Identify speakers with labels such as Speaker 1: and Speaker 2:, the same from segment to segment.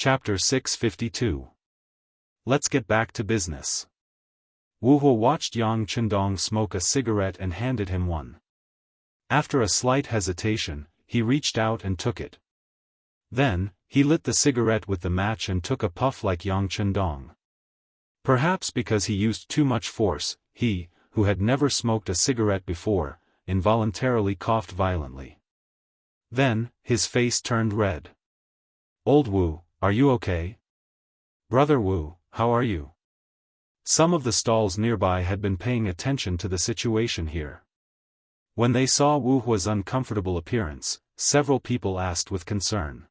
Speaker 1: Chapter 652. Let's get back to business. Wu Huo watched Yang Chendong smoke a cigarette and handed him one. After a slight hesitation, he reached out and took it. Then, he lit the cigarette with the match and took a puff like Yang Chendong. Perhaps because he used too much force, he, who had never smoked a cigarette before, involuntarily coughed violently. Then, his face turned red. "Old Wu, are you okay? Brother Wu, how are you?" Some of the stalls nearby had been paying attention to the situation here. When they saw Wu Huo's uncomfortable appearance, several people asked with concern.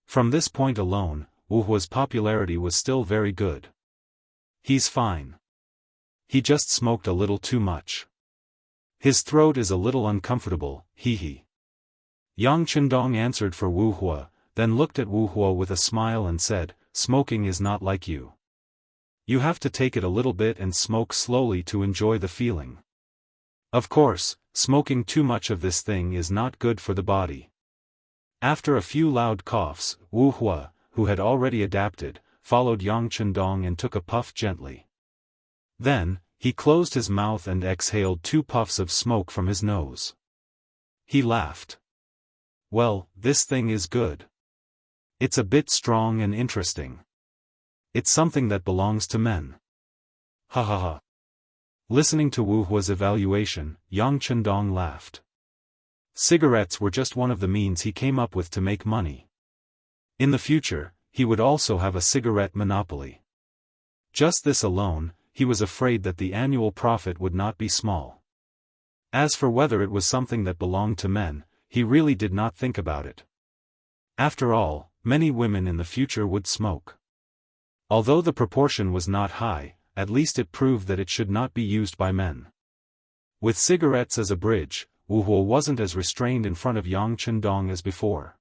Speaker 1: From this point alone, Wu Huo's popularity was still very good. "He's fine. He just smoked a little too much. His throat is a little uncomfortable, hee." Yang Chendong answered for Wu Huo, then looked at Wu Huo with a smile and said, "Smoking is not like you. You have to take it a little bit and smoke slowly to enjoy the feeling. Of course, smoking too much of this thing is not good for the body." After a few loud coughs, Wu Huo, who had already adapted, followed Yang Chendong and took a puff gently. Then, he closed his mouth and exhaled 2 puffs of smoke from his nose. He laughed. "Well, this thing is good. It's a bit strong and interesting. It's something that belongs to men. Ha ha ha." Listening to Wu Huo's evaluation, Yang Chendong laughed. Cigarettes were just one of the means he came up with to make money. In the future, he would also have a cigarette monopoly. Just this alone, he was afraid that the annual profit would not be small. As for whether it was something that belonged to men, he really did not think about it. After all, many women in the future would smoke. Although the proportion was not high, at least it proved that it should not be used by men. With cigarettes as a bridge, Wu Huo wasn't as restrained in front of Yang Chendong as before.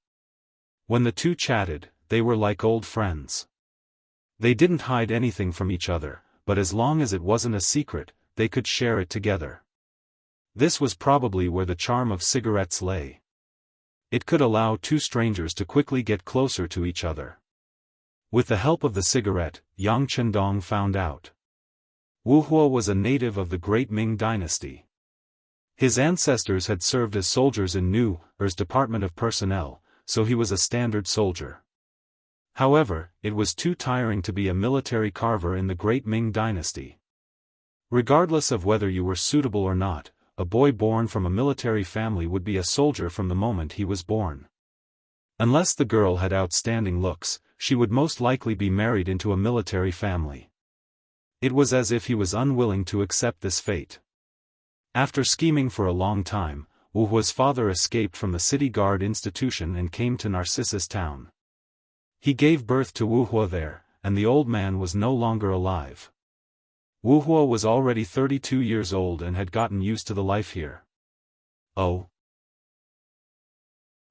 Speaker 1: When the two chatted, they were like old friends. They didn't hide anything from each other, but as long as it wasn't a secret, they could share it together. This was probably where the charm of cigarettes lay. It could allow two strangers to quickly get closer to each other. With the help of the cigarette, Yang Chendong found out. Wu Huo was a native of the Great Ming Dynasty. His ancestors had served as soldiers in Er's Department of Personnel, so he was a standard soldier. However, it was too tiring to be a military carver in the Great Ming Dynasty. Regardless of whether you were suitable or not, a boy born from a military family would be a soldier from the moment he was born. Unless the girl had outstanding looks, she would most likely be married into a military family. It was as if he was unwilling to accept this fate. After scheming for a long time, Wu Huo's father escaped from the city guard institution and came to Narcissus town. He gave birth to Wu Huo there, and the old man was no longer alive. Wu Huo was already 32 years old and had gotten used to the life here. Oh.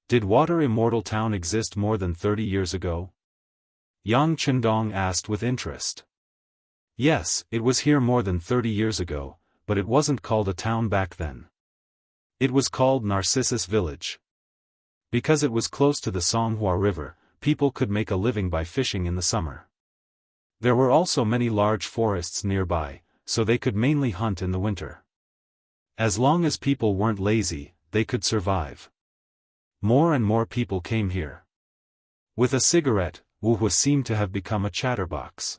Speaker 1: Did Water Immortal Town exist more than 30 years ago? Yang Chendong asked with interest. Yes, it was here more than 30 years ago, but it wasn't called a town back then. It was called Narcissus Village. Because it was close to the Songhua River, people could make a living by fishing in the summer. There were also many large forests nearby, so they could mainly hunt in the winter. As long as people weren't lazy, they could survive. More and more people came here. With a cigarette, Wu Huo seemed to have become a chatterbox.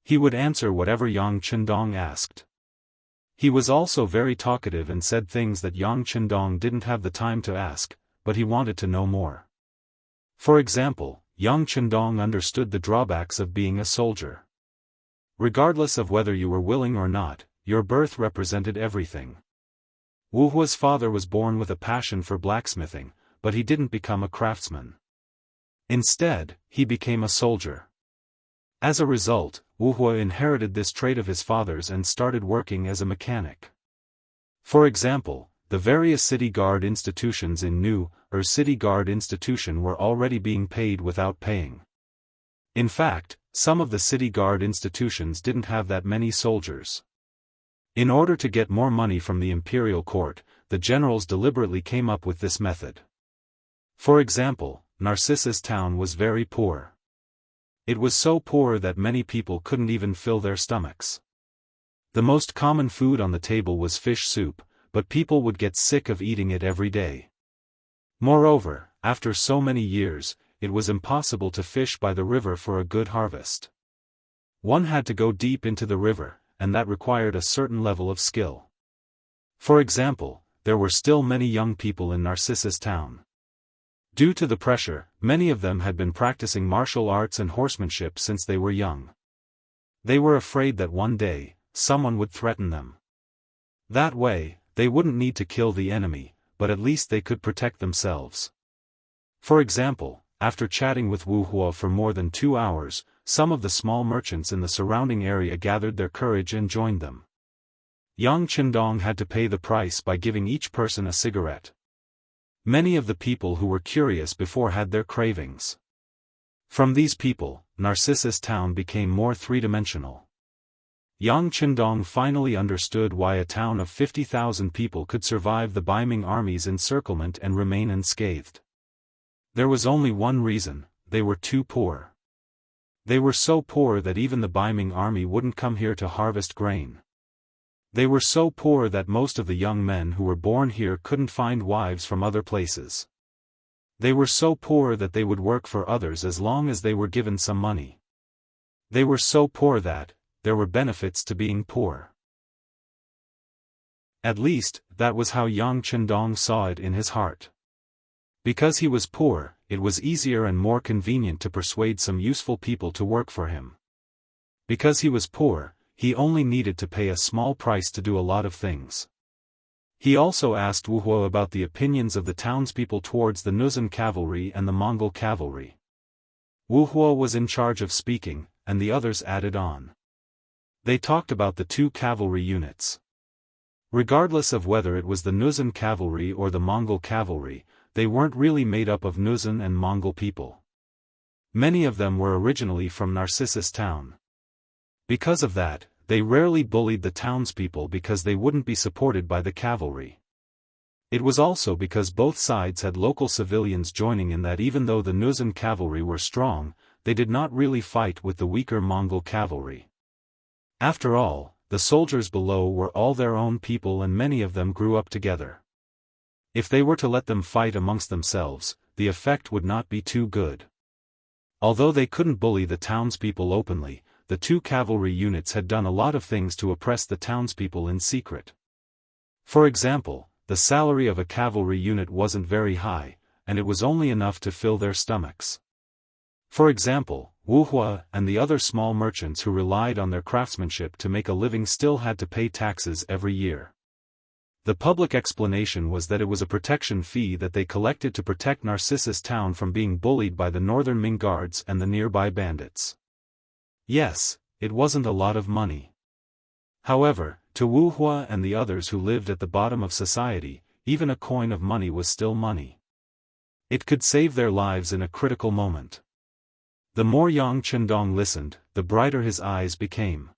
Speaker 1: He would answer whatever Yang Chendong asked. He was also very talkative and said things that Yang Chendong didn't have the time to ask, but he wanted to know more. For example, Yang Chendong understood the drawbacks of being a soldier. Regardless of whether you were willing or not, your birth represented everything. Wu Huo's father was born with a passion for blacksmithing, but he didn't become a craftsman. Instead, he became a soldier. As a result, Wu Huo inherited this trait of his father's and started working as a mechanic. For example, the various city guard institutions in Er's city guard institution were already being paid without paying. In fact, some of the city guard institutions didn't have that many soldiers. In order to get more money from the imperial court, the generals deliberately came up with this method. For example, Narcissus town was very poor. It was so poor that many people couldn't even fill their stomachs. The most common food on the table was fish soup, but people would get sick of eating it every day. Moreover, after so many years, it was impossible to fish by the river for a good harvest. One had to go deep into the river, and that required a certain level of skill. For example, there were still many young people in Narcissus town. Due to the pressure, many of them had been practicing martial arts and horsemanship since they were young. They were afraid that one day, someone would threaten them. That way, they wouldn't need to kill the enemy, but at least they could protect themselves. For example, after chatting with Wu Hua for more than 2 hours, some of the small merchants in the surrounding area gathered their courage and joined them. Yang Qindong had to pay the price by giving each person a cigarette. Many of the people who were curious before had their cravings. From these people, Narcissus town became more three-dimensional. Yang Qindong finally understood why a town of 50,000 people could survive the Baiming army's encirclement and remain unscathed. There was only one reason: they were too poor. They were so poor that even the Baiming army wouldn't come here to harvest grain. They were so poor that most of the young men who were born here couldn't find wives from other places. They were so poor that they would work for others as long as they were given some money. They were so poor that there were benefits to being poor. At least, that was how Yang Qindong saw it in his heart. Because he was poor, it was easier and more convenient to persuade some useful people to work for him. Because he was poor, he only needed to pay a small price to do a lot of things. He also asked Wu Hua about the opinions of the townspeople towards the Nuzhan cavalry and the Mongol cavalry. Wu Hua was in charge of speaking, and the others added on. They talked about the two cavalry units. Regardless of whether it was the Nuzhan cavalry or the Mongol cavalry, they weren't really made up of Nuzhan and Mongol people. Many of them were originally from Narcissus town. Because of that, they rarely bullied the townspeople because they wouldn't be supported by the cavalry. It was also because both sides had local civilians joining in that even though the Nuzhan cavalry were strong, they did not really fight with the weaker Mongol cavalry. After all, the soldiers below were all their own people and many of them grew up together. If they were to let them fight amongst themselves, the effect would not be too good. Although they couldn't bully the townspeople openly, the two cavalry units had done a lot of things to oppress the townspeople in secret. For example, the salary of a cavalry unit wasn't very high, and it was only enough to fill their stomachs. For example, Wu Hua and the other small merchants who relied on their craftsmanship to make a living still had to pay taxes every year. The public explanation was that it was a protection fee that they collected to protect Narcissus town from being bullied by the northern Ming guards and the nearby bandits. Yes, it wasn't a lot of money. However, to Wu Hua and the others who lived at the bottom of society, even a coin of money was still money. It could save their lives in a critical moment. The more Yang Qindong listened, the brighter his eyes became.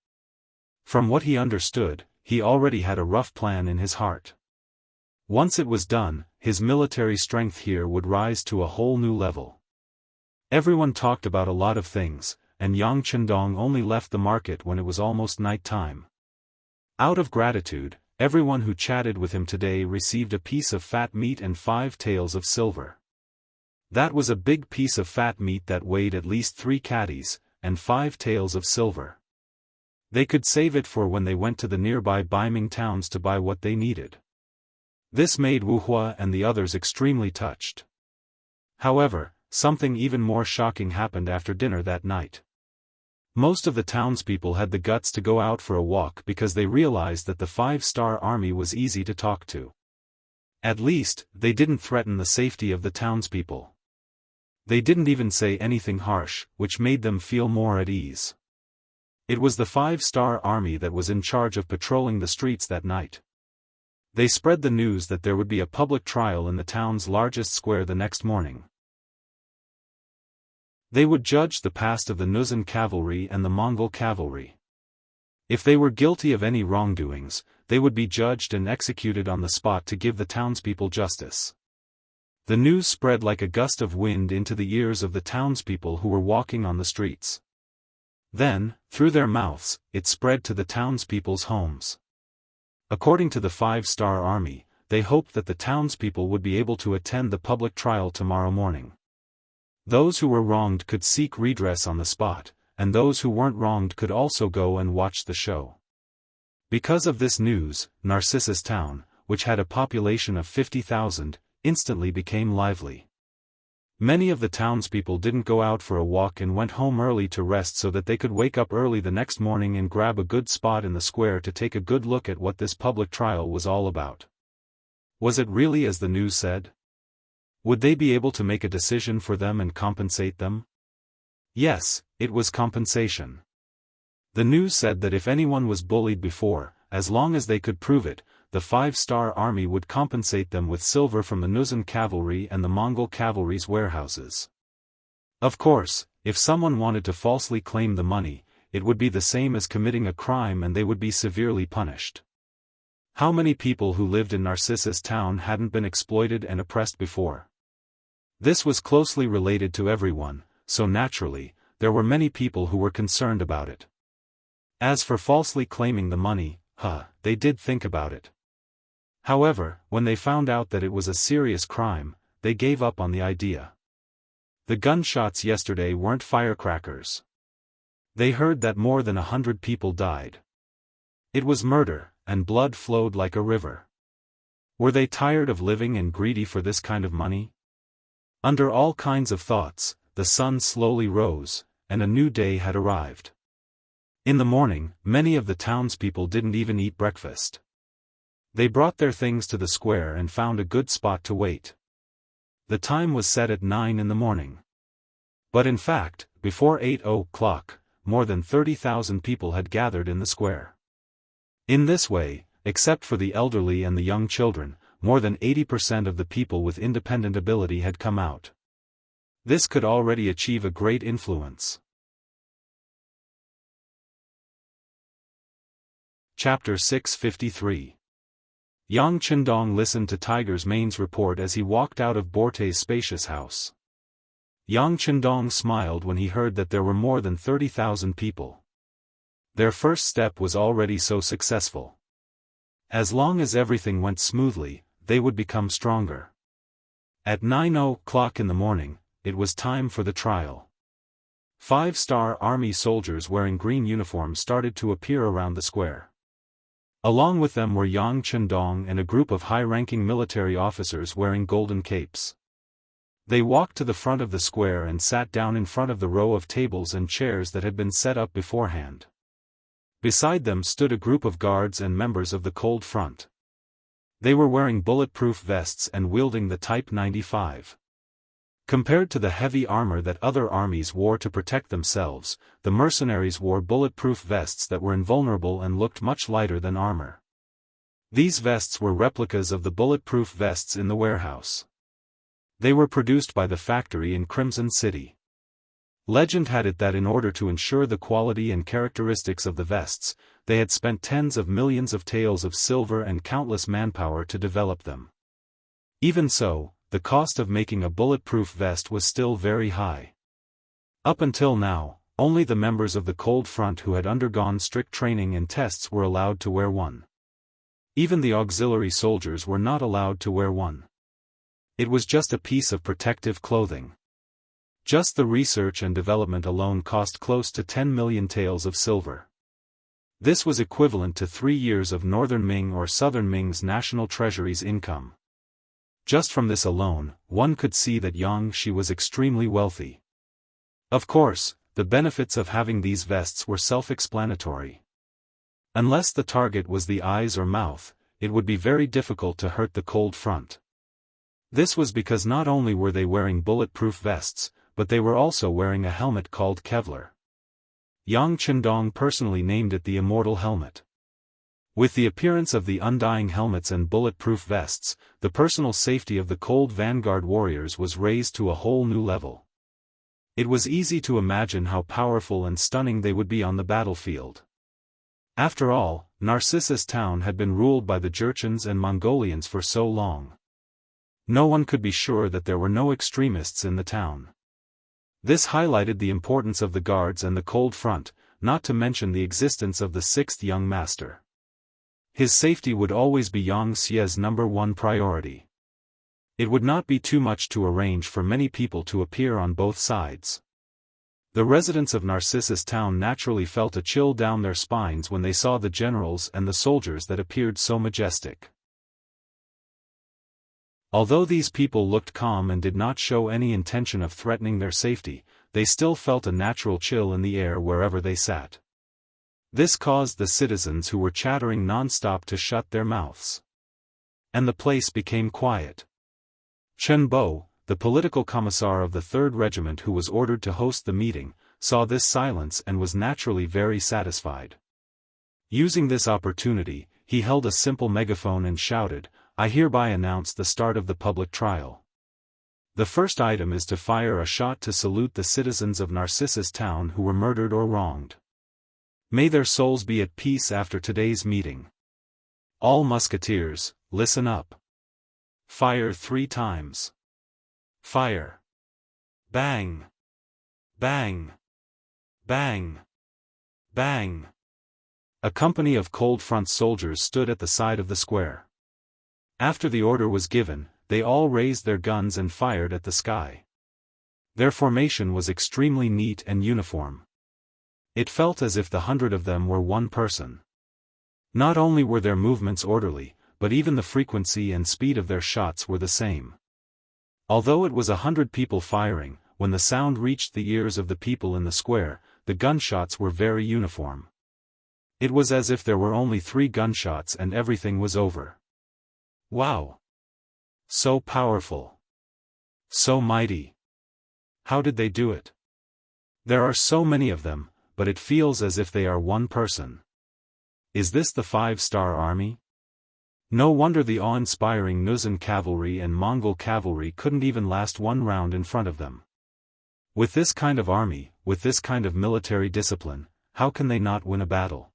Speaker 1: From what he understood, he already had a rough plan in his heart. Once it was done, his military strength here would rise to a whole new level. Everyone talked about a lot of things, and Yang Qindong only left the market when it was almost night time. Out of gratitude, everyone who chatted with him today received a piece of fat meat and 5 taels of silver. That was a big piece of fat meat that weighed at least 3 catties, and 5 taels of silver. They could save it for when they went to the nearby Baiming towns to buy what they needed. This made Wu Hua and the others extremely touched. However, something even more shocking happened after dinner that night. Most of the townspeople had the guts to go out for a walk because they realized that the 5-star army was easy to talk to. At least, they didn't threaten the safety of the townspeople. They didn't even say anything harsh, which made them feel more at ease. It was the 5-star army that was in charge of patrolling the streets that night. They spread the news that there would be a public trial in the town's largest square the next morning. They would judge the past of the Nuzhan cavalry and the Mongol cavalry. If they were guilty of any wrongdoings, they would be judged and executed on the spot to give the townspeople justice. The news spread like a gust of wind into the ears of the townspeople who were walking on the streets. Then, through their mouths, it spread to the townspeople's homes. According to the 5-Star Army, they hoped that the townspeople would be able to attend the public trial tomorrow morning. Those who were wronged could seek redress on the spot, and those who weren't wronged could also go and watch the show. Because of this news, Narcissus Town, which had a population of 50,000, instantly became lively. Many of the townspeople didn't go out for a walk and went home early to rest so that they could wake up early the next morning and grab a good spot in the square to take a good look at what this public trial was all about. Was it really as the news said? Would they be able to make a decision for them and compensate them? Yes, it was compensation. The news said that if anyone was bullied before, as long as they could prove it, the 5-Star Army would compensate them with silver from the Nuzan cavalry and the Mongol cavalry's warehouses. Of course, if someone wanted to falsely claim the money, it would be the same as committing a crime and they would be severely punished. How many people who lived in Narcissus Town hadn't been exploited and oppressed before? This was closely related to everyone, so naturally, there were many people who were concerned about it. As for falsely claiming the money, they did think about it. However, when they found out that it was a serious crime, they gave up on the idea. The gunshots yesterday weren't firecrackers. They heard that more than 100 people died. It was murder, and blood flowed like a river. Were they tired of living and greedy for this kind of money? Under all kinds of thoughts, the sun slowly rose, and a new day had arrived. In the morning, many of the townspeople didn't even eat breakfast. They brought their things to the square and found a good spot to wait. The time was set at 9 in the morning. But in fact, before 8 o'clock, more than 30,000 people had gathered in the square. In this way, except for the elderly and the young children, more than 80% of the people with independent ability had come out. This could already achieve a great influence. Chapter 653. Yang Qindong listened to Tiger's Mane's report as he walked out of Borte's spacious house. Yang Qindong smiled when he heard that there were more than 30,000 people. Their first step was already so successful. As long as everything went smoothly, they would become stronger. At 9 o'clock in the morning, it was time for the trial. 5-Star Army soldiers wearing green uniforms started to appear around the square. Along with them were Yang Qindong and a group of high-ranking military officers wearing golden capes. They walked to the front of the square and sat down in front of the row of tables and chairs that had been set up beforehand. Beside them stood a group of guards and members of the Cold Front. They were wearing bulletproof vests and wielding the Type 95. Compared to the heavy armor that other armies wore to protect themselves, the mercenaries wore bulletproof vests that were invulnerable and looked much lighter than armor. These vests were replicas of the bulletproof vests in the warehouse. They were produced by the factory in Crimson City. Legend had it that in order to ensure the quality and characteristics of the vests, they had spent tens of millions of taels of silver and countless manpower to develop them. Even so, the cost of making a bulletproof vest was still very high. Up until now, only the members of the Cold Front who had undergone strict training and tests were allowed to wear one. Even the auxiliary soldiers were not allowed to wear one. It was just a piece of protective clothing. Just the research and development alone cost close to 10 million taels of silver. This was equivalent to 3 years of Northern Ming or Southern Ming's national treasury's income. Just from this alone, one could see that Yang Shi was extremely wealthy. Of course, the benefits of having these vests were self-explanatory. Unless the target was the eyes or mouth, it would be very difficult to hurt the Cold Front. This was because not only were they wearing bulletproof vests, but they were also wearing a helmet called Kevlar. Yang Qindong personally named it the Immortal helmet. With the appearance of the undying helmets and bulletproof vests, the personal safety of the Cold Vanguard warriors was raised to a whole new level. It was easy to imagine how powerful and stunning they would be on the battlefield. After all, Narcissus Town had been ruled by the Jurchens and Mongolians for so long. No one could be sure that there were no extremists in the town. This highlighted the importance of the guards and the cold front, not to mention the existence of the sixth young master. His safety would always be Yang Xie's #1 priority. It would not be too much to arrange for many people to appear on both sides. The residents of Narcissus Town naturally felt a chill down their spines when they saw the generals and the soldiers that appeared so majestic. Although these people looked calm and did not show any intention of threatening their safety, they still felt a natural chill in the air wherever they sat. This caused the citizens who were chattering non-stop to shut their mouths. And the place became quiet. Chen Bo, the political commissar of the 3rd Regiment who was ordered to host the meeting, saw this silence and was naturally very satisfied. Using this opportunity, he held a simple megaphone and shouted, "I hereby announce the start of the public trial. The first item is to fire a shot to salute the citizens of Narcissus Town who were murdered or wronged. May their souls be at peace after today's meeting. All musketeers, listen up. Fire 3 times. Fire. Bang. Bang. Bang. Bang." A company of cold front soldiers stood at the side of the square. After the order was given, they all raised their guns and fired at the sky. Their formation was extremely neat and uniform. It felt as if the 100 of them were one person. Not only were their movements orderly, but even the frequency and speed of their shots were the same. Although it was 100 people firing, when the sound reached the ears of the people in the square, the gunshots were very uniform. It was as if there were only 3 gunshots and everything was over. Wow! So powerful. So mighty. How did they do it? There are so many of them, but it feels as if they are one person. Is this the 5-star army? No wonder the awe-inspiring Nuzan cavalry and Mongol cavalry couldn't even last one round in front of them. With this kind of army, with this kind of military discipline, how can they not win a battle?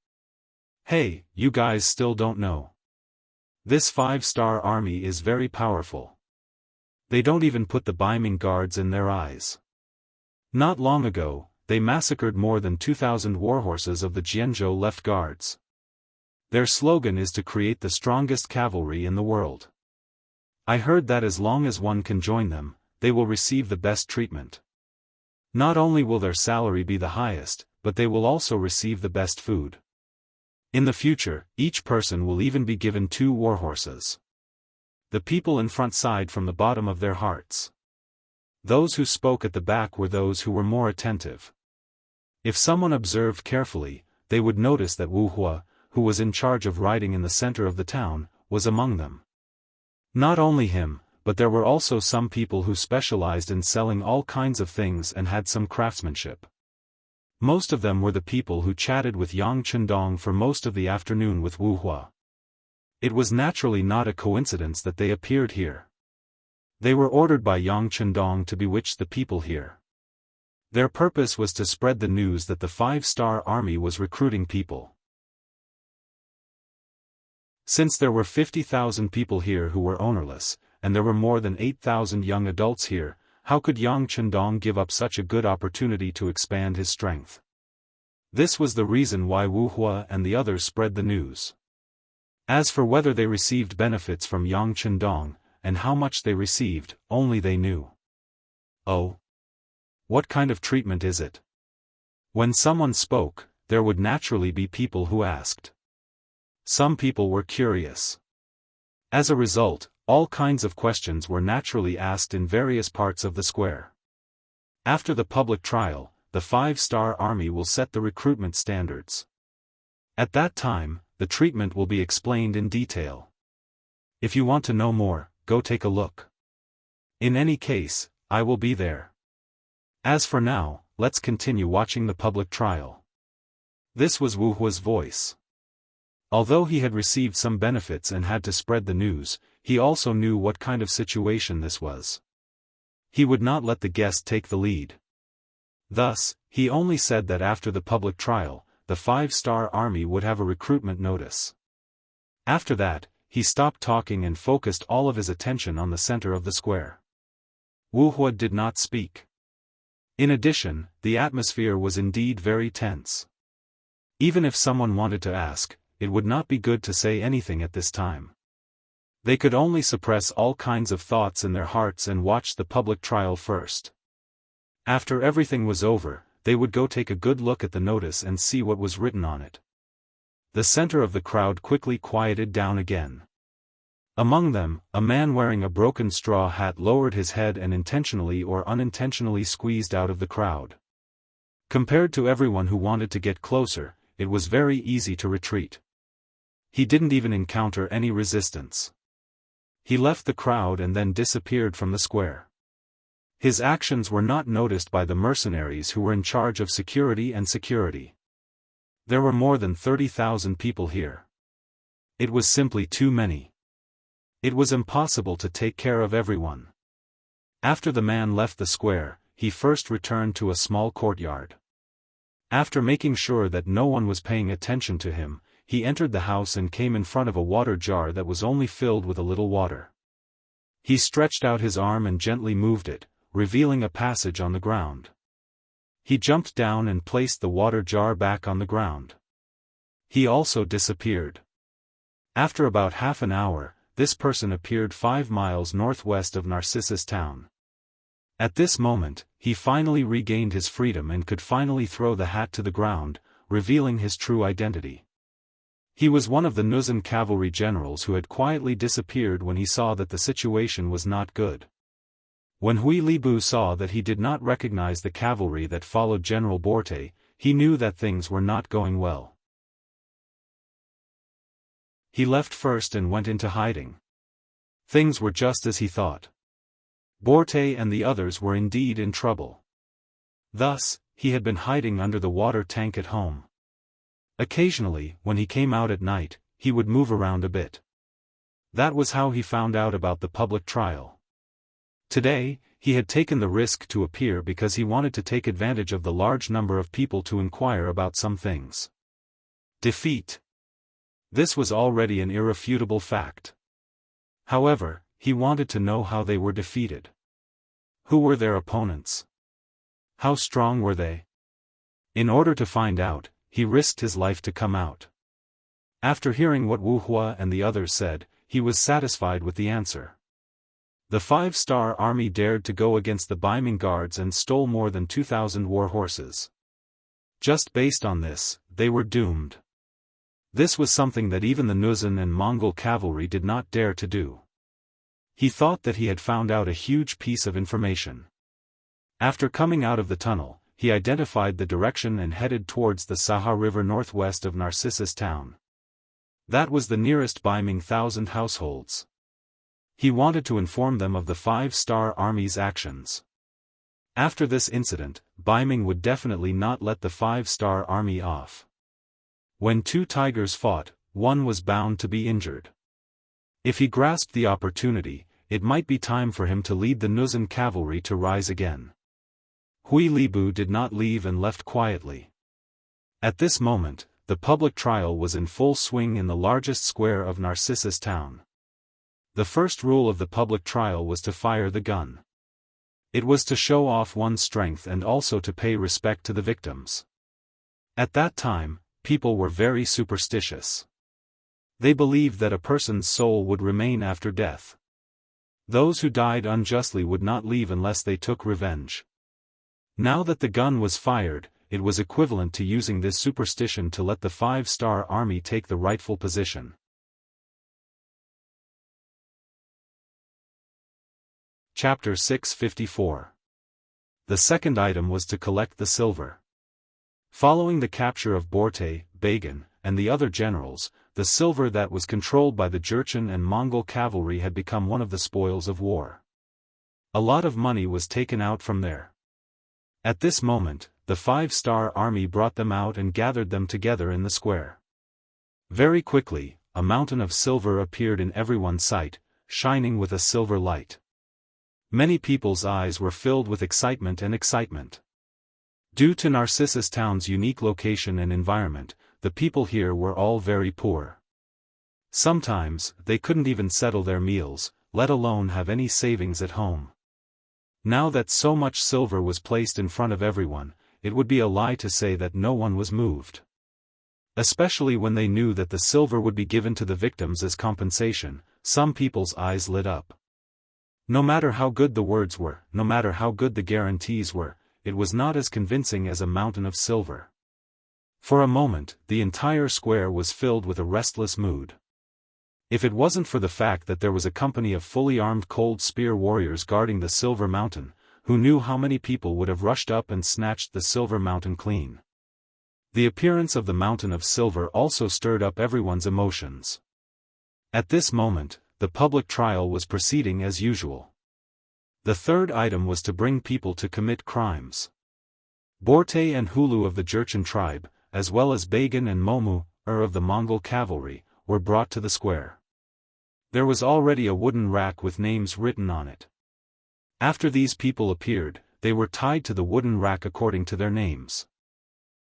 Speaker 1: Hey, you guys still don't know. This 5-star army is very powerful. They don't even put the beaming guards in their eyes. Not long ago, they massacred more than 2,000 warhorses of the Jianghu left guards. Their slogan is to create the strongest cavalry in the world. I heard that as long as one can join them, they will receive the best treatment. Not only will their salary be the highest, but they will also receive the best food. In the future, each person will even be given 2 warhorses. The people in front sighed from the bottom of their hearts. Those who spoke at the back were those who were more attentive. If someone observed carefully, they would notice that Wu Hua, who was in charge of riding in the center of the town, was among them. Not only him, but there were also some people who specialized in selling all kinds of things and had some craftsmanship. Most of them were the people who chatted with Yang Chendong for most of the afternoon with Wu Hua. It was naturally not a coincidence that they appeared here. They were ordered by Yang Chendong to bewitch the people here. Their purpose was to spread the news that the 5-star army was recruiting people. Since there were 50,000 people here who were ownerless, and there were more than 8,000 young adults here, how could Yang Chendong give up such a good opportunity to expand his strength? This was the reason why Wu Hua and the others spread the news. As for whether they received benefits from Yang Chendong, and how much they received, only they knew. Oh? What kind of treatment is it? When someone spoke, there would naturally be people who asked. Some people were curious. As a result, all kinds of questions were naturally asked in various parts of the square. After the public trial, the 5-star army will set the recruitment standards. At that time, the treatment will be explained in detail. If you want to know more, go take a look. In any case, I will be there. As for now, let's continue watching the public trial. This was Wu Hua's voice. Although he had received some benefits and had to spread the news, he also knew what kind of situation this was. He would not let the guest take the lead. Thus, he only said that after the public trial, the 5-star army would have a recruitment notice. After that, he stopped talking and focused all of his attention on the center of the square. Wuhua did not speak. In addition, the atmosphere was indeed very tense. Even if someone wanted to ask, it would not be good to say anything at this time. They could only suppress all kinds of thoughts in their hearts and watch the public trial first. After everything was over, they would go take a good look at the notice and see what was written on it. The center of the crowd quickly quieted down again. Among them, a man wearing a broken straw hat lowered his head and intentionally or unintentionally squeezed out of the crowd. Compared to everyone who wanted to get closer, it was very easy to retreat. He didn't even encounter any resistance. He left the crowd and then disappeared from the square. His actions were not noticed by the mercenaries who were in charge of security and security. There were more than 30,000 people here. It was simply too many. It was impossible to take care of everyone. After the man left the square, he first returned to a small courtyard. After making sure that no one was paying attention to him, he entered the house and came in front of a water jar that was only filled with a little water. He stretched out his arm and gently moved it, revealing a passage on the ground. He jumped down and placed the water jar back on the ground. He also disappeared. After about half an hour, this person appeared 5 miles northwest of Narcissus town. At this moment, he finally regained his freedom and could finally throw the hat to the ground, revealing his true identity. He was one of the Nuzan cavalry generals who had quietly disappeared when he saw that the situation was not good. When Hui Libu saw that he did not recognize the cavalry that followed General Borte, he knew that things were not going well. He left first and went into hiding. Things were just as he thought. Borte and the others were indeed in trouble. Thus, he had been hiding under the water tank at home. Occasionally, when he came out at night, he would move around a bit. That was how he found out about the public trial. Today, he had taken the risk to appear because he wanted to take advantage of the large number of people to inquire about some things. Defeat. This was already an irrefutable fact. However, he wanted to know how they were defeated. Who were their opponents? How strong were they? In order to find out, he risked his life to come out. After hearing what Wu Hua and the others said, he was satisfied with the answer. The 5-star army dared to go against the Baiming guards and stole more than 2,000 war horses. Just based on this, they were doomed. This was something that even the Nuzan and Mongol cavalry did not dare to do. He thought that he had found out a huge piece of information. After coming out of the tunnel, he identified the direction and headed towards the Saha River northwest of Narcissus town. That was the nearest Baiming 1,000 households. He wanted to inform them of the 5-star army's actions. After this incident, Baiming would definitely not let the 5-star army off. When 2 tigers fought, one was bound to be injured. If he grasped the opportunity, it might be time for him to lead the Nuzan cavalry to rise again. Hui Libu did not leave and left quietly. At this moment, the public trial was in full swing in the largest square of Narcissus town. The first rule of the public trial was to fire the gun. It was to show off one's strength and also to pay respect to the victims. At that time, people were very superstitious. They believed that a person's soul would remain after death. Those who died unjustly would not leave unless they took revenge. Now that the gun was fired, it was equivalent to using this superstition to let the 5-star army take the rightful position. Chapter 654. The second item was to collect the silver. Following the capture of Borte, Bagan, and the other generals, the silver that was controlled by the Jurchen and Mongol cavalry had become one of the spoils of war. A lot of money was taken out from there. At this moment, the 5-star army brought them out and gathered them together in the square. Very quickly, a mountain of silver appeared in everyone's sight, shining with a silver light. Many people's eyes were filled with excitement and excitement. Due to Narcissus town's unique location and environment, the people here were all very poor. Sometimes, they couldn't even settle their meals, let alone have any savings at home. Now that so much silver was placed in front of everyone, it would be a lie to say that no one was moved. Especially when they knew that the silver would be given to the victims as compensation, some people's eyes lit up. No matter how good the words were, no matter how good the guarantees were, it was not as convincing as a mountain of silver. For a moment, the entire square was filled with a restless mood. If it wasn't for the fact that there was a company of fully armed cold spear warriors guarding the Silver Mountain, who knew how many people would have rushed up and snatched the Silver Mountain clean. The appearance of the Mountain of Silver also stirred up everyone's emotions. At this moment, the public trial was proceeding as usual. The third item was to bring people to commit crimes. Borte and Hulu of the Jurchen tribe, as well as Bagan and Momu, of the Mongol cavalry, were brought to the square. There was already a wooden rack with names written on it. After these people appeared, they were tied to the wooden rack according to their names.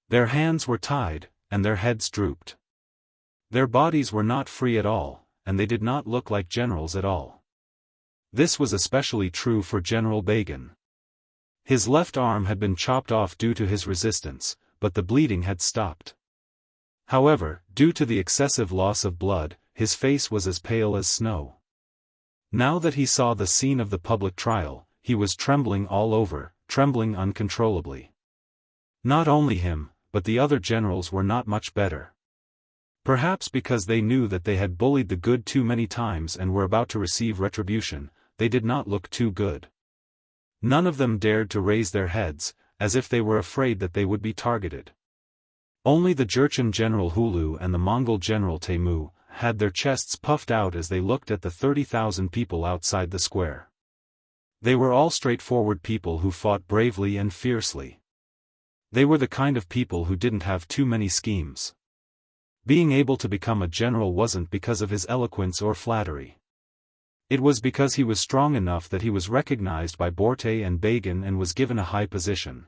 Speaker 1: Their hands were tied, and their heads drooped. Their bodies were not free at all, and they did not look like generals at all. This was especially true for General Bagan. His left arm had been chopped off due to his resistance, but the bleeding had stopped. However, due to the excessive loss of blood, his face was as pale as snow. Now that he saw the scene of the public trial, he was trembling all over, trembling uncontrollably. Not only him, but the other generals were not much better. Perhaps because they knew that they had bullied the good too many times and were about to receive retribution, they did not look too good. None of them dared to raise their heads, as if they were afraid that they would be targeted. Only the Jurchen general Hulu and the Mongol general Temu had their chests puffed out as they looked at the 30,000 people outside the square. They were all straightforward people who fought bravely and fiercely. They were the kind of people who didn't have too many schemes. Being able to become a general wasn't because of his eloquence or flattery. It was because he was strong enough that he was recognized by Borte and Bagan and was given a high position.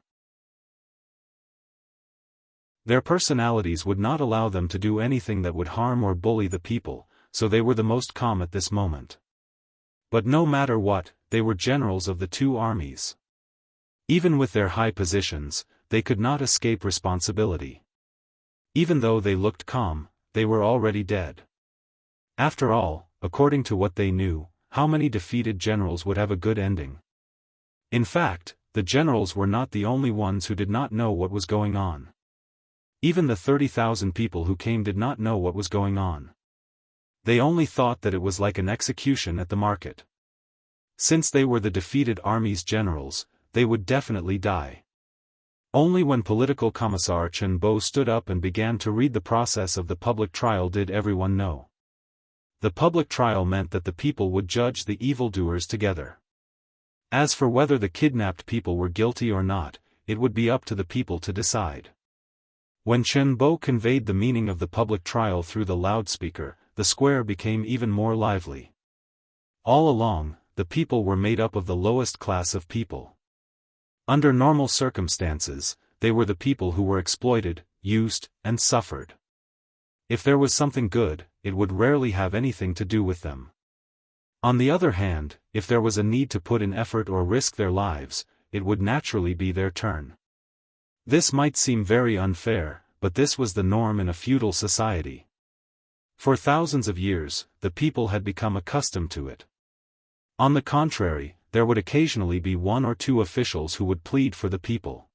Speaker 1: Their personalities would not allow them to do anything that would harm or bully the people, so they were the most calm at this moment. But no matter what, they were generals of the two armies. Even with their high positions, they could not escape responsibility. Even though they looked calm, they were already dead. After all, according to what they knew, how many defeated generals would have a good ending? In fact, the generals were not the only ones who did not know what was going on. Even the 30,000 people who came did not know what was going on. They only thought that it was like an execution at the market. Since they were the defeated army's generals, they would definitely die. Only when political commissar Chen Bo stood up and began to read the process of the public trial did everyone know. The public trial meant that the people would judge the evildoers together. As for whether the kidnapped people were guilty or not, it would be up to the people to decide. When Chen Bo conveyed the meaning of the public trial through the loudspeaker, the square became even more lively. All along, the people were made up of the lowest class of people. Under normal circumstances, they were the people who were exploited, used, and suffered. If there was something good, it would rarely have anything to do with them. On the other hand, if there was a need to put in effort or risk their lives, it would naturally be their turn. This might seem very unfair, but this was the norm in a feudal society. For thousands of years, the people had become accustomed to it. On the contrary, there would occasionally be one or two officials who would plead for the people.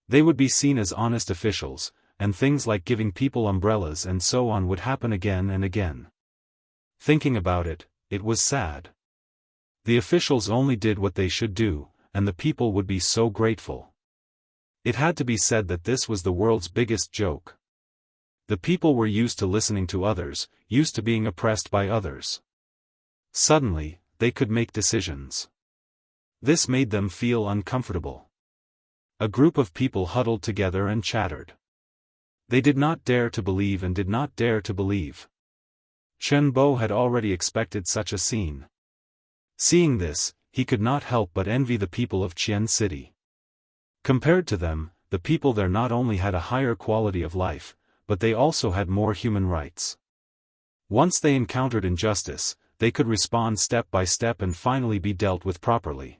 Speaker 1: They would be seen as honest officials, and things like giving people umbrellas and so on would happen again and again. Thinking about it, it was sad. The officials only did what they should do, and the people would be so grateful. It had to be said that this was the world's biggest joke. The people were used to listening to others, used to being oppressed by others. Suddenly, they could make decisions. This made them feel uncomfortable. A group of people huddled together and chattered. They did not dare to believe and did not dare to believe. Chen Bo had already expected such a scene. Seeing this, he could not help but envy the people of Qian City. Compared to them, the people there not only had a higher quality of life, but they also had more human rights. Once they encountered injustice, they could respond step by step and finally be dealt with properly.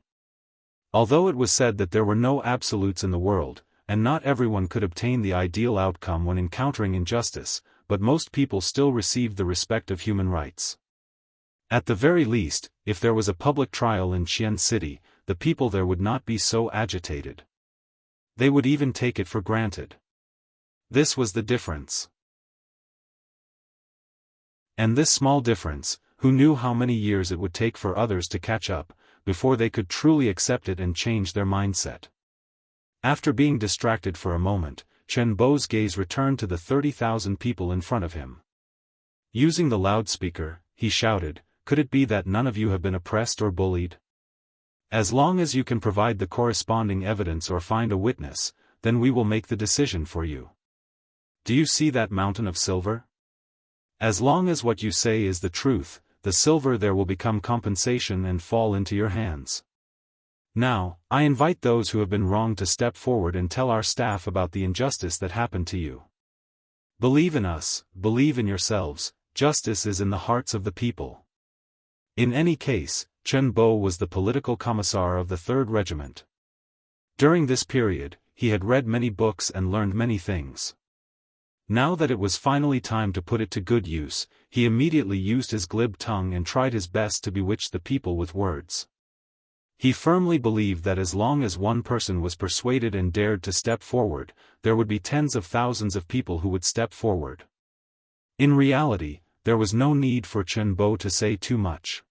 Speaker 1: Although it was said that there were no absolutes in the world, and not everyone could obtain the ideal outcome when encountering injustice, but most people still received the respect of human rights. At the very least, if there was a public trial in Xian City, the people there would not be so agitated. They would even take it for granted. This was the difference. And this small difference, who knew how many years it would take for others to catch up, before they could truly accept it and change their mindset. After being distracted for a moment, Chen Bo's gaze returned to the 30,000 people in front of him. Using the loudspeaker, he shouted, "Could it be that none of you have been oppressed or bullied? As long as you can provide the corresponding evidence or find a witness, then we will make the decision for you. Do you see that mountain of silver? As long as what you say is the truth, the silver there will become compensation and fall into your hands. Now, I invite those who have been wronged to step forward and tell our staff about the injustice that happened to you. Believe in us, believe in yourselves, justice is in the hearts of the people." In any case, Chen Bo was the political commissar of the 3rd Regiment. During this period, he had read many books and learned many things. Now that it was finally time to put it to good use, he immediately used his glib tongue and tried his best to bewitch the people with words. He firmly believed that as long as one person was persuaded and dared to step forward, there would be tens of thousands of people who would step forward. In reality, there was no need for Chen Bo to say too much.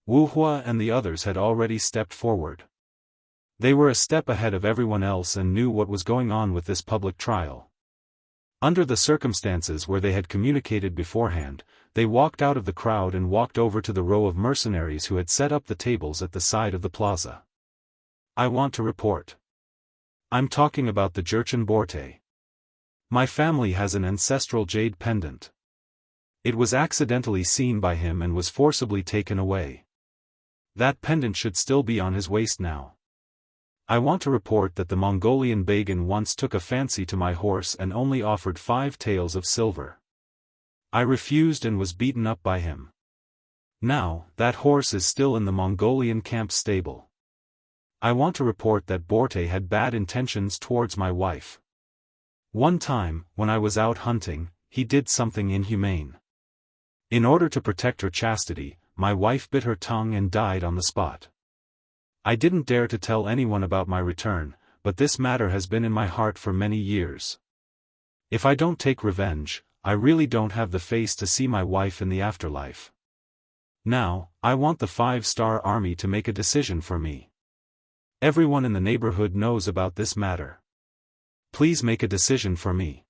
Speaker 1: Wu Hua and the others had already stepped forward. They were a step ahead of everyone else and knew what was going on with this public trial. Under the circumstances where they had communicated beforehand, they walked out of the crowd and walked over to the row of mercenaries who had set up the tables at the side of the plaza. "I want to report. I'm talking about the Jurchen Borte. My family has an ancestral jade pendant. It was accidentally seen by him and was forcibly taken away. That pendant should still be on his waist now. I want to report that the Mongolian Bagan once took a fancy to my horse and only offered 5 taels of silver. I refused and was beaten up by him. Now, that horse is still in the Mongolian camp stable. I want to report that Borte had bad intentions towards my wife. One time, when I was out hunting, he did something inhumane. In order to protect her chastity, my wife bit her tongue and died on the spot. I didn't dare to tell anyone about my return, but this matter has been in my heart for many years. If I don't take revenge, I really don't have the face to see my wife in the afterlife. Now, I want the 5-star army to make a decision for me. Everyone in the neighborhood knows about this matter. Please make a decision for me.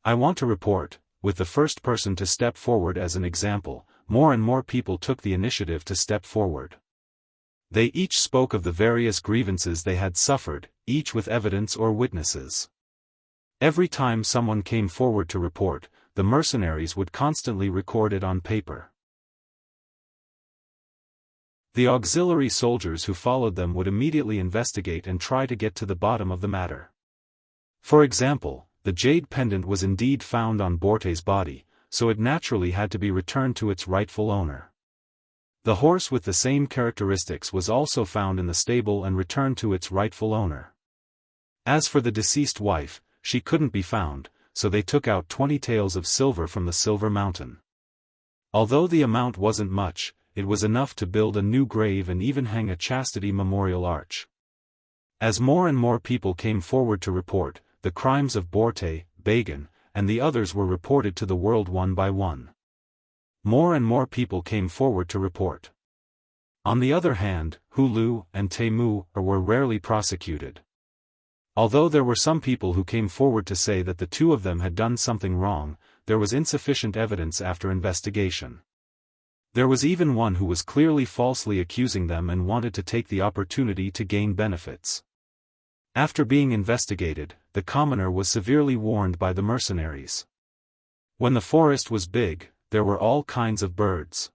Speaker 1: I want to report." With the first person to step forward as an example, more and more people took the initiative to step forward. They each spoke of the various grievances they had suffered, each with evidence or witnesses. Every time someone came forward to report, the mercenaries would constantly record it on paper. The auxiliary soldiers who followed them would immediately investigate and try to get to the bottom of the matter. For example, the jade pendant was indeed found on Borte's body, so it naturally had to be returned to its rightful owner. The horse with the same characteristics was also found in the stable and returned to its rightful owner. As for the deceased wife, she couldn't be found, so they took out 20 taels of silver from the silver mountain. Although the amount wasn't much, it was enough to build a new grave and even hang a chastity memorial arch. As more and more people came forward to report, the crimes of Borte, Bagan, and the others were reported to the world one by one. More and more people came forward to report. On the other hand, Hulu and Temu were rarely prosecuted. Although there were some people who came forward to say that the two of them had done something wrong, there was insufficient evidence after investigation. There was even one who was clearly falsely accusing them and wanted to take the opportunity to gain benefits. After being investigated, the commoner was severely warned by the mercenaries. When the forest was big, there were all kinds of birds.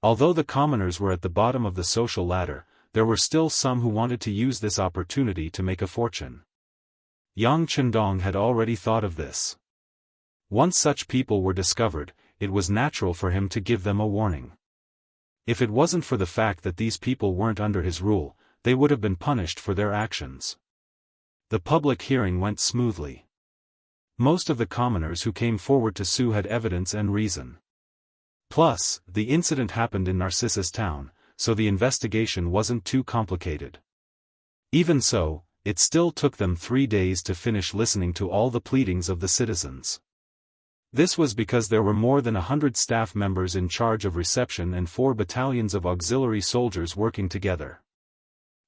Speaker 1: Although the commoners were at the bottom of the social ladder, there were still some who wanted to use this opportunity to make a fortune. Yang Chendong had already thought of this. Once such people were discovered, it was natural for him to give them a warning. If it wasn't for the fact that these people weren't under his rule, they would have been punished for their actions. The public hearing went smoothly. Most of the commoners who came forward to sue had evidence and reason. Plus, the incident happened in Narcissus town, so the investigation wasn't too complicated. Even so, it still took them 3 days to finish listening to all the pleadings of the citizens. This was because there were more than 100 staff members in charge of reception and 4 battalions of auxiliary soldiers working together.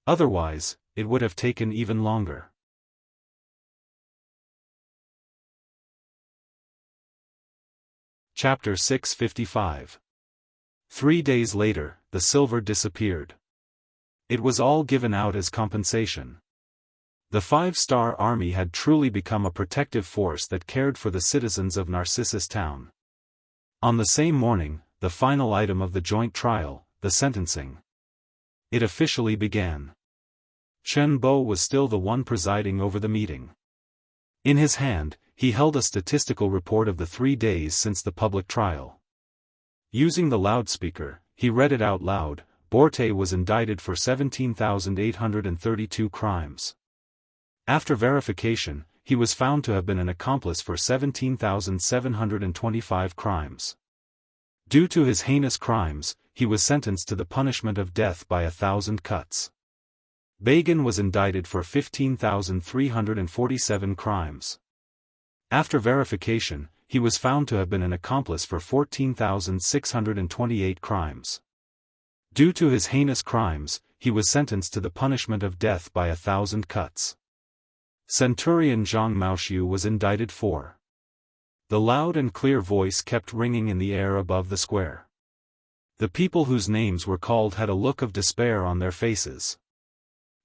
Speaker 1: Otherwise, it would have taken even longer. Chapter 655. 3 days later, the silver disappeared. It was all given out as compensation. The 5-star army had truly become a protective force that cared for the citizens of Narcissus town. On the same morning, the final item of the joint trial, the sentencing. It officially began. Chen Bo was still the one presiding over the meeting. In his hand, he held a statistical report of the 3 days since the public trial. Using the loudspeaker, he read it out loud. Borte was indicted for 17,832 crimes. After verification, he was found to have been an accomplice for 17,725 crimes. Due to his heinous crimes, he was sentenced to the punishment of death by 1,000 cuts. Bagan was indicted for 15,347 crimes. After verification, he was found to have been an accomplice for 14,628 crimes. Due to his heinous crimes, he was sentenced to the punishment of death by 1,000 cuts. Centurion Zhang Maoxiu was indicted for. The loud and clear voice kept ringing in the air above the square. The people whose names were called had a look of despair on their faces.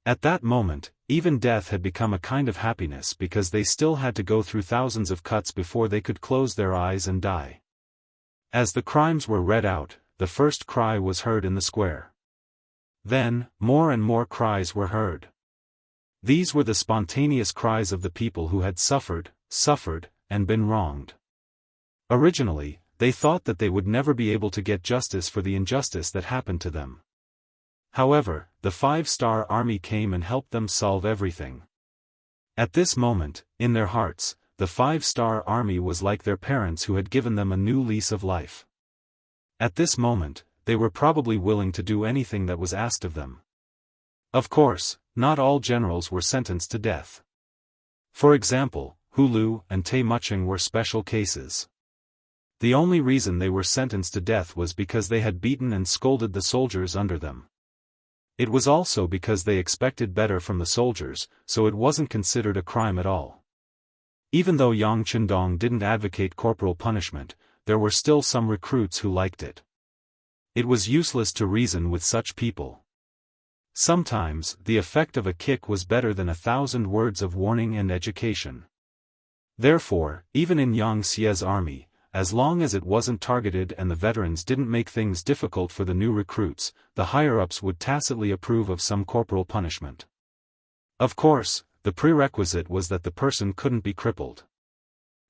Speaker 1: At that moment, even death had become a kind of happiness because they still had to go through thousands of cuts before they could close their eyes and die. As the crimes were read out, the first cry was heard in the square. Then, more and more cries were heard. These were the spontaneous cries of the people who had suffered, and been wronged. Originally, they thought that they would never be able to get justice for the injustice that happened to them. However, the 5-star army came and helped them solve everything. At this moment, in their hearts, the 5-star army was like their parents who had given them a new lease of life. At this moment, they were probably willing to do anything that was asked of them. Of course, not all generals were sentenced to death. For example, Hu Lu and Tai Mucheng were special cases. The only reason they were sentenced to death was because they had beaten and scolded the soldiers under them. It was also because they expected better from the soldiers, so it wasn't considered a crime at all. Even though Yang Chendong didn't advocate corporal punishment, there were still some recruits who liked it. It was useless to reason with such people. Sometimes, the effect of a kick was better than 1,000 words of warning and education. Therefore, even in Yang Xie's army, as long as it wasn't targeted and the veterans didn't make things difficult for the new recruits, the higher-ups would tacitly approve of some corporal punishment. Of course, the prerequisite was that the person couldn't be crippled.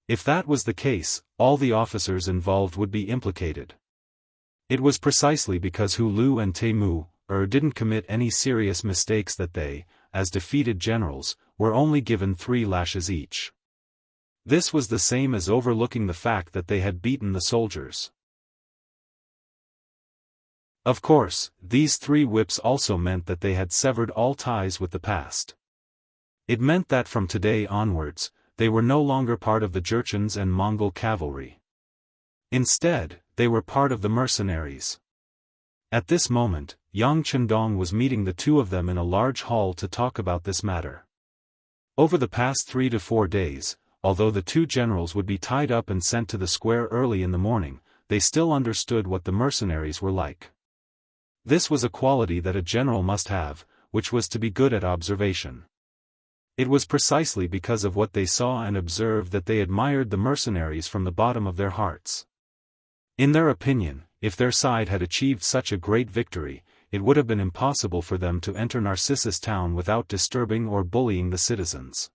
Speaker 1: If that was the case, all the officers involved would be implicated. It was precisely because Hu Lu and Tai Mu didn't commit any serious mistakes that they, as defeated generals, were only given 3 lashes each. This was the same as overlooking the fact that they had beaten the soldiers. Of course, these 3 whips also meant that they had severed all ties with the past. It meant that from today onwards, they were no longer part of the Jurchens and Mongol cavalry. Instead, they were part of the mercenaries. At this moment, Yang Chendong was meeting the 2 of them in a large hall to talk about this matter. Over the past 3 to 4 days, although the 2 generals would be tied up and sent to the square early in the morning, they still understood what the mercenaries were like. This was a quality that a general must have, which was to be good at observation. It was precisely because of what they saw and observed that they admired the mercenaries from the bottom of their hearts. In their opinion, if their side had achieved such a great victory, it would have been impossible for them to enter Narcissus town without disturbing or bullying the citizens.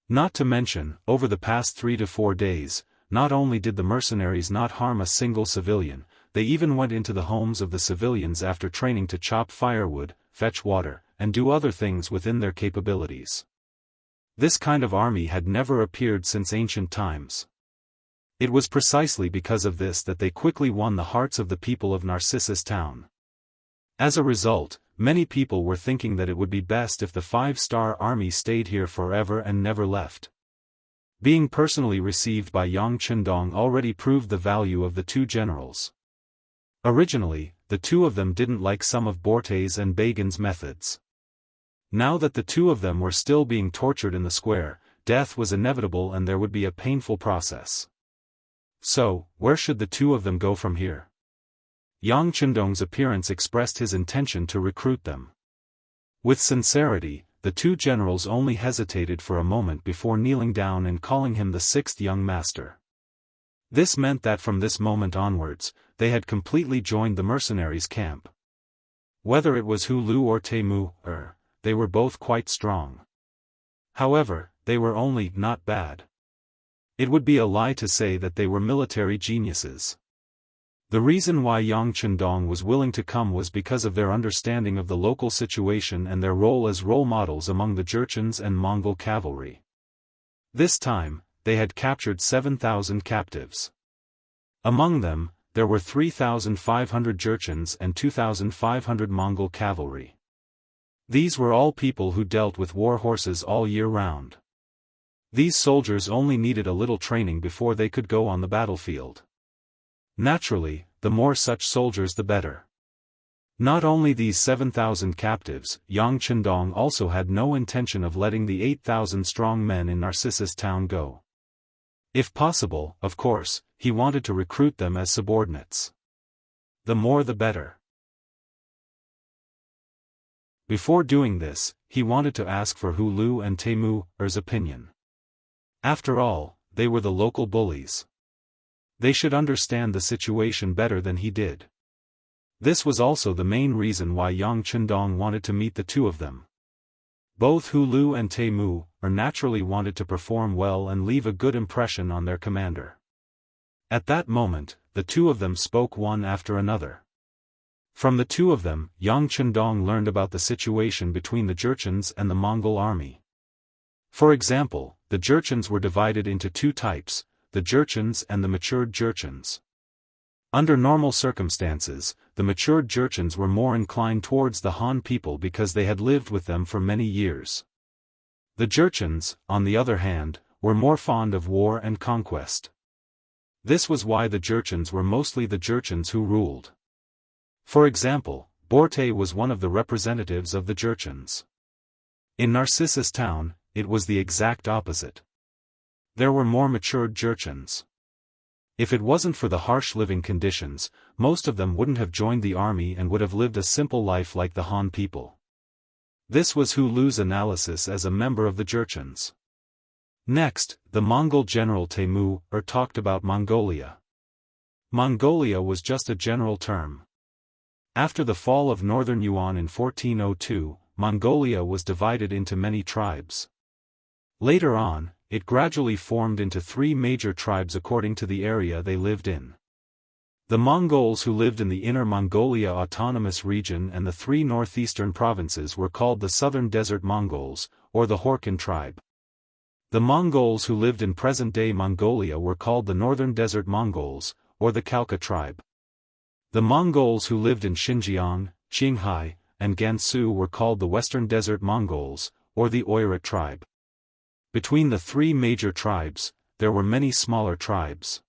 Speaker 1: Not to mention, over the past 3 to 4 days, not only did the mercenaries not harm a single civilian, they even went into the homes of the civilians after training to chop firewood, fetch water, and do other things within their capabilities. This kind of army had never appeared since ancient times. It was precisely because of this that they quickly won the hearts of the people of Narcissus Town. As a result, many people were thinking that it would be best if the 5-star army stayed here forever and never left. Being personally received by Yang Chendong already proved the value of the two generals. Originally, the two of them didn't like some of Borte's and Bagan's methods. Now that the two of them were still being tortured in the square, death was inevitable and there would be a painful process. So, where should the two of them go from here? Yang Chendong's appearance expressed his intention to recruit them. With sincerity, the two generals only hesitated for a moment before kneeling down and calling him the 6th young master. This meant that from this moment onwards, they had completely joined the mercenaries' camp. Whether it was Hu Lu or Temu, they were both quite strong. However, they were only not bad. It would be a lie to say that they were military geniuses. The reason why Yang Chendong was willing to come was because of their understanding of the local situation and their role as role models among the Jurchens and Mongol cavalry. This time, they had captured 7,000 captives. Among them, there were 3,500 Jurchens and 2,500 Mongol cavalry. These were all people who dealt with war horses all year round. These soldiers only needed a little training before they could go on the battlefield. Naturally, the more such soldiers the better. Not only these 7,000 captives, Yang Chendong also had no intention of letting the 8,000 strong men in Narcissus Town go. If possible, of course, he wanted to recruit them as subordinates. The more the better. Before doing this, he wanted to ask for Hu Lu and Temu's opinion. After all, they were the local bullies. They should understand the situation better than he did. This was also the main reason why Yang Chendong wanted to meet the two of them. Both Hu Lu and Temu naturally wanted to perform well and leave a good impression on their commander. At that moment, the two of them spoke one after another. From the two of them, Yang Chendong learned about the situation between the Jurchens and the Mongol army. For example, the Jurchens were divided into two types, the Jurchens and the matured Jurchens. Under normal circumstances, the matured Jurchens were more inclined towards the Han people because they had lived with them for many years. The Jurchens, on the other hand, were more fond of war and conquest. This was why the Jurchens were mostly the Jurchens who ruled. For example, Borte was one of the representatives of the Jurchens. In Narcissus Town, it was the exact opposite. There were more matured Jurchens. If it wasn't for the harsh living conditions, most of them wouldn't have joined the army and would have lived a simple life like the Han people. This was Hu Lu's analysis as a member of the Jurchens. Next, the Mongol general Temu talked about Mongolia. Mongolia was just a general term. After the fall of northern Yuan in 1402, Mongolia was divided into many tribes. Later on, it gradually formed into 3 major tribes according to the area they lived in. The Mongols who lived in the Inner Mongolia Autonomous Region and the 3 northeastern provinces were called the Southern Desert Mongols, or the Horkin tribe. The Mongols who lived in present-day Mongolia were called the Northern Desert Mongols, or the Khalkha tribe. The Mongols who lived in Xinjiang, Qinghai, and Gansu were called the Western Desert Mongols, or the Oirat tribe. Between the 3 major tribes, there were many smaller tribes.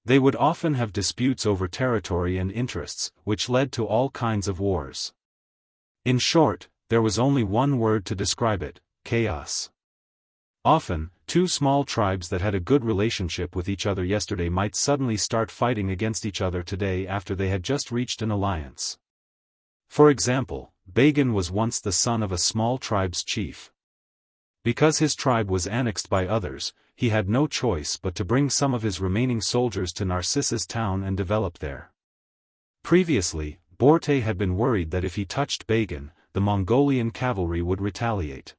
Speaker 1: They would often have disputes over territory and interests, which led to all kinds of wars. In short, there was only one word to describe it: chaos. Often, 2 small tribes that had a good relationship with each other yesterday might suddenly start fighting against each other today after they had just reached an alliance. For example, Bagan was once the son of a small tribe's chief. Because his tribe was annexed by others, he had no choice but to bring some of his remaining soldiers to Narcissus Town and develop there. Previously, Borte had been worried that if he touched Bagan, the Mongolian cavalry would retaliate.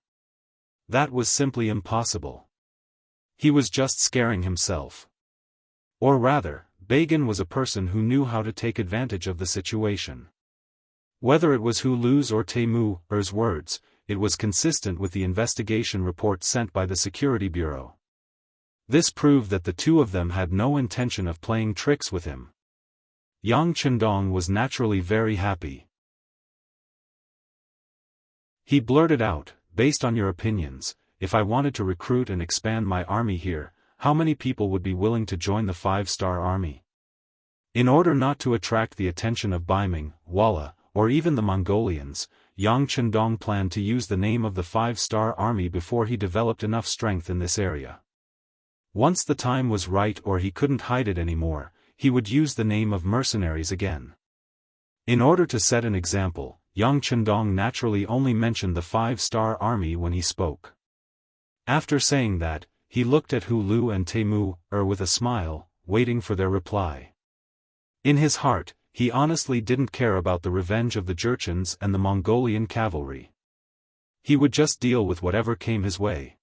Speaker 1: That was simply impossible. He was just scaring himself. Or rather, Bagan was a person who knew how to take advantage of the situation. Whether it was Hu Lu's or Teimu's words, it was consistent with the investigation report sent by the Security Bureau. This proved that the two of them had no intention of playing tricks with him. Yang Chendong was naturally very happy. He blurted out, "Based on your opinions, if I wanted to recruit and expand my army here, how many people would be willing to join the 5-star army?" In order not to attract the attention of Baiming, Walla, or even the Mongolians, Yang Chendong planned to use the name of the 5-star army before he developed enough strength in this area. Once the time was right or he couldn't hide it anymore, he would use the name of mercenaries again. In order to set an example, Yang Chendong naturally only mentioned the 5-star army when he spoke. After saying that, he looked at Hu Lu and Teimu with a smile, waiting for their reply. In his heart, he honestly didn't care about the revenge of the Jurchens and the Mongolian cavalry. He would just deal with whatever came his way.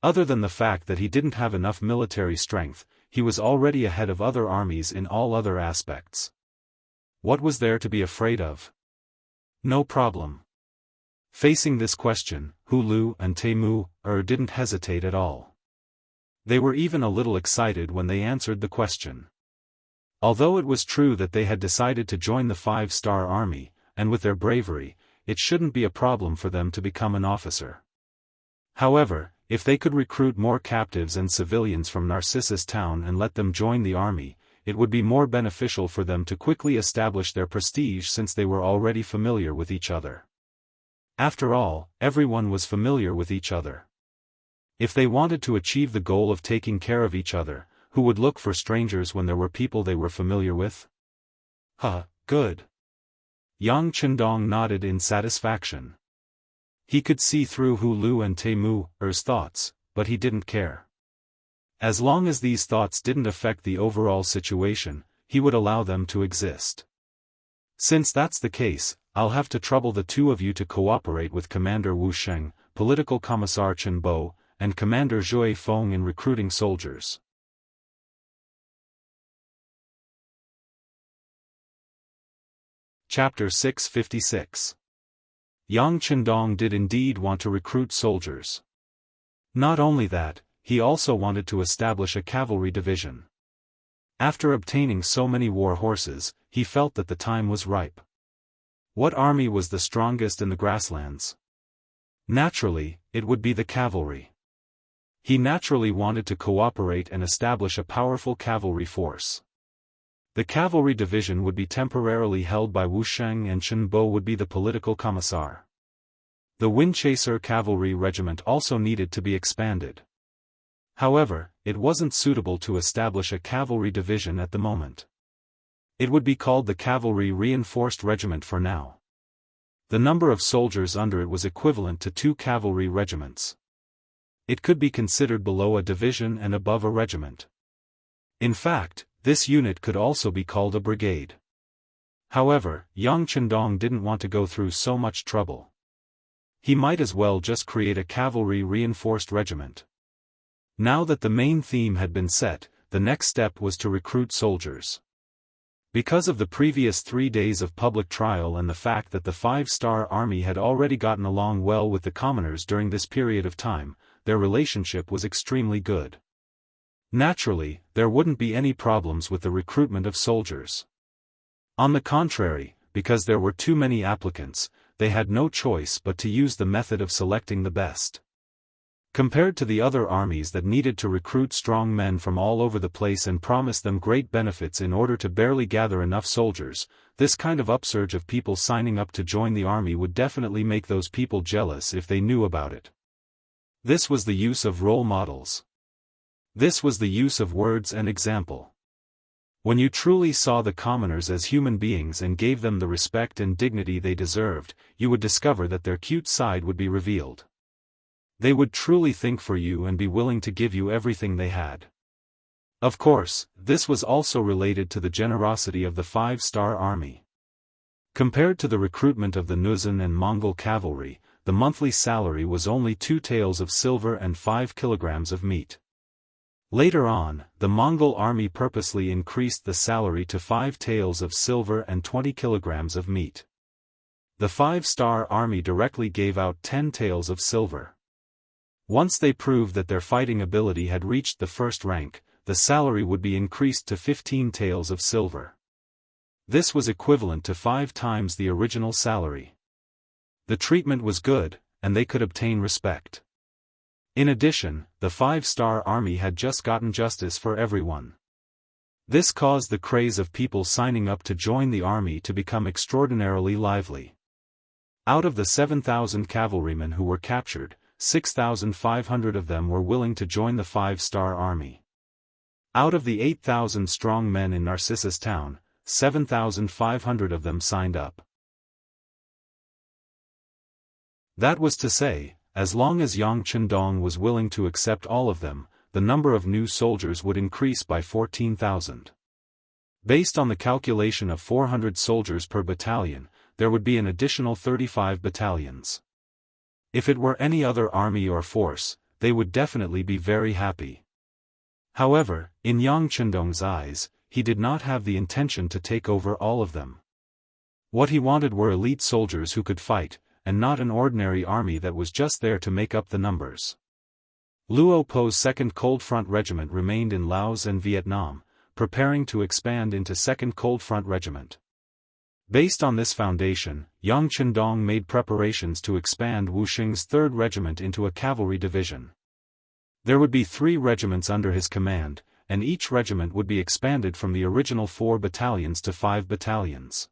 Speaker 1: Other than the fact that he didn't have enough military strength, he was already ahead of other armies in all other aspects. What was there to be afraid of? No problem. Facing this question, Hu Lu and Teimu didn't hesitate at all. They were even a little excited when they answered the question. Although it was true that they had decided to join the 5-star army, and with their bravery, it shouldn't be a problem for them to become an officer. However, if they could recruit more captives and civilians from Narcissus Town and let them join the army, it would be more beneficial for them to quickly establish their prestige since they were already familiar with each other. After all, everyone was familiar with each other. If they wanted to achieve the goal of taking care of each other, who would look for strangers when there were people they were familiar with? Good. Yang Chendong nodded in satisfaction. He could see through Hu Lu and Teimu's thoughts, but he didn't care. As long as these thoughts didn't affect the overall situation, he would allow them to exist. Since that's the case, I'll have to trouble the two of you to cooperate with Commander Wu Sheng, Political Commissar Chen Bo, and Commander Zhui Feng in recruiting soldiers. Chapter 656. Yang Chendong did indeed want to recruit soldiers. Not only that, he also wanted to establish a cavalry division. After obtaining so many war horses, he felt that the time was ripe. What army was the strongest in the grasslands? Naturally, it would be the cavalry. He naturally wanted to cooperate and establish a powerful cavalry force. The cavalry division would be temporarily held by Wu Sheng and Chen Bo would be the political commissar. The Windchaser cavalry regiment also needed to be expanded. However, it wasn't suitable to establish a cavalry division at the moment. It would be called the Cavalry Reinforced Regiment for now. The number of soldiers under it was equivalent to 2 cavalry regiments. It could be considered below a division and above a regiment. In fact, this unit could also be called a brigade. However, Yang Chendong didn't want to go through so much trouble. He might as well just create a cavalry reinforced regiment. Now that the main theme had been set, the next step was to recruit soldiers. Because of the previous 3 days of public trial and the fact that the 5-star army had already gotten along well with the commoners during this period of time, their relationship was extremely good. Naturally, there wouldn't be any problems with the recruitment of soldiers. On the contrary, because there were too many applicants, they had no choice but to use the method of selecting the best. Compared to the other armies that needed to recruit strong men from all over the place and promise them great benefits in order to barely gather enough soldiers, this kind of upsurge of people signing up to join the army would definitely make those people jealous if they knew about it. This was the use of role models. This was the use of words and example. When you truly saw the commoners as human beings and gave them the respect and dignity they deserved, you would discover that their cute side would be revealed. They would truly think for you and be willing to give you everything they had. Of course, this was also related to the generosity of the 5-star army. Compared to the recruitment of the Nuzan and Mongol cavalry, the monthly salary was only 2 taels of silver and 5 kilograms of meat. Later on, the Mongol army purposely increased the salary to 5 taels of silver and 20 kilograms of meat. The 5-star army directly gave out 10 taels of silver. Once they proved that their fighting ability had reached the first rank, the salary would be increased to 15 taels of silver. This was equivalent to 5 times the original salary. The treatment was good, and they could obtain respect. In addition, the 5-star army had just gotten justice for everyone. This caused the craze of people signing up to join the army to become extraordinarily lively. Out of the 7,000 cavalrymen who were captured, 6,500 of them were willing to join the 5-star army. Out of the 8,000 strong men in Narcissus town, 7,500 of them signed up. That was to say, as long as Yang Chendong was willing to accept all of them, the number of new soldiers would increase by 14,000. Based on the calculation of 400 soldiers per battalion, there would be an additional 35 battalions. If it were any other army or force, they would definitely be very happy. However, in Yang Chendong's eyes, he did not have the intention to take over all of them. What he wanted were elite soldiers who could fight, and not an ordinary army that was just there to make up the numbers. Luo Po's 2nd Cold Front Regiment remained in Laos and Vietnam, preparing to expand into 2nd Cold Front Regiment. Based on this foundation, Yang Chendong made preparations to expand Wuxing's 3rd Regiment into a cavalry division. There would be 3 regiments under his command, and each regiment would be expanded from the original 4 battalions to 5 battalions.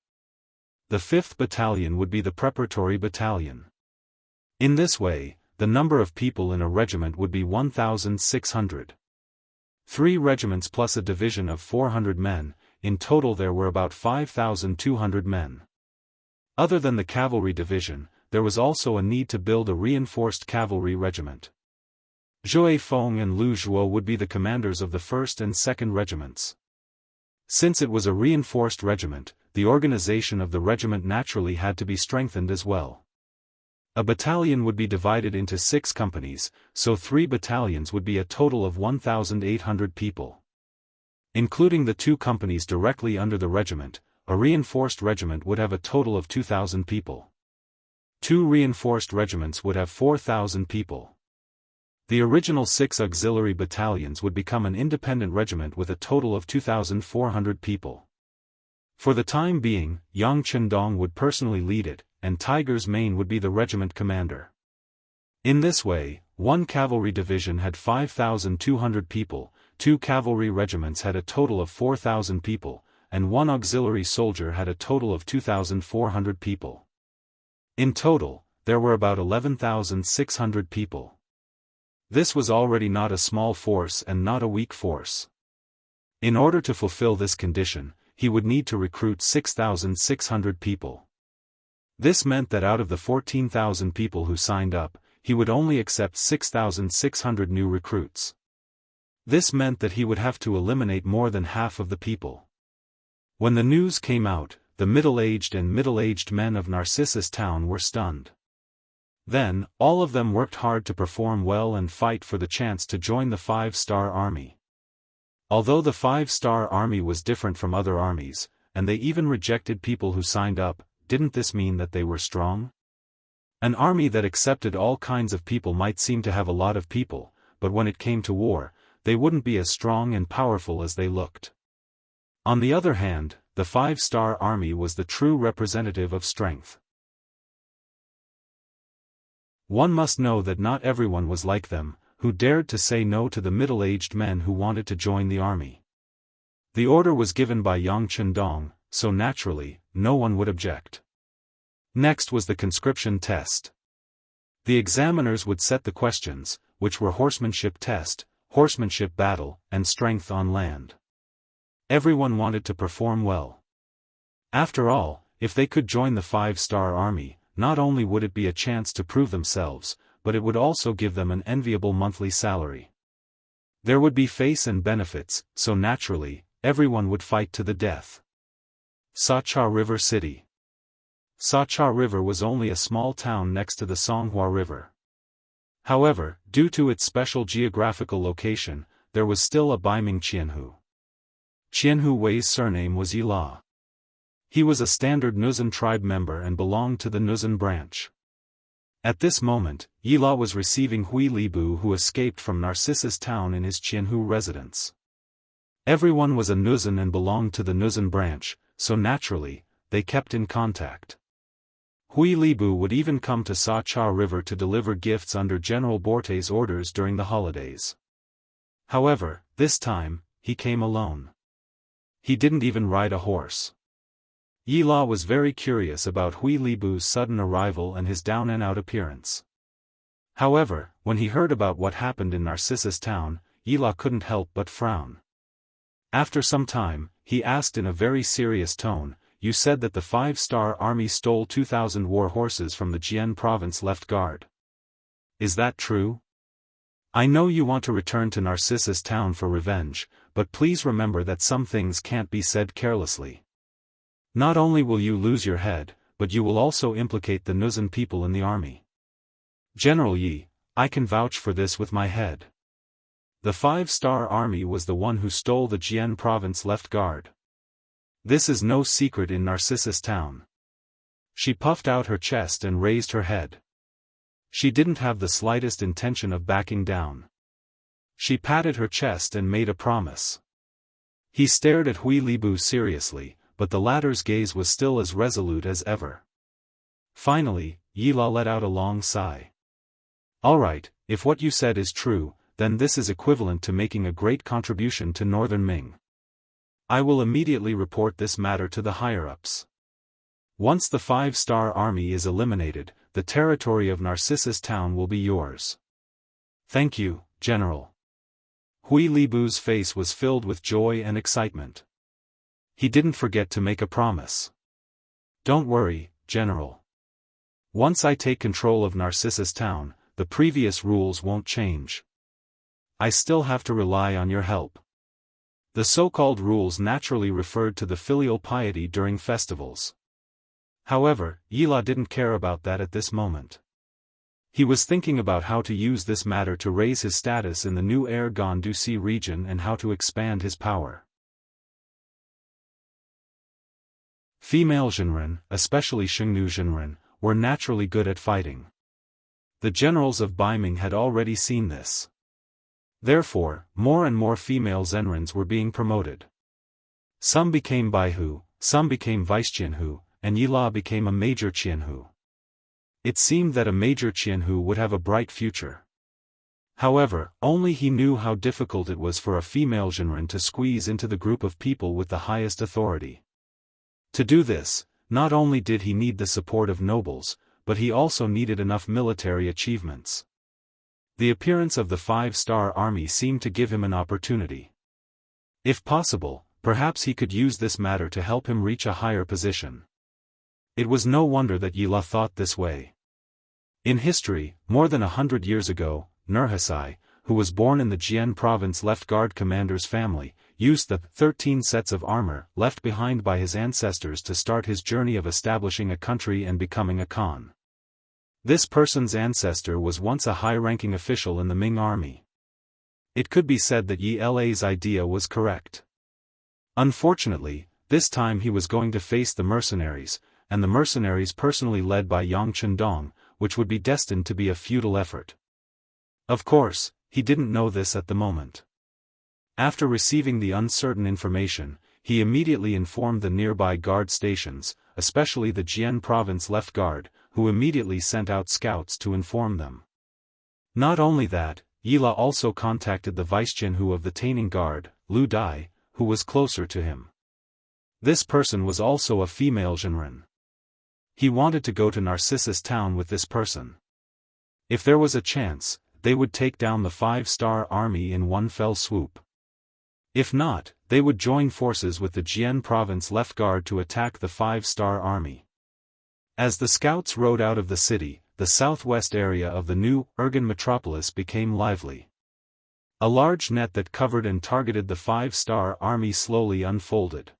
Speaker 1: The 5th battalion would be the preparatory battalion. In this way, the number of people in a regiment would be 1,600. 3 regiments plus a division of 400 men, in total there were about 5,200 men. Other than the cavalry division, there was also a need to build a reinforced cavalry regiment. Zhou Feng and Lu Zhuo would be the commanders of the 1st and 2nd regiments. Since it was a reinforced regiment, the organization of the regiment naturally had to be strengthened as well. A battalion would be divided into 6 companies, so 3 battalions would be a total of 1,800 people. Including the 2 companies directly under the regiment, a reinforced regiment would have a total of 2,000 people. 2 reinforced regiments would have 4,000 people. The original 6 auxiliary battalions would become an independent regiment with a total of 2,400 people. For the time being, Yang Chendong would personally lead it, and Tiger's Mane would be the regiment commander. In this way, 1 cavalry division had 5,200 people, 2 cavalry regiments had a total of 4,000 people, and 1 auxiliary soldier had a total of 2,400 people. In total, there were about 11,600 people. This was already not a small force and not a weak force. In order to fulfill this condition, he would need to recruit 6,600 people. This meant that out of the 14,000 people who signed up, he would only accept 6,600 new recruits. This meant that he would have to eliminate more than half of the people. When the news came out, the middle-aged and middle-aged men of Narcissus town were stunned. Then, all of them worked hard to perform well and fight for the chance to join the 5-star army. Although the 5-star army was different from other armies, and they even rejected people who signed up, didn't this mean that they were strong? An army that accepted all kinds of people might seem to have a lot of people, but when it came to war, they wouldn't be as strong and powerful as they looked. On the other hand, the 5-star army was the true representative of strength. One must know that not everyone was like them, who dared to say no to the middle-aged men who wanted to join the army. The order was given by Yang Chendong, so naturally, no one would object. Next was the conscription test. The examiners would set the questions, which were horsemanship test, horsemanship battle, and strength on land. Everyone wanted to perform well. After all, if they could join the 5-star army, not only would it be a chance to prove themselves, but it would also give them an enviable monthly salary. There would be face and benefits, so naturally, everyone would fight to the death. Sacha River City. Sacha River was only a small town next to the Songhua River. However, due to its special geographical location, there was still a Baiming Jianghu. Jianghu Wei's surname was Yila. He was a standard Nuzan tribe member and belonged to the Nuzan branch. At this moment, Yila was receiving Hui Libu, who escaped from Narcissus town in his Jianghu residence. Everyone was a Nuzan and belonged to the Nuzan branch, so naturally, they kept in contact. Hui Libu would even come to Sa Cha River to deliver gifts under General Borte's orders during the holidays. However, this time, he came alone. He didn't even ride a horse. Yila was very curious about Hui Libu's sudden arrival and his down-and-out appearance. However, when he heard about what happened in Narcissus town, Yila couldn't help but frown. After some time, he asked in a very serious tone, "You said that the 5-star army stole 2,000 war horses from the Jian province left guard. Is that true? I know you want to return to Narcissus town for revenge, but please remember that some things can't be said carelessly. Not only will you lose your head, but you will also implicate the Nuzan people in the army. General Yi, I can vouch for this with my head. The 5-star army was the one who stole the Jian province left guard. This is no secret in Narcissus town." She puffed out her chest and raised her head. She didn't have the slightest intention of backing down. She patted her chest and made a promise. He stared at Hui Libu seriously, but the latter's gaze was still as resolute as ever. Finally, Yila let out a long sigh. "All right, if what you said is true, then this is equivalent to making a great contribution to Northern Ming. I will immediately report this matter to the higher-ups. Once the 5-star army is eliminated, the territory of Narcissus town will be yours." "Thank you, General." Hui Libu's face was filled with joy and excitement. He didn't forget to make a promise. "Don't worry, General. Once I take control of Narcissus town, the previous rules won't change. I still have to rely on your help." The so-called rules naturally referred to the filial piety during festivals. However, Yila didn't care about that at this moment. He was thinking about how to use this matter to raise his status in the new Ergon-Dusi region and how to expand his power. Female Zhenren, especially Xingnu Zhenren, were naturally good at fighting. The generals of Baiming had already seen this. Therefore, more and more female Zhenrens were being promoted. Some became Baihu, some became Vice Jianhu, and Yila became a Major Jianhu. It seemed that a Major Jianhu would have a bright future. However, only he knew how difficult it was for a female Zhenren to squeeze into the group of people with the highest authority. To do this, not only did he need the support of nobles, but he also needed enough military achievements. The appearance of the 5-star army seemed to give him an opportunity. If possible, perhaps he could use this matter to help him reach a higher position. It was no wonder that Yila thought this way. In history, more than 100 years ago, Nurhasai, who was born in the Jian province left guard commander's family, used the 13 sets of armor left behind by his ancestors to start his journey of establishing a country and becoming a Khan. This person's ancestor was once a high-ranking official in the Ming army. It could be said that Yi La's idea was correct. Unfortunately, this time he was going to face the mercenaries, and the mercenaries personally led by Yang Chendong, which would be destined to be a futile effort. Of course, he didn't know this at the moment. After receiving the uncertain information, he immediately informed the nearby guard stations, especially the Jian province left guard, who immediately sent out scouts to inform them. Not only that, Yila also contacted the Vice Jianhu of the Taining Guard, Lu Dai, who was closer to him. This person was also a female Zhenren. He wanted to go to Narcissus town with this person. If there was a chance, they would take down the 5-star army in one fell swoop. If not, they would join forces with the Jian province left guard to attack the 5-star army. As the scouts rode out of the city, the southwest area of the new Ergon metropolis became lively. A large net that covered and targeted the 5-star army slowly unfolded.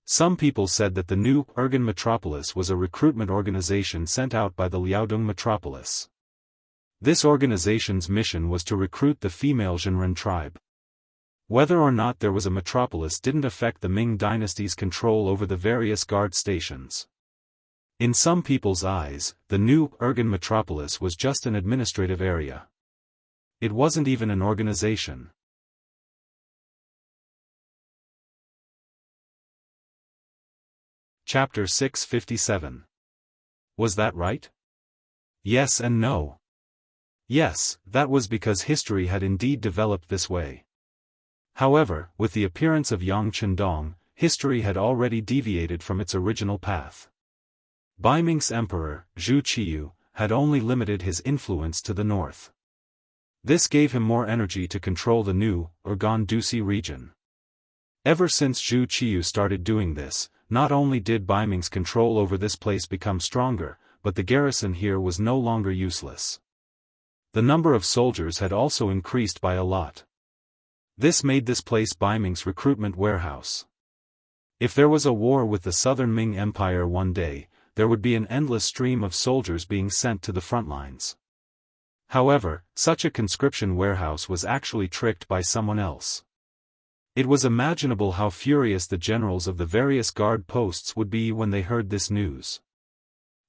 Speaker 1: Some people said that the new Ergon metropolis was a recruitment organization sent out by the Liaodong metropolis. This organization's mission was to recruit the female Zhenren tribe. Whether or not there was a metropolis didn't affect the Ming dynasty's control over the various guard stations. In some people's eyes, the new Urgan metropolis was just an administrative area. It wasn't even an organization. Chapter 657. Was that right? Yes and no. Yes, that was because history had indeed developed this way. However, with the appearance of Yang Chendong, history had already deviated from its original path. Baiming's emperor, Zhu Qiyu, had only limited his influence to the north. This gave him more energy to control the new, Urgan Dusi region. Ever since Zhu Qiyu started doing this, not only did Baiming's control over this place become stronger, but the garrison here was no longer useless. The number of soldiers had also increased by a lot. This made this place Baiming's recruitment warehouse. If there was a war with the southern Ming Empire one day, there would be an endless stream of soldiers being sent to the front lines. However, such a conscription warehouse was actually tricked by someone else. It was imaginable how furious the generals of the various guard posts would be when they heard this news.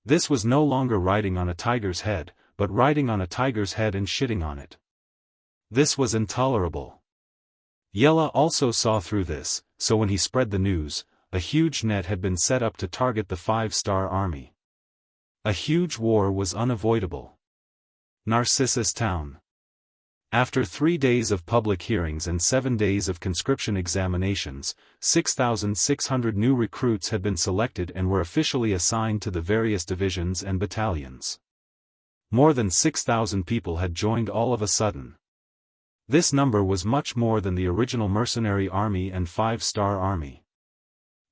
Speaker 1: This was no longer riding on a tiger's head, but riding on a tiger's head and shitting on it. This was intolerable. Yella also saw through this, so when he spread the news, a huge net had been set up to target the 5-star army. A huge war was unavoidable. Narcissus Town. After 3 days of public hearings and 7 days of conscription examinations, 6,600 new recruits had been selected and were officially assigned to the various divisions and battalions. More than 6,000 people had joined all of a sudden. This number was much more than the original mercenary army and 5-star army.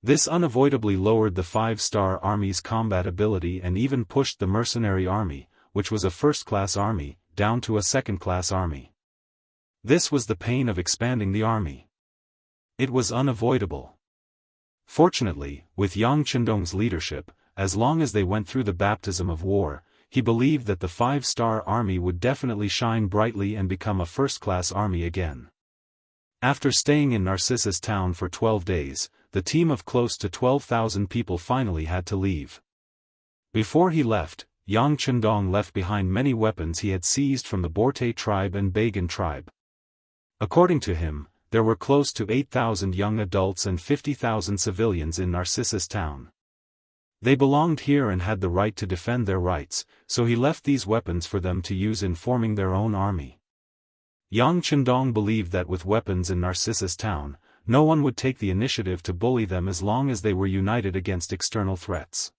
Speaker 1: This unavoidably lowered the 5-star army's combat ability and even pushed the mercenary army, which was a first-class army, down to a second-class army. This was the pain of expanding the army. It was unavoidable. Fortunately, with Yang Chendong's leadership, as long as they went through the baptism of war, he believed that the 5-star army would definitely shine brightly and become a first-class army again. After staying in Narcissus Town for 12 days, the team of close to 12,000 people finally had to leave. Before he left, Yang Chendong left behind many weapons he had seized from the Borte tribe and Bagan tribe. According to him, there were close to 8,000 young adults and 50,000 civilians in Narcissus Town. They belonged here and had the right to defend their rights, so he left these weapons for them to use in forming their own army. Yang Chendong believed that with weapons in Narcissus Town, no one would take the initiative to bully them as long as they were united against external threats.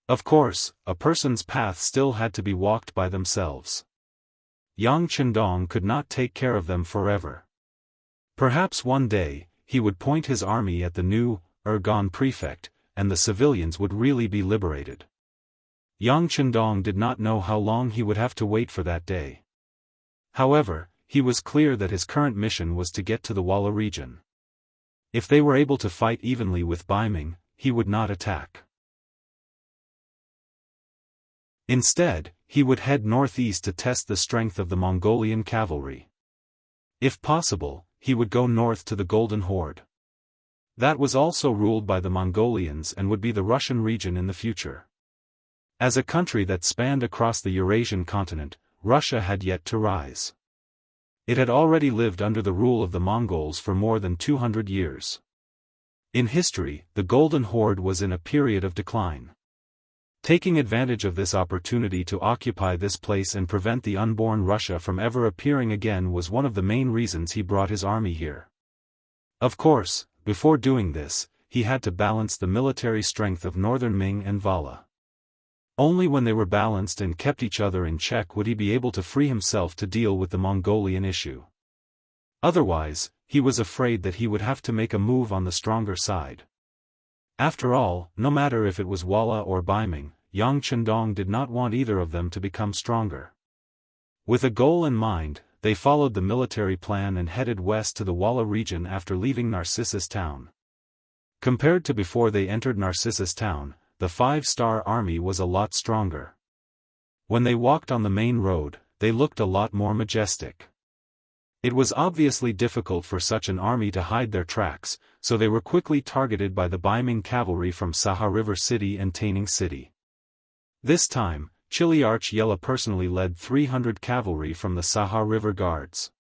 Speaker 1: Of course, a person's path still had to be walked by themselves. Yang Chendong could not take care of them forever. Perhaps one day, he would point his army at the new, Urgan prefect, and the civilians would really be liberated. Yang Chendong did not know how long he would have to wait for that day. However, he was clear that his current mission was to get to the Walla region. If they were able to fight evenly with Baiming, he would not attack. Instead, he would head northeast to test the strength of the Mongolian cavalry. If possible, he would go north to the Golden Horde. That was also ruled by the Mongolians and would be the Russian region in the future. As a country that spanned across the Eurasian continent, Russia had yet to rise. It had already lived under the rule of the Mongols for more than 200 years. In history, the Golden Horde was in a period of decline. Taking advantage of this opportunity to occupy this place and prevent the unborn Russia from ever appearing again was one of the main reasons he brought his army here. Of course, before doing this, he had to balance the military strength of northern Ming and Vala. Only when they were balanced and kept each other in check would he be able to free himself to deal with the Mongolian issue. Otherwise, he was afraid that he would have to make a move on the stronger side. After all, no matter if it was Walla or Baiming, Yang Chendong did not want either of them to become stronger. With a goal in mind, they followed the military plan and headed west to the Walla region after leaving Narcissus Town. Compared to before they entered Narcissus Town, the 5-star army was a lot stronger. When they walked on the main road, they looked a lot more majestic. It was obviously difficult for such an army to hide their tracks, so they were quickly targeted by the Baiming cavalry from Saha River City and Taining City. This time, Chiliarch Yella personally led 300 cavalry from the Saha River Guards.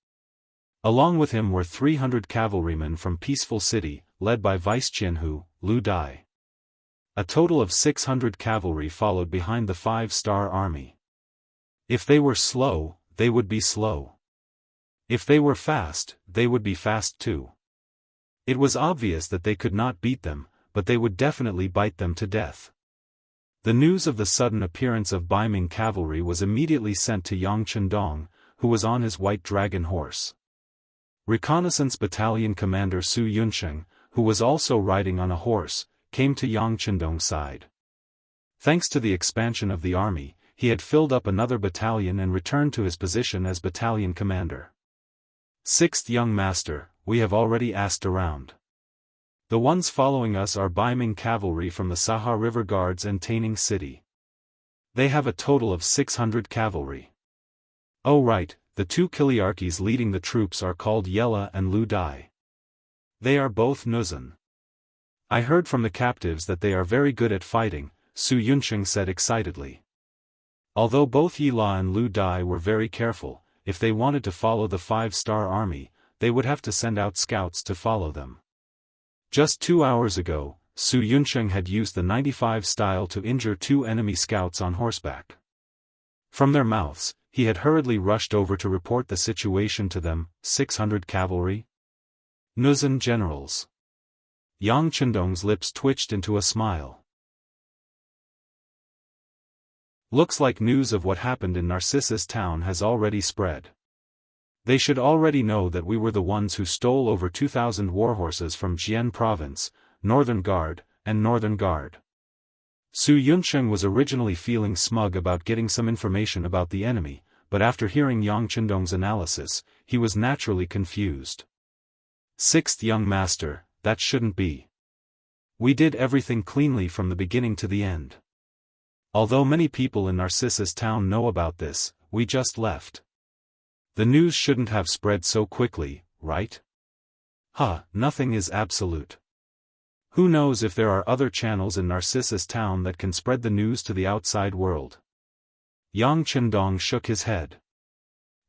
Speaker 1: Along with him were 300 cavalrymen from Peaceful City, led by Vice Jianghu, Lu Dai. A total of 600 cavalry followed behind the 5-star army. If they were slow, they would be slow. If they were fast, they would be fast too. It was obvious that they could not beat them, but they would definitely bite them to death. The news of the sudden appearance of Baiming cavalry was immediately sent to Yang Chendong, who was on his white dragon horse. Reconnaissance Battalion Commander Su Yunsheng, who was also riding on a horse, came to Yang Chendong's side. Thanks to the expansion of the army, he had filled up another battalion and returned to his position as battalion commander. Sixth young master, we have already asked around. The ones following us are Baiming cavalry from the Saha River Guards and Taining City. They have a total of 600 cavalry. Oh right, the two Kiliarchis leading the troops are called Yella and Lu Dai. They are both Nuzan. I heard from the captives that they are very good at fighting, Su Yunsheng said excitedly. Although both Yella and Lu Dai were very careful, if they wanted to follow the 5-star army, they would have to send out scouts to follow them. Just 2 hours ago, Su Yunsheng had used the 95 style to injure 2 enemy scouts on horseback. From their mouths, he had hurriedly rushed over to report the situation to them. 600 cavalry? Nuzan generals. Yang Chendong's lips twitched into a smile. Looks like news of what happened in Narcissus town has already spread. They should already know that we were the ones who stole over 2,000 warhorses from Jian province, Northern Guard, and Northern Guard. Su Yunsheng was originally feeling smug about getting some information about the enemy, but after hearing Yang Chendong's analysis, he was naturally confused. Sixth young master, that shouldn't be. We did everything cleanly from the beginning to the end. Although many people in Narcissus town know about this, we just left. The news shouldn't have spread so quickly, right? Nothing is absolute. Who knows if there are other channels in Narcissus town that can spread the news to the outside world? Yang Chendong shook his head.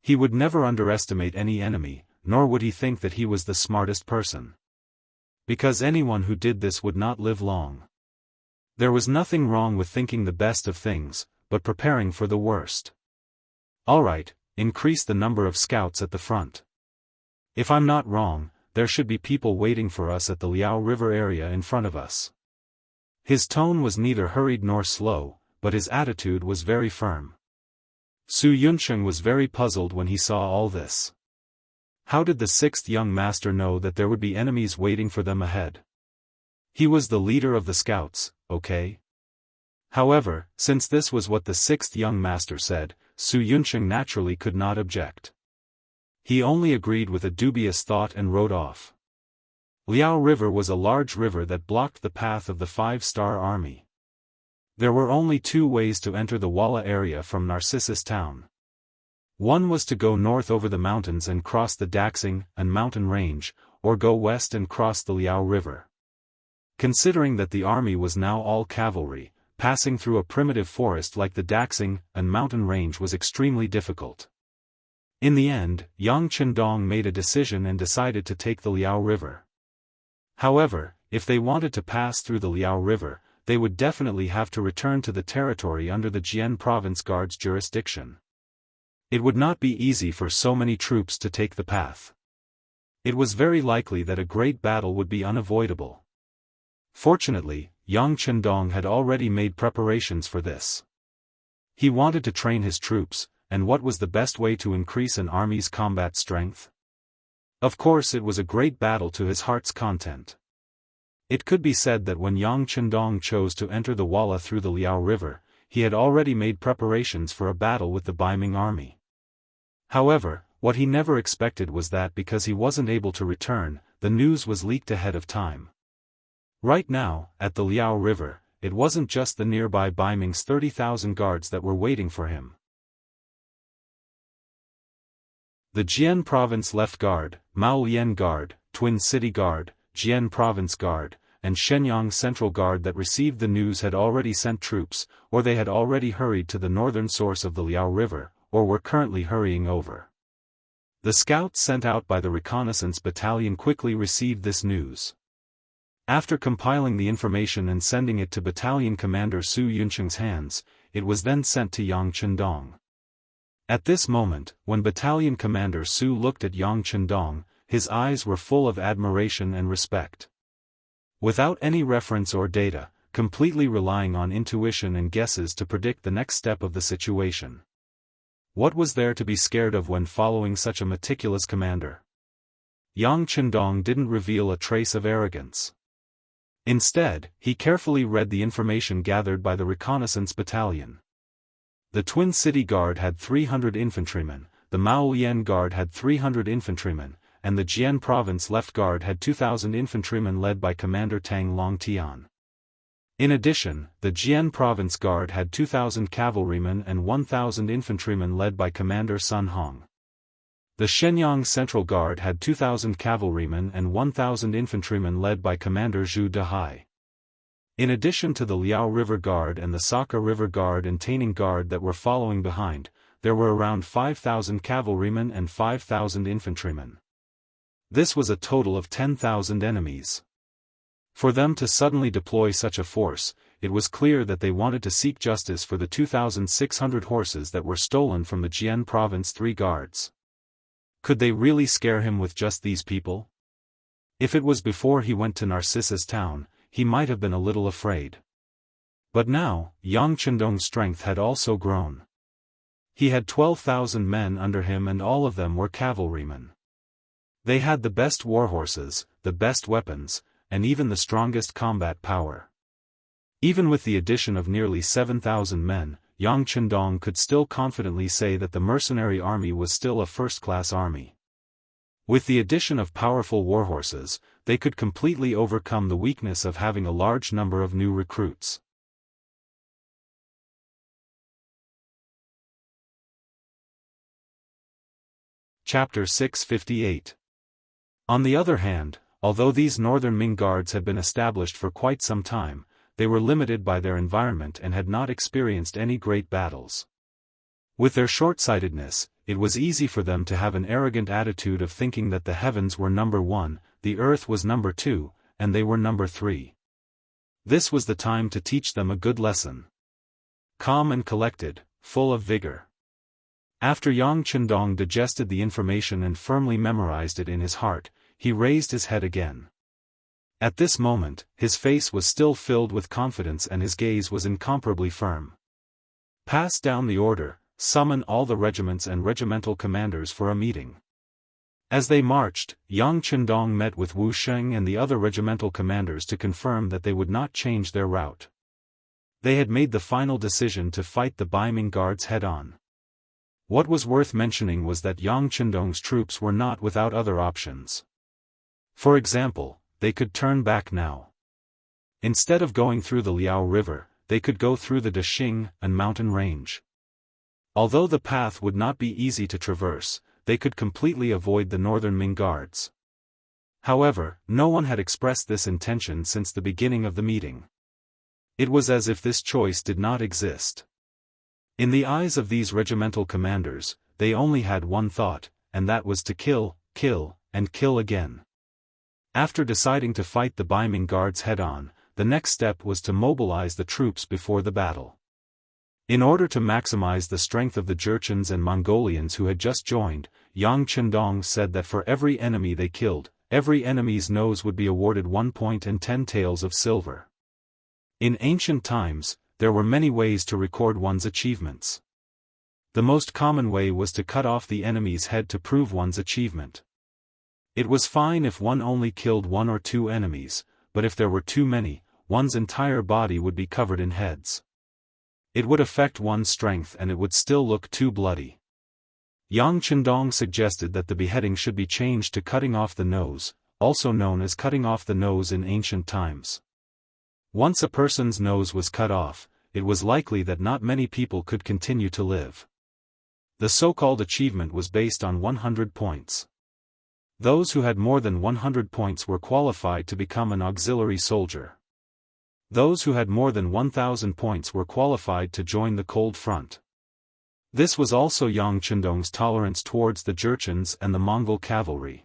Speaker 1: He would never underestimate any enemy, nor would he think that he was the smartest person. Because anyone who did this would not live long. There was nothing wrong with thinking the best of things, but preparing for the worst. Alright, increase the number of scouts at the front. If I'm not wrong, there should be people waiting for us at the Liao River area in front of us. His tone was neither hurried nor slow, but his attitude was very firm. Su Yunsheng was very puzzled when he saw all this. How did the sixth young master know that there would be enemies waiting for them ahead? He was the leader of the scouts, okay? However, since this was what the sixth young master said, Su Yunsheng naturally could not object. He only agreed with a dubious thought and rode off. Liao River was a large river that blocked the path of the 5-star army. There were only 2 ways to enter the Walla area from Narcissus town. One was to go north over the mountains and cross the Daxing and mountain range, or go west and cross the Liao River. Considering that the army was now all cavalry, passing through a primitive forest like the Daxing and mountain range was extremely difficult. In the end, Yang Chendong made a decision and decided to take the Liao River. However, if they wanted to pass through the Liao River, they would definitely have to return to the territory under the Jian Province Guard's jurisdiction. It would not be easy for so many troops to take the path. It was very likely that a great battle would be unavoidable. Fortunately, Yang Chendong had already made preparations for this. He wanted to train his troops, and what was the best way to increase an army's combat strength? Of course it was a great battle to his heart's content. It could be said that when Yang Chendong chose to enter the Walla through the Liao River, he had already made preparations for a battle with the Baiming army. However, what he never expected was that because he wasn't able to return, the news was leaked ahead of time. Right now, at the Liao River, it wasn't just the nearby Baiming's 30,000 guards that were waiting for him. The Jian Province Left Guard, Maolian Guard, Twin City Guard, Jian Province Guard, and Shenyang Central Guard that received the news had already sent troops, or they had already hurried to the northern source of the Liao River, or were currently hurrying over. The scouts sent out by the reconnaissance battalion quickly received this news. After compiling the information and sending it to Battalion Commander Su Yuncheng's hands, it was then sent to Yang Chendong. At this moment, when Battalion Commander Su looked at Yang Chendong, his eyes were full of admiration and respect. Without any reference or data, completely relying on intuition and guesses to predict the next step of the situation. What was there to be scared of when following such a meticulous commander? Yang Chendong didn't reveal a trace of arrogance. Instead, he carefully read the information gathered by the reconnaissance battalion. The Twin City Guard had 300 infantrymen, the Maolian Guard had 300 infantrymen, and the Jian Province Left Guard had 2,000 infantrymen led by Commander Tang Longtian. In addition, the Jian Province Guard had 2,000 cavalrymen and 1,000 infantrymen led by Commander Sun Hong. The Shenyang Central Guard had 2,000 cavalrymen and 1,000 infantrymen led by Commander Zhu Dehai. In addition to the Liao River Guard and the Saga River Guard and Taining Guard that were following behind, there were around 5,000 cavalrymen and 5,000 infantrymen. This was a total of 10,000 enemies. For them to suddenly deploy such a force, it was clear that they wanted to seek justice for the 2,600 horses that were stolen from the Jian Province 3 guards. Could they really scare him with just these people? If it was before he went to Narcissus Town, he might have been a little afraid. But now, Yang Chendong's strength had also grown. He had 12,000 men under him and all of them were cavalrymen. They had the best warhorses, the best weapons, and even the strongest combat power. Even with the addition of nearly 7,000 men, Yang Chendong could still confidently say that the mercenary army was still a first-class army. With the addition of powerful warhorses, they could completely overcome the weakness of having a large number of new recruits. Chapter 658. On the other hand, although these northern Ming guards had been established for quite some time, they were limited by their environment and had not experienced any great battles. With their short-sightedness, it was easy for them to have an arrogant attitude of thinking that the heavens were number 1, the earth was number 2, and they were number 3. This was the time to teach them a good lesson. Calm and collected, full of vigor. After Yang Chendong digested the information and firmly memorized it in his heart, he raised his head again. At this moment, his face was still filled with confidence and his gaze was incomparably firm. Pass down the order, summon all the regiments and regimental commanders for a meeting. As they marched, Yang Chendong met with Wu Sheng and the other regimental commanders to confirm that they would not change their route. They had made the final decision to fight the Baiming guards head-on. What was worth mentioning was that Yang Chendong's troops were not without other options. For example, they could turn back now. Instead of going through the Liao River, they could go through the Dexing and mountain range. Although the path would not be easy to traverse, they could completely avoid the northern Ming guards. However, no one had expressed this intention since the beginning of the meeting. It was as if this choice did not exist. In the eyes of these regimental commanders, they only had one thought, and that was to kill, kill, and kill again. After deciding to fight the Baiming guards head-on, the next step was to mobilize the troops before the battle. In order to maximize the strength of the Jurchens and Mongolians who had just joined, Yang Chendong said that for every enemy they killed, every enemy's nose would be awarded 1 point and 10 taels of silver. In ancient times, there were many ways to record one's achievements. The most common way was to cut off the enemy's head to prove one's achievement. It was fine if one only killed 1 or 2 enemies, but if there were too many, one's entire body would be covered in heads. It would affect one's strength and it would still look too bloody. Yang Chendong suggested that the beheading should be changed to cutting off the nose, also known as cutting off the nose in ancient times. Once a person's nose was cut off, it was likely that not many people could continue to live. The so-called achievement was based on 100 points. Those who had more than 100 points were qualified to become an auxiliary soldier. Those who had more than 1,000 points were qualified to join the Cold Front. This was also Yang Chendong's tolerance towards the Jurchens and the Mongol cavalry.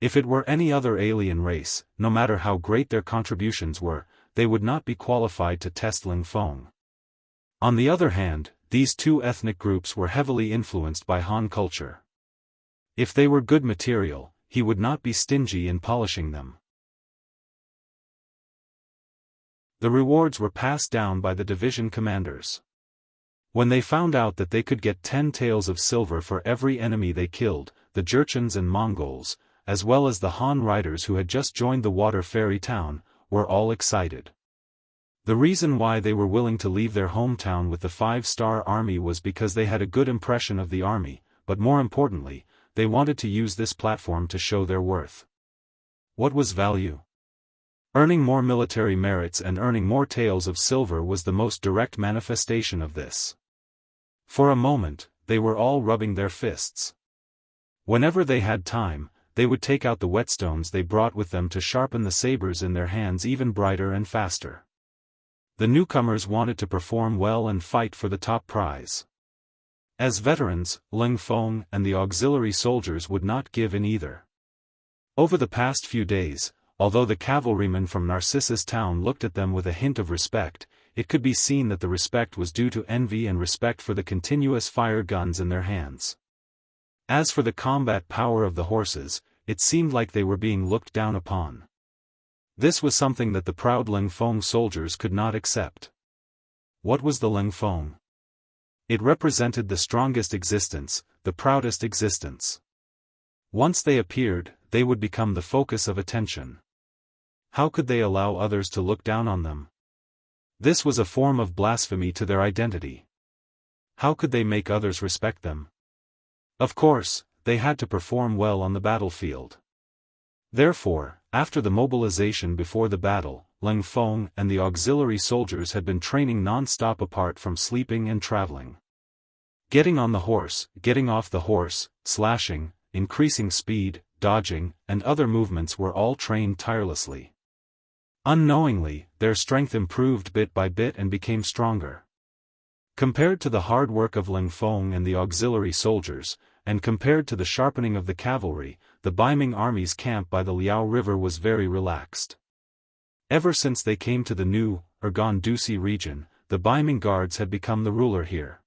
Speaker 1: If it were any other alien race, no matter how great their contributions were, they would not be qualified to test Ling Feng. On the other hand, these two ethnic groups were heavily influenced by Han culture. If they were good material, he would not be stingy in polishing them. The rewards were passed down by the division commanders. When they found out that they could get 10 taels of silver for every enemy they killed, the Jurchens and Mongols, as well as the Han riders who had just joined the water ferry town, were all excited. The reason why they were willing to leave their hometown with the 5-star army was because they had a good impression of the army, but more importantly, they wanted to use this platform to show their worth. What was value? Earning more military merits and earning more taels of silver was the most direct manifestation of this. For a moment, they were all rubbing their fists. Whenever they had time, they would take out the whetstones they brought with them to sharpen the sabers in their hands even brighter and faster. The newcomers wanted to perform well and fight for the top prize. As veterans, Ling Feng and the auxiliary soldiers would not give in either. Over the past few days, although the cavalrymen from Narcissus town looked at them with a hint of respect, it could be seen that the respect was due to envy and respect for the continuous fire guns in their hands. As for the combat power of the horses, it seemed like they were being looked down upon. This was something that the proud Ling Feng soldiers could not accept. What was the Ling Feng? It represented the strongest existence, the proudest existence. Once they appeared, they would become the focus of attention. How could they allow others to look down on them? This was a form of blasphemy to their identity. How could they make others respect them? Of course, they had to perform well on the battlefield. Therefore, after the mobilization before the battle, Ling Feng and the auxiliary soldiers had been training non-stop apart from sleeping and traveling. Getting on the horse, getting off the horse, slashing, increasing speed, dodging, and other movements were all trained tirelessly. Unknowingly, their strength improved bit by bit and became stronger. Compared to the hard work of Ling Feng and the auxiliary soldiers, and compared to the sharpening of the cavalry, the Baiming army's camp by the Liao River was very relaxed. Ever since they came to the new, Urgan-Dusi region, the Baiming guards had become the ruler here.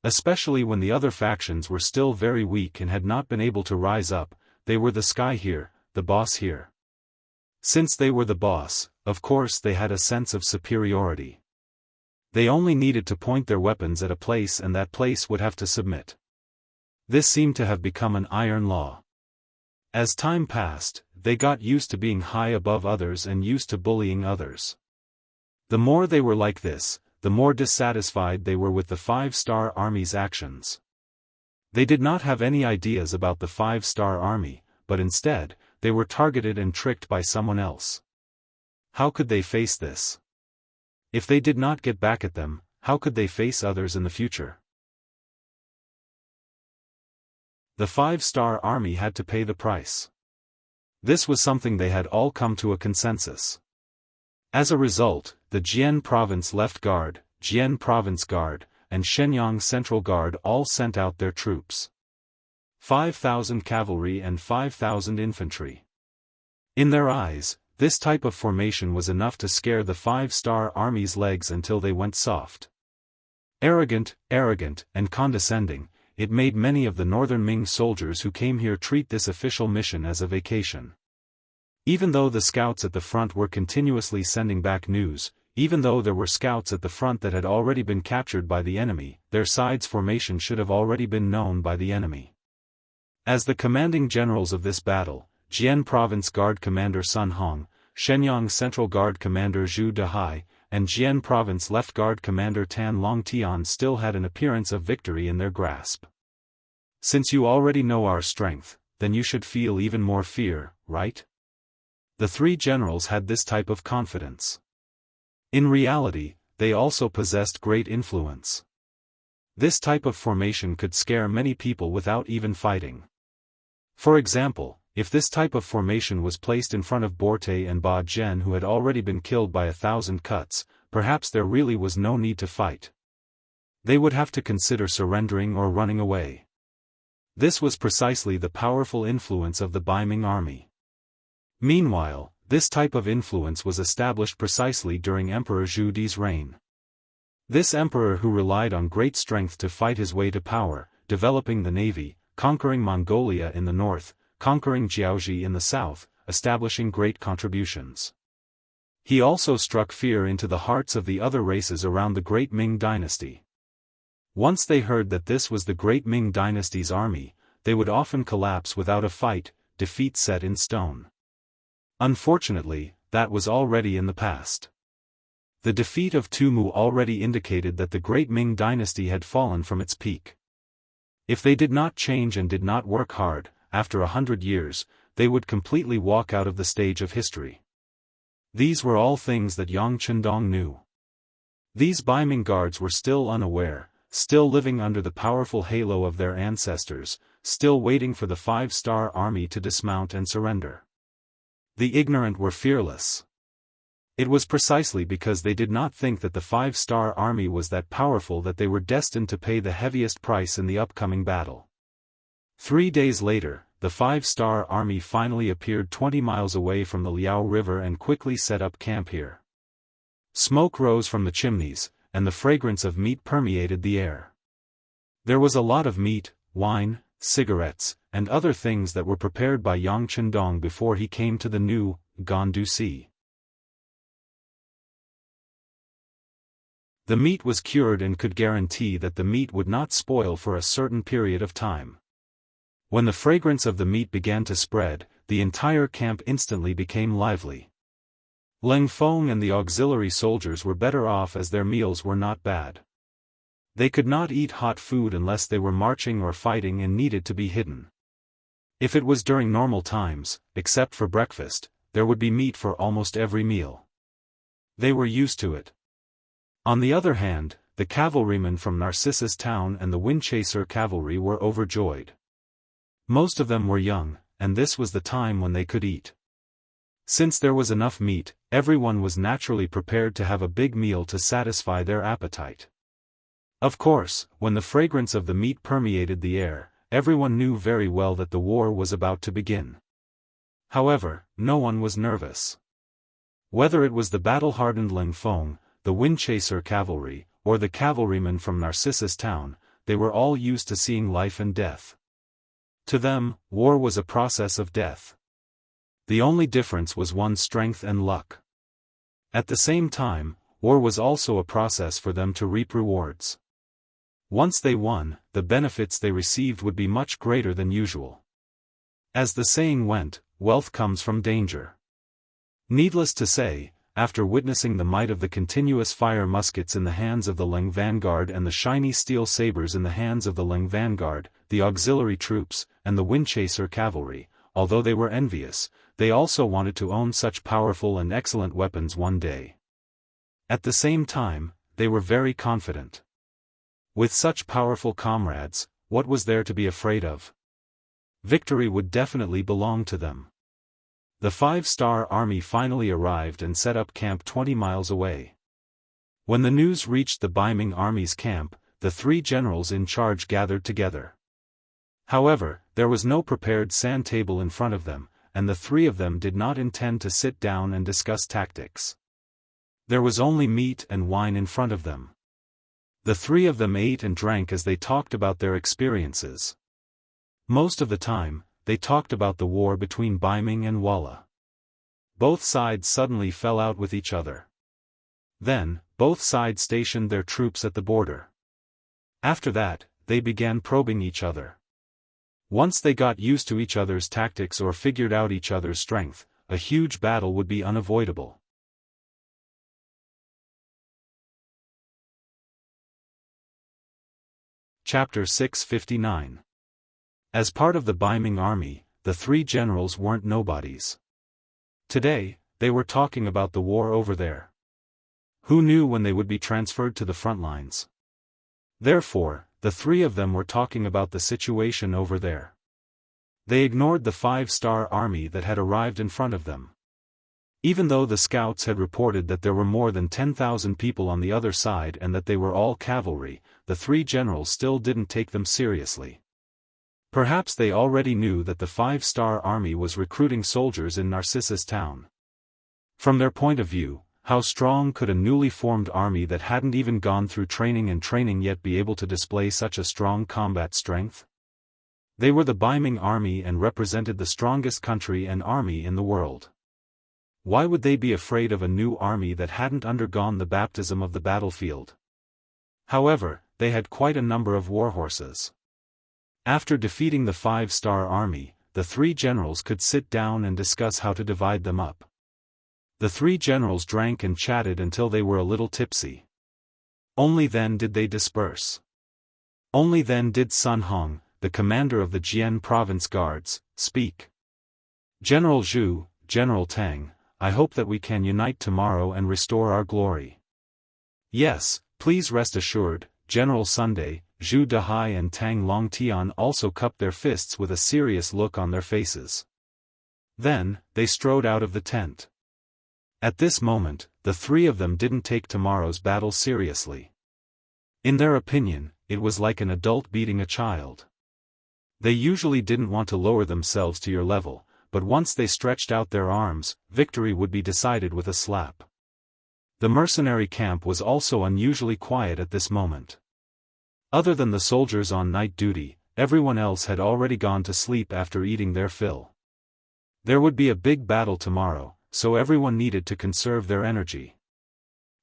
Speaker 1: Especially when the other factions were still very weak and had not been able to rise up, they were the sky here, the boss here. Since they were the boss, of course they had a sense of superiority. They only needed to point their weapons at a place and that place would have to submit. This seemed to have become an iron law. As time passed, they got used to being high above others and used to bullying others. The more they were like this, the more dissatisfied they were with the 5-star army's actions. They did not have any ideas about the 5-star army, but instead, they were targeted and tricked by someone else. How could they face this? If they did not get back at them, how could they face others in the future? The 5-star army had to pay the price. This was something they had all come to a consensus. As a result, the Jian Province Left Guard, Jian Province Guard, and Shenyang Central Guard all sent out their troops. 5,000 cavalry and 5,000 infantry. In their eyes, this type of formation was enough to scare the 5-star army's legs until they went soft. Arrogant, and condescending, it made many of the northern Ming soldiers who came here treat this official mission as a vacation. Even though the scouts at the front were continuously sending back news, even though there were scouts at the front that had already been captured by the enemy, their side's formation should have already been known by the enemy. As the commanding generals of this battle, Jian Province Guard Commander Sun Hong, Shenyang Central Guard Commander Zhu Dehai, and Jian Province Left Guard Commander Tan Long Tian still had an appearance of victory in their grasp. Since you already know our strength, then you should feel even more fear, right? The three generals had this type of confidence. In reality, they also possessed great influence. This type of formation could scare many people without even fighting. For example, if this type of formation was placed in front of Borte and Ba Zhen who had already been killed by 1,000 cuts, perhaps there really was no need to fight. They would have to consider surrendering or running away. This was precisely the powerful influence of the Baiming army. Meanwhile, this type of influence was established precisely during Emperor Zhu Di's reign. This emperor who relied on great strength to fight his way to power, developing the navy, conquering Mongolia in the north, conquering Jianghu in the south, establishing great contributions. He also struck fear into the hearts of the other races around the great Ming dynasty. Once they heard that this was the great Ming dynasty's army, they would often collapse without a fight, defeat set in stone. Unfortunately, that was already in the past. The defeat of Tumu already indicated that the great Ming dynasty had fallen from its peak. If they did not change and did not work hard, after 100 years, they would completely walk out of the stage of history. These were all things that Yang Chendong knew. These Baiming guards were still unaware, still living under the powerful halo of their ancestors, still waiting for the 5-star army to dismount and surrender. The ignorant were fearless. It was precisely because they did not think that the 5-star army was that powerful that they were destined to pay the heaviest price in the upcoming battle. 3 days later, the 5-star army finally appeared 20 miles away from the Liao River and quickly set up camp here. Smoke rose from the chimneys, and the fragrance of meat permeated the air. There was a lot of meat, wine, cigarettes, and other things that were prepared by Yang Chendong before he came to the new Gandu Sea. The meat was cured and could guarantee that the meat would not spoil for a certain period of time. When the fragrance of the meat began to spread, the entire camp instantly became lively. Leng Feng and the auxiliary soldiers were better off as their meals were not bad. They could not eat hot food unless they were marching or fighting and needed to be hidden. If it was during normal times, except for breakfast, there would be meat for almost every meal. They were used to it. On the other hand, the cavalrymen from Narcissus town and the Windchaser cavalry were overjoyed. Most of them were young, and this was the time when they could eat. Since there was enough meat, everyone was naturally prepared to have a big meal to satisfy their appetite. Of course, when the fragrance of the meat permeated the air, everyone knew very well that the war was about to begin. However, no one was nervous. Whether it was the battle-hardened Leng Feng, the Windchaser cavalry, or the cavalrymen from Narcissus town, they were all used to seeing life and death. To them, war was a process of death. The only difference was one's strength and luck. At the same time, war was also a process for them to reap rewards. Once they won, the benefits they received would be much greater than usual. As the saying went, wealth comes from danger. Needless to say, after witnessing the might of the continuous fire muskets in the hands of the Leng vanguard and the shiny steel sabers in the hands of the Leng vanguard, the auxiliary troops, and the Windchaser cavalry, although they were envious, they also wanted to own such powerful and excellent weapons one day. At the same time, they were very confident. With such powerful comrades, what was there to be afraid of? Victory would definitely belong to them. The 5-star army finally arrived and set up camp 20 miles away. When the news reached the Baiming army's camp, the 3 generals in charge gathered together. However, there was no prepared sand table in front of them, and the 3 of them did not intend to sit down and discuss tactics. There was only meat and wine in front of them. The 3 of them ate and drank as they talked about their experiences. Most of the time, they talked about the war between Baiming and Walla. Both sides suddenly fell out with each other. Then, both sides stationed their troops at the border. After that, they began probing each other. Once they got used to each other's tactics or figured out each other's strength, a huge battle would be unavoidable. Chapter 659. As part of the Baiming army, the 3 generals weren't nobodies. Today, they were talking about the war over there. Who knew when they would be transferred to the front lines? Therefore, the three of them were talking about the situation over there. They ignored the 5-star army that had arrived in front of them. Even though the scouts had reported that there were more than 10,000 people on the other side and that they were all cavalry, the three generals still didn't take them seriously. Perhaps they already knew that the 5-star army was recruiting soldiers in Narcissus town. From their point of view, how strong could a newly formed army that hadn't even gone through training yet be able to display such a strong combat strength? They were the Baiming army and represented the strongest country and army in the world. Why would they be afraid of a new army that hadn't undergone the baptism of the battlefield? However, they had quite a number of warhorses. After defeating the 5-star army, the three generals could sit down and discuss how to divide them up. The three generals drank and chatted until they were a little tipsy. Only then did they disperse. Only then did Sun Hong, the commander of the Jian province guards, speak. General Zhu, General Tang, I hope that we can unite tomorrow and restore our glory. Yes, please rest assured, General Sunday, Zhu Dahai and Tang Longtian also cupped their fists with a serious look on their faces. Then, they strode out of the tent. At this moment, the three of them didn't take tomorrow's battle seriously. In their opinion, it was like an adult beating a child. They usually didn't want to lower themselves to your level, but once they stretched out their arms, victory would be decided with a slap. The mercenary camp was also unusually quiet at this moment. Other than the soldiers on night duty, everyone else had already gone to sleep after eating their fill. There would be a big battle tomorrow, so everyone needed to conserve their energy.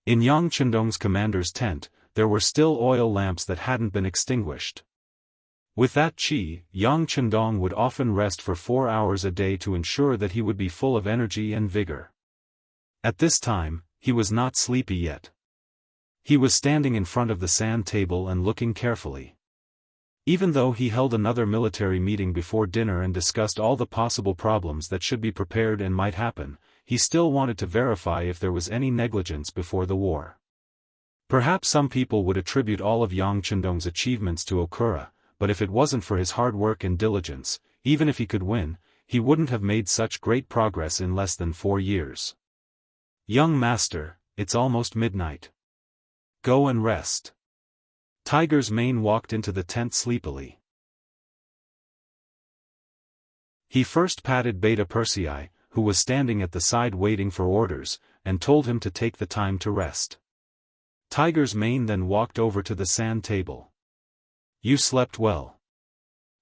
Speaker 1: In Yang Chendong's commander's tent, there were still oil lamps that hadn't been extinguished. With that chi, Yang Chendong would often rest for 4 hours a day to ensure that he would be full of energy and vigor. At this time, he was not sleepy yet. He was standing in front of the sand table and looking carefully. Even though he held another military meeting before dinner and discussed all the possible problems that should be prepared and might happen, he still wanted to verify if there was any negligence before the war. Perhaps some people would attribute all of Yang Chendong's achievements to Okura, but if it wasn't for his hard work and diligence, even if he could win, he wouldn't have made such great progress in less than 4 years. Young master, it's almost midnight. Go and rest. Tiger's Mane walked into the tent sleepily. He first patted Beta Persei, who was standing at the side waiting for orders, and told him to take the time to rest. Tiger's Mane then walked over to the sand table. You slept well.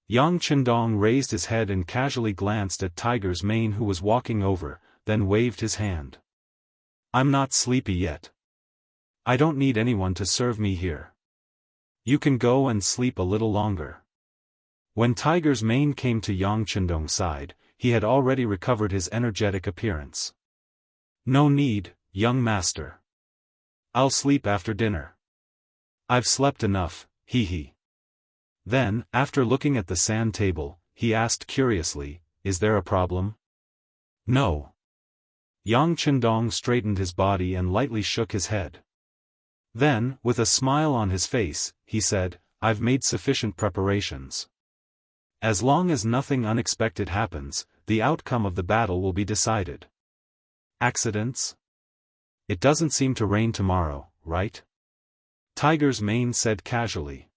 Speaker 1: Yang Chendong raised his head and casually glanced at Tiger's Mane, who was walking over, then waved his hand. I'm not sleepy yet. I don't need anyone to serve me here. You can go and sleep a little longer. When Tiger's Mane came to Yang Chendong's side, he had already recovered his energetic appearance. No need, young master. I'll sleep after dinner. I've slept enough, hee. Then, after looking at the sand table, he asked curiously, is there a problem? No. Yang Chendong straightened his body and lightly shook his head. Then, with a smile on his face, he said, I've made sufficient preparations. As long as nothing unexpected happens, the outcome of the battle will be decided. Accidents? It doesn't seem to rain tomorrow, right? Tiger's Mane said casually.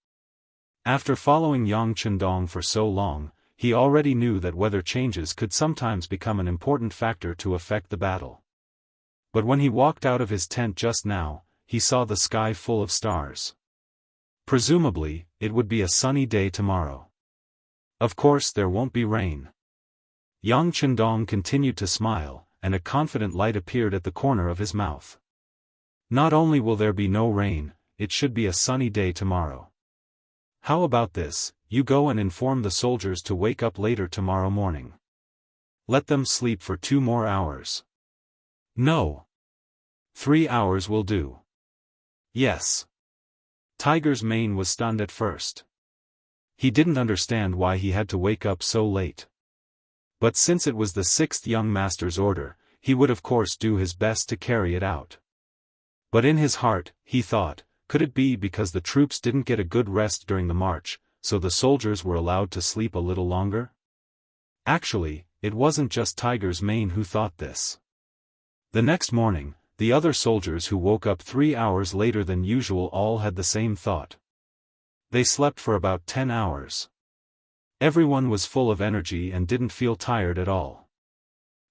Speaker 1: After following Yang Chendong for so long, he already knew that weather changes could sometimes become an important factor to affect the battle. But when he walked out of his tent just now, he saw the sky full of stars. Presumably, it would be a sunny day tomorrow. Of course there won't be rain. Yang Chendong continued to smile, and a confident light appeared at the corner of his mouth. Not only will there be no rain, it should be a sunny day tomorrow. How about this, you go and inform the soldiers to wake up later tomorrow morning. Let them sleep for 2 more hours. No. 3 hours will do. Yes. Tiger's Mane was stunned at first. He didn't understand why he had to wake up so late. But since it was the 6th young master's order, he would of course do his best to carry it out. But in his heart, he thought, Could it be because the troops didn't get a good rest during the march, so the soldiers were allowed to sleep a little longer? Actually, it wasn't just Tiger's Mane who thought this. The next morning, the other soldiers who woke up 3 hours later than usual all had the same thought. They slept for about 10 hours. Everyone was full of energy and didn't feel tired at all.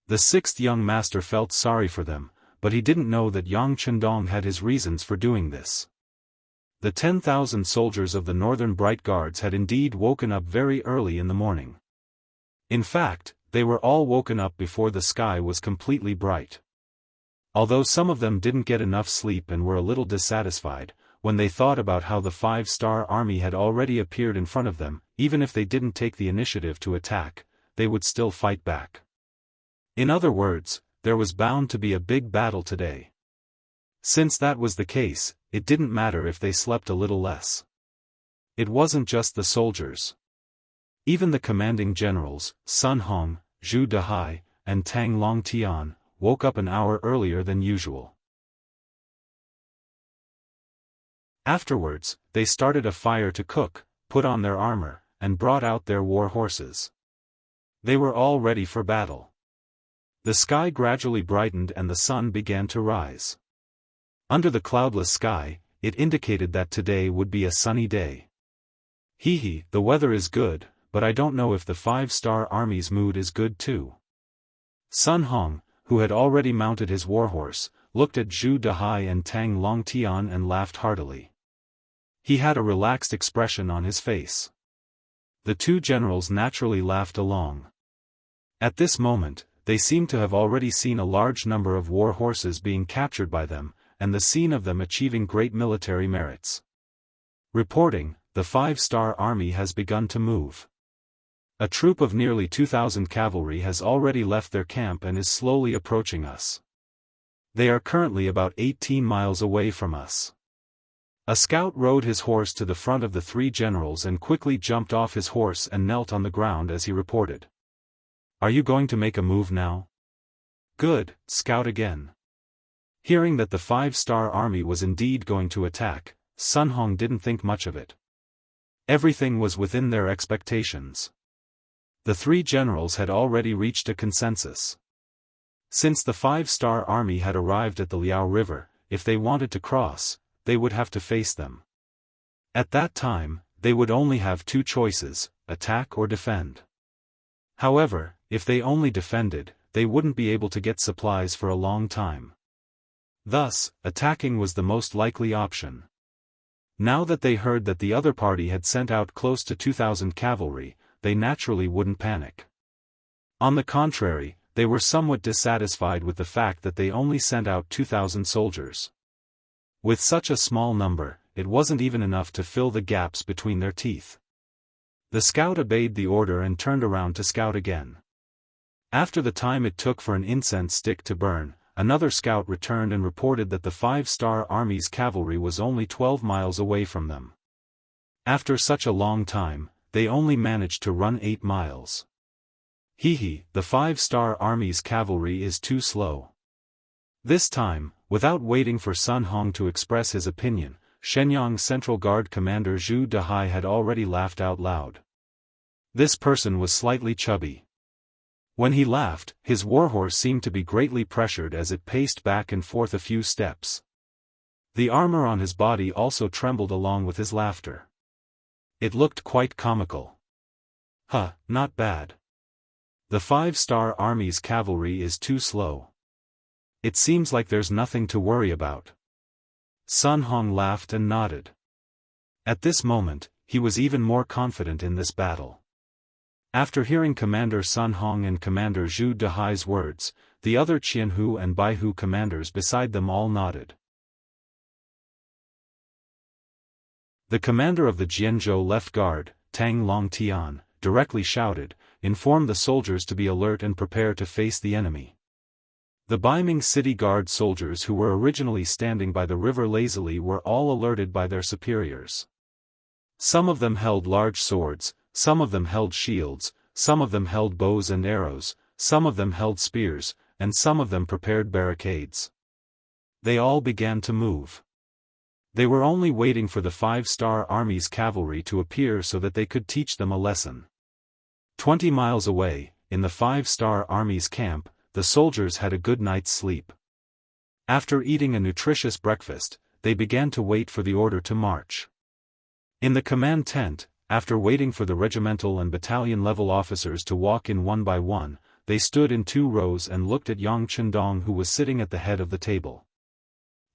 Speaker 1: The sixth young master felt sorry for them, but he didn't know that Yang Chendong had his reasons for doing this. The 10,000 soldiers of the Northern Bright Guards had indeed woken up very early in the morning. In fact, they were all woken up before the sky was completely bright. Although some of them didn't get enough sleep and were a little dissatisfied, when they thought about how the 5-star army had already appeared in front of them, even if they didn't take the initiative to attack, they would still fight back. In other words, there was bound to be a big battle today. Since that was the case, it didn't matter if they slept a little less. It wasn't just the soldiers. Even the commanding generals, Sun Hong, Zhu Dehai, and Tang Longtian, woke up an hour earlier than usual. Afterwards, they started a fire to cook, put on their armor, and brought out their war horses. They were all ready for battle. The sky gradually brightened and the sun began to rise. Under the cloudless sky, it indicated that today would be a sunny day. Hee, the weather is good, but I don't know if the 5-star army's mood is good too. Sun Hong, who had already mounted his warhorse, looked at Zhu Dehai and Tang Longtian and laughed heartily. He had a relaxed expression on his face. The two generals naturally laughed along. At this moment, they seemed to have already seen a large number of war horses being captured by them, and the scene of them achieving great military merits. Reporting, the 5-star army has begun to move. A troop of nearly 2,000 cavalry has already left their camp and is slowly approaching us. They are currently about 18 miles away from us. A scout rode his horse to the front of the three generals and quickly jumped off his horse and knelt on the ground as he reported. Are you going to make a move now? Good, scout again. Hearing that the 5-star army was indeed going to attack, Sun Hong didn't think much of it. Everything was within their expectations. The three generals had already reached a consensus. Since the 5-star army had arrived at the Liao River, if they wanted to cross, they would have to face them. At that time, they would only have two choices, attack or defend. However, if they only defended, they wouldn't be able to get supplies for a long time. Thus, attacking was the most likely option. Now that they heard that the other party had sent out close to 2,000 cavalry, they naturally wouldn't panic. On the contrary, they were somewhat dissatisfied with the fact that they only sent out 2,000 soldiers. With such a small number, it wasn't even enough to fill the gaps between their teeth. The scout obeyed the order and turned around to scout again. After the time it took for an incense stick to burn, another scout returned and reported that the 5-star army's cavalry was only 12 miles away from them. After such a long time, they only managed to run 8 miles. The 5-star army's cavalry is too slow. This time, without waiting for Sun Hong to express his opinion, Shenyang Central Guard Commander Zhu Dehai had already laughed out loud. This person was slightly chubby. When he laughed, his warhorse seemed to be greatly pressured as it paced back and forth a few steps. The armor on his body also trembled along with his laughter. It looked quite comical. Not bad. The 5-star army's cavalry is too slow. It seems like there's nothing to worry about. Sun Hong laughed and nodded. At this moment, he was even more confident in this battle. After hearing Commander Sun Hong and Commander Zhu Dehai's words, the other Jianghu and Baihu commanders beside them all nodded. The commander of the Jianzhou Left Guard, Tang Longtian, directly shouted, "Inform the soldiers to be alert and prepare to face the enemy." The Baiming City Guard soldiers who were originally standing by the river lazily were all alerted by their superiors. Some of them held large swords, some of them held shields, some of them held bows and arrows, some of them held spears, and some of them prepared barricades. They all began to move. They were only waiting for the 5-star Army's cavalry to appear so that they could teach them a lesson. 20 miles away, in the 5-star Army's camp, the soldiers had a good night's sleep. After eating a nutritious breakfast, they began to wait for the order to march. In the command tent, after waiting for the regimental and battalion-level officers to walk in one by one, they stood in 2 rows and looked at Yang Chendong, who was sitting at the head of the table.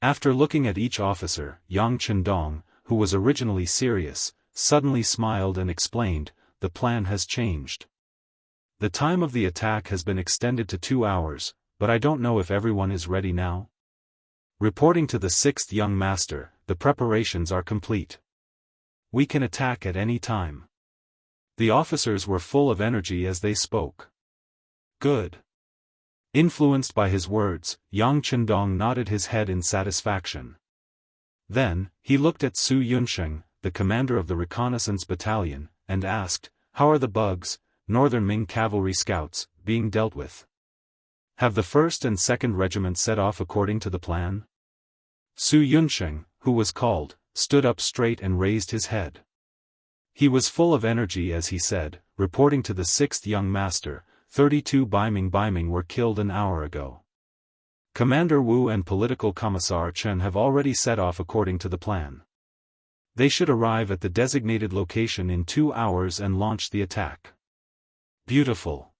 Speaker 1: After looking at each officer, Yang Chendong, who was originally serious, suddenly smiled and explained, "The plan has changed. The time of the attack has been extended to 2 hours, but I don't know if everyone is ready now." Reporting to the 6th young master, "The preparations are complete. We can attack at any time." The officers were full of energy as they spoke. "Good." Influenced by his words, Yang Chendong nodded his head in satisfaction. Then, he looked at Su Yunsheng, the commander of the reconnaissance battalion, and asked, "How are the Bugs, Northern Ming cavalry scouts, being dealt with? Have the 1st and 2nd regiments set off according to the plan?" Su Yunsheng, who was called, stood up straight and raised his head. He was full of energy as he said, reporting to the 6th young master, 32 Baiming were killed an hour ago. Commander Wu and Political Commissar Chen have already set off according to the plan. They should arrive at the designated location in 2 hours and launch the attack. Beautiful.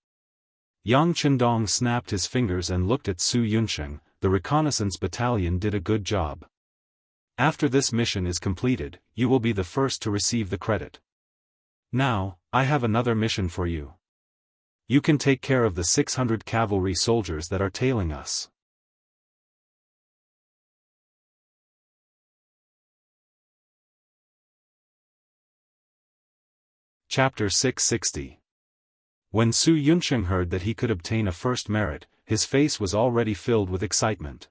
Speaker 1: Yang Chendong snapped his fingers and looked at Su Yunsheng. "The reconnaissance battalion did a good job. After this mission is completed, you will be the first to receive the credit. Now, I have another mission for you. You can take care of the 600 cavalry soldiers that are tailing us." Chapter 660. When Su Yunsheng heard that he could obtain a first merit, his face was already filled with excitement.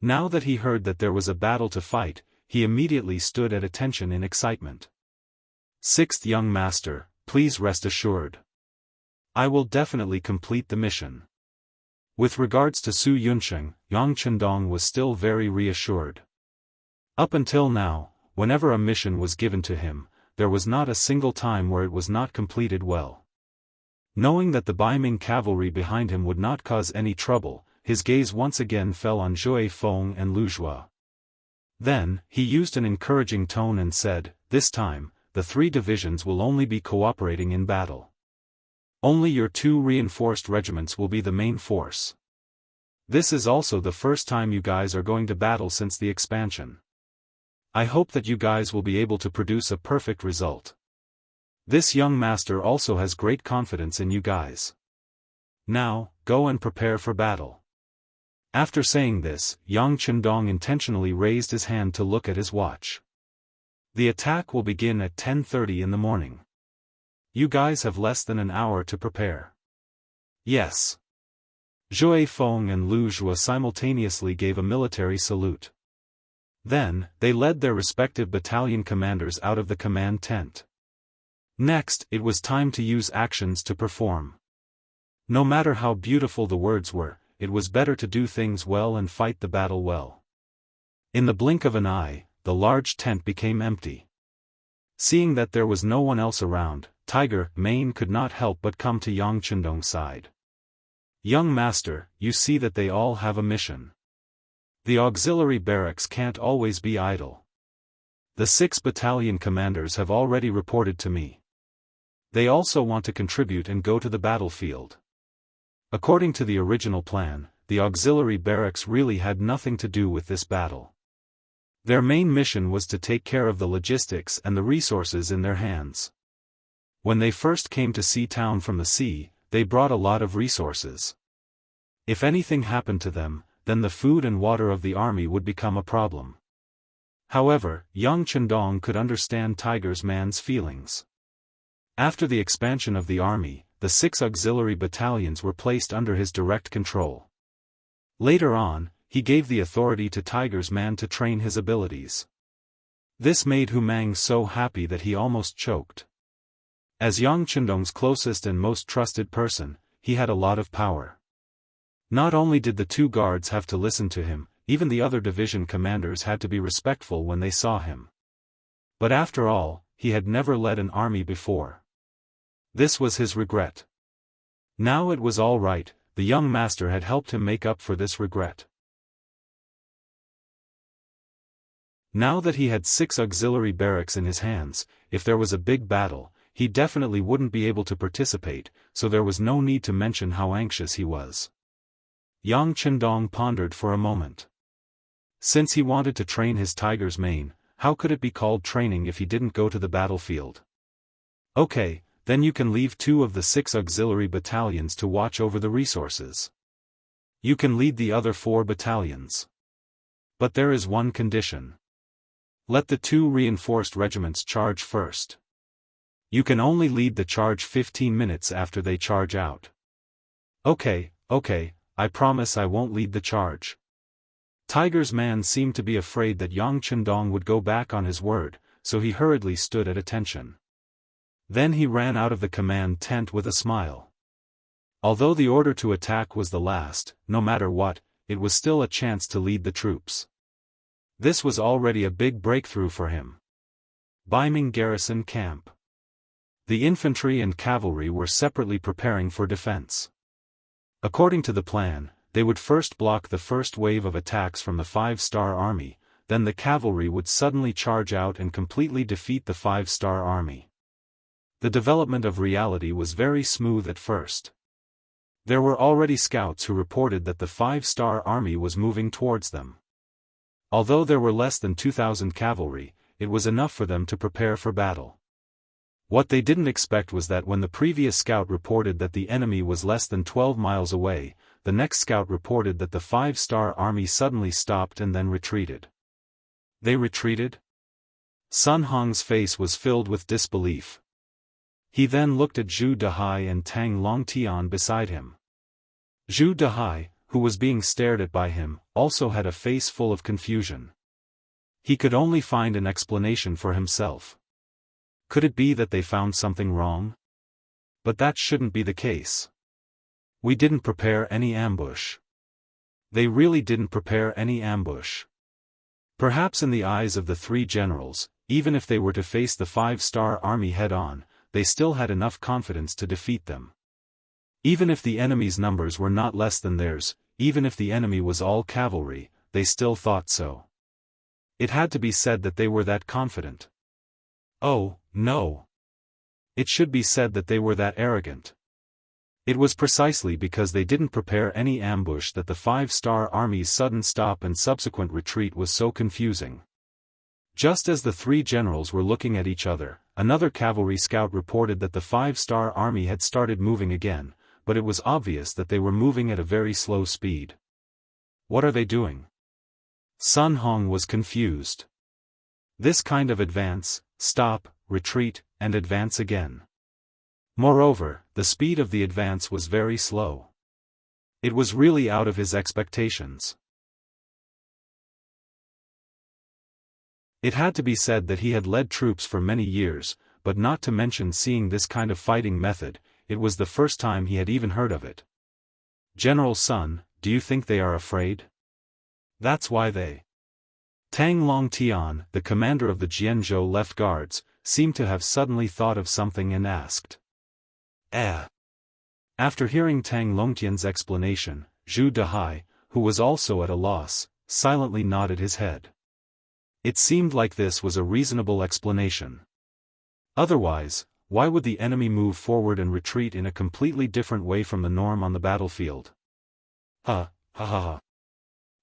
Speaker 1: Now that he heard that there was a battle to fight, he immediately stood at attention in excitement. "6th young master, please rest assured. I will definitely complete the mission." With regards to Su Yunsheng, Yang Chendong was still very reassured. Up until now, whenever a mission was given to him, there was not a single time where it was not completed well. Knowing that the Baiming cavalry behind him would not cause any trouble, his gaze once again fell on Zhui Feng and Lu Zhua. Then, he used an encouraging tone and said, "This time, the 3 divisions will only be cooperating in battle. Only your 2 reinforced regiments will be the main force. This is also the first time you guys are going to battle since the expansion. I hope that you guys will be able to produce a perfect result. This young master also has great confidence in you guys. Now, go and prepare for battle." After saying this, Yang Chendong intentionally raised his hand to look at his watch. "The attack will begin at 10:30 in the morning. You guys have less than an hour to prepare." "Yes." Zhui Feng and Lu Zhua simultaneously gave a military salute. Then, they led their respective battalion commanders out of the command tent. Next, it was time to use actions to perform. No matter how beautiful the words were, it was better to do things well and fight the battle well. In the blink of an eye, the large tent became empty. Seeing that there was no one else around, Tiger Mane could not help but come to Yang Chendong's side. "Young master, you see that they all have a mission. The auxiliary barracks can't always be idle. The 6 battalion commanders have already reported to me. They also want to contribute and go to the battlefield. According to the original plan, the auxiliary barracks really had nothing to do with this battle. Their main mission was to take care of the logistics and the resources in their hands. When they first came to Sea Town from the sea, they brought a lot of resources. If anything happened to them, then the food and water of the army would become a problem." However, Yang Chendong could understand Tiger's man's feelings. After the expansion of the army, the 6 auxiliary battalions were placed under his direct control. Later on, he gave the authority to Tiger's man to train his abilities. This made Hu Mang so happy that he almost choked. As Yang Chendong's closest and most trusted person, he had a lot of power. Not only did the 2 guards have to listen to him, even the other division commanders had to be respectful when they saw him. But after all, he had never led an army before. This was his regret. Now it was all right, the young master had helped him make up for this regret. Now that he had 6 auxiliary barracks in his hands, if there was a big battle, he definitely wouldn't be able to participate, so there was no need to mention how anxious he was. Yang Chendong pondered for a moment. Since he wanted to train his tiger's mane, how could it be called training if he didn't go to the battlefield? Okay, then you can leave 2 of the 6 auxiliary battalions to watch over the resources. You can lead the other 4 battalions. But there is one condition. Let the 2 reinforced regiments charge first. You can only lead the charge 15 minutes after they charge out. Okay, I promise I won't lead the charge. Tiger's man seemed to be afraid that Yang Chendong would go back on his word, so he hurriedly stood at attention. Then he ran out of the command tent with a smile. Although the order to attack was the last, no matter what, it was still a chance to lead the troops. This was already a big breakthrough for him. Baiming Garrison Camp. The infantry and cavalry were separately preparing for defense. According to the plan, they would first block the first wave of attacks from the 5-star army, then the cavalry would suddenly charge out and completely defeat the 5-star army. The development of reality was very smooth at first. There were already scouts who reported that the 5-star army was moving towards them. Although there were less than 2,000 cavalry, it was enough for them to prepare for battle. What they didn't expect was that when the previous scout reported that the enemy was less than 12 miles away, the next scout reported that the 5-star army suddenly stopped and then retreated. They retreated? Sun Hong's face was filled with disbelief. He then looked at Zhu Dehai and Tang Longtian beside him. Zhu Dehai, who was being stared at by him, also had a face full of confusion. He could only find an explanation for himself. Could it be that they found something wrong? But that shouldn't be the case. We didn't prepare any ambush. They really didn't prepare any ambush. Perhaps in the eyes of the 3 generals, even if they were to face the 5-star army head-on, they still had enough confidence to defeat them. Even if the enemy's numbers were not less than theirs, even if the enemy was all cavalry, they still thought so. It had to be said that they were that confident. Oh, no. It should be said that they were that arrogant. It was precisely because they didn't prepare any ambush that the 5-star army's sudden stop and subsequent retreat was so confusing. Just as the 3 generals were looking at each other, another cavalry scout reported that the 5-star army had started moving again, but it was obvious that they were moving at a very slow speed. What are they doing? Sun Hong was confused. This kind of advance, stop, retreat, and advance again. Moreover, the speed of the advance was very slow. It was really out of his expectations. It had to be said that he had led troops for many years, but not to mention seeing this kind of fighting method, it was the first time he had even heard of it. General Sun, do you think they are afraid? That's why they. Tang Longtian, the commander of the Jianghu left guards, seemed to have suddenly thought of something and asked. After hearing Tang Longtian's explanation, Zhu Dehai, who was also at a loss, silently nodded his head. It seemed like this was a reasonable explanation. Otherwise, why would the enemy move forward and retreat in a completely different way from the norm on the battlefield?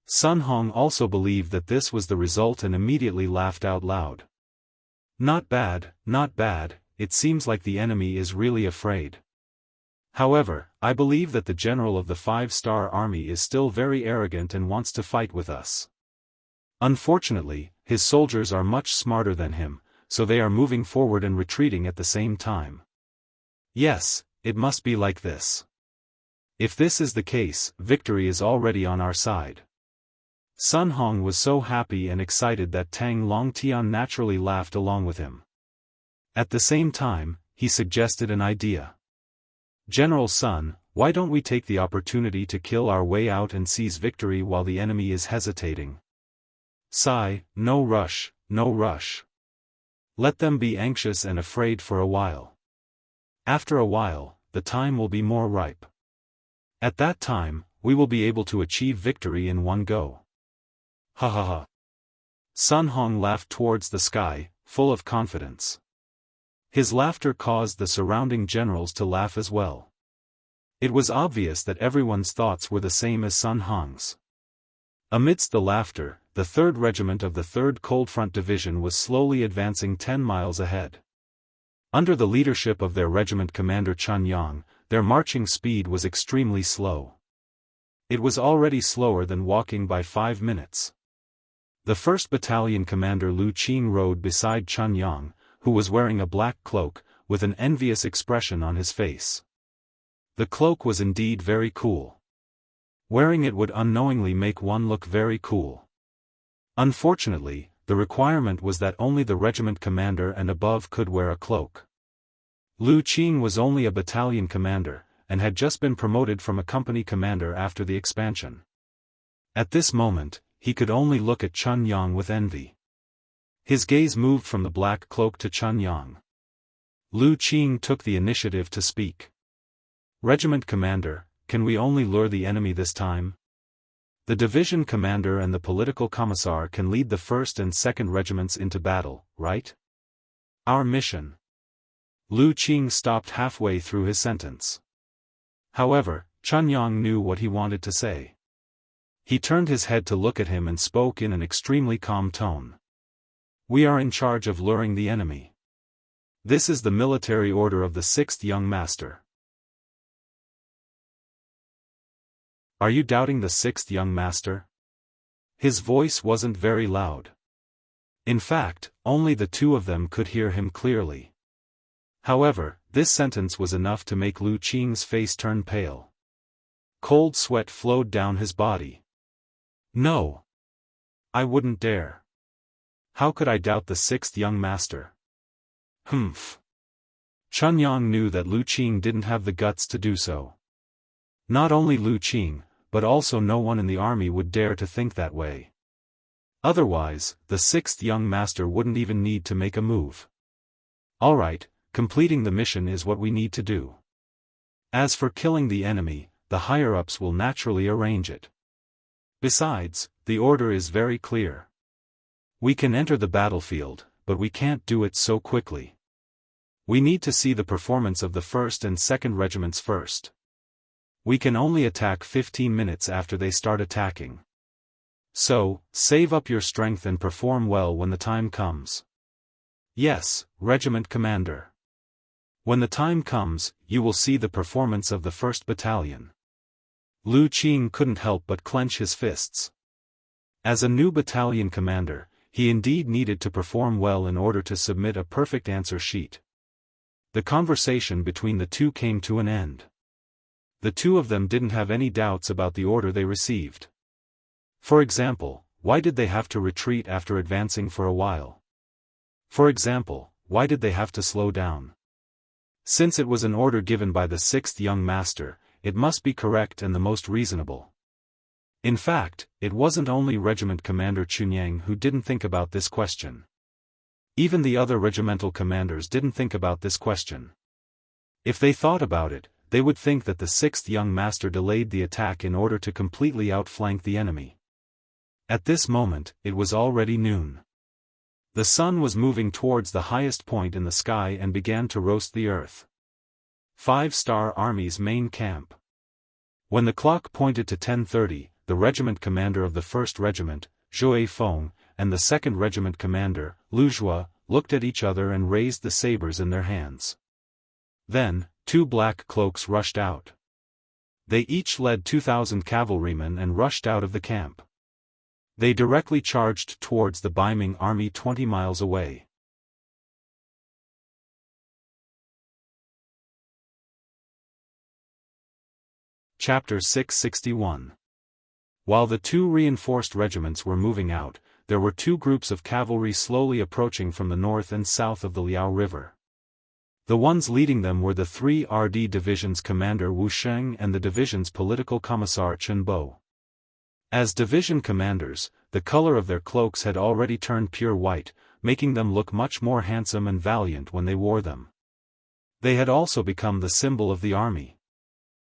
Speaker 1: Sun Hong also believed that this was the result and immediately laughed out loud. Not bad, it seems like the enemy is really afraid. However, I believe that the general of the 5-star army is still very arrogant and wants to fight with us. Unfortunately, his soldiers are much smarter than him, so they are moving forward and retreating at the same time. Yes, it must be like this. If this is the case, victory is already on our side. Sun Hong was so happy and excited that Tang Longtian naturally laughed along with him. At the same time, he suggested an idea. General Sun, Why don't we take the opportunity to kill our way out and seize victory while the enemy is hesitating? Sigh, no rush, no rush. Let them be anxious and afraid for a while. After a while, the time will be more ripe. At that time, we will be able to achieve victory in one go. Ha ha ha. Sun Hong laughed towards the sky, full of confidence. His laughter caused the surrounding generals to laugh as well. It was obvious that everyone's thoughts were the same as Sun Hong's. Amidst the laughter, the 3rd Regiment of the 3rd Cold Front Division was slowly advancing 10 miles ahead. Under the leadership of their regiment commander Chun Yang, their marching speed was extremely slow. It was already slower than walking by 5 minutes. The 1st Battalion commander Lu Qing rode beside Chun Yang, who was wearing a black cloak, with an envious expression on his face. The cloak was indeed very cool. Wearing it would unknowingly make one look very cool. Unfortunately, the requirement was that only the regiment commander and above could wear a cloak. Lu Qing was only a battalion commander, and had just been promoted from a company commander after the expansion. At this moment, he could only look at Chun Yang with envy. His gaze moved from the black cloak to Chun Yang. Lu Qing took the initiative to speak. Regiment commander, can we only lure the enemy this time? The division commander and the political commissar can lead the 1st and 2nd regiments into battle, right? Our mission. Lu Qing stopped halfway through his sentence. However, Chun Yang knew what he wanted to say. He turned his head to look at him and spoke in an extremely calm tone. We are in charge of luring the enemy. This is the military order of the 6th young master. Are you doubting the 6th young master? His voice wasn't very loud. In fact, only the 2 of them could hear him clearly. However, this sentence was enough to make Lu Qing's face turn pale. Cold sweat flowed down his body. No. I wouldn't dare. How could I doubt the 6th young master? Humph. Chun Yang knew that Lu Qing didn't have the guts to do so. Not only Lu Qing, but also no one in the army would dare to think that way. Otherwise, the 6th young master wouldn't even need to make a move. Alright, completing the mission is what we need to do. As for killing the enemy, the higher-ups will naturally arrange it. Besides, the order is very clear. We can enter the battlefield, but we can't do it so quickly. We need to see the performance of the 1st and 2nd regiments first. We can only attack 15 minutes after they start attacking. So, save up your strength and perform well when the time comes. Yes, Regiment Commander. When the time comes, you will see the performance of the 1st Battalion. Lu Qing couldn't help but clench his fists. As a new battalion commander, he indeed needed to perform well in order to submit a perfect answer sheet. The conversation between the 2 came to an end. The 2 of them didn't have any doubts about the order they received. For example, why did they have to retreat after advancing for a while? For example, why did they have to slow down? Since it was an order given by the 6th young master, it must be correct and the most reasonable. In fact, it wasn't only Regiment Commander Chunyang who didn't think about this question. Even the other regimental commanders didn't think about this question. If they thought about it, they would think that the 6th young master delayed the attack in order to completely outflank the enemy. At this moment, it was already noon. The sun was moving towards the highest point in the sky and began to roast the earth. 5-Star Army's main camp. When the clock pointed to 10:30, the regiment commander of the 1st Regiment, Zhou Feng, and the 2nd Regiment commander, Lu Zhua, looked at each other and raised the sabers in their hands. Then, 2 black cloaks rushed out. They each led 2,000 cavalrymen and rushed out of the camp. They directly charged towards the Baiming army 20 miles away. Chapter 661. While the 2 reinforced regiments were moving out, there were 2 groups of cavalry slowly approaching from the north and south of the Liao River. The ones leading them were the 3 RD Division's commander Wu Sheng and the division's political commissar Chen Bo. As division commanders, the color of their cloaks had already turned pure white, making them look much more handsome and valiant when they wore them. They had also become the symbol of the army.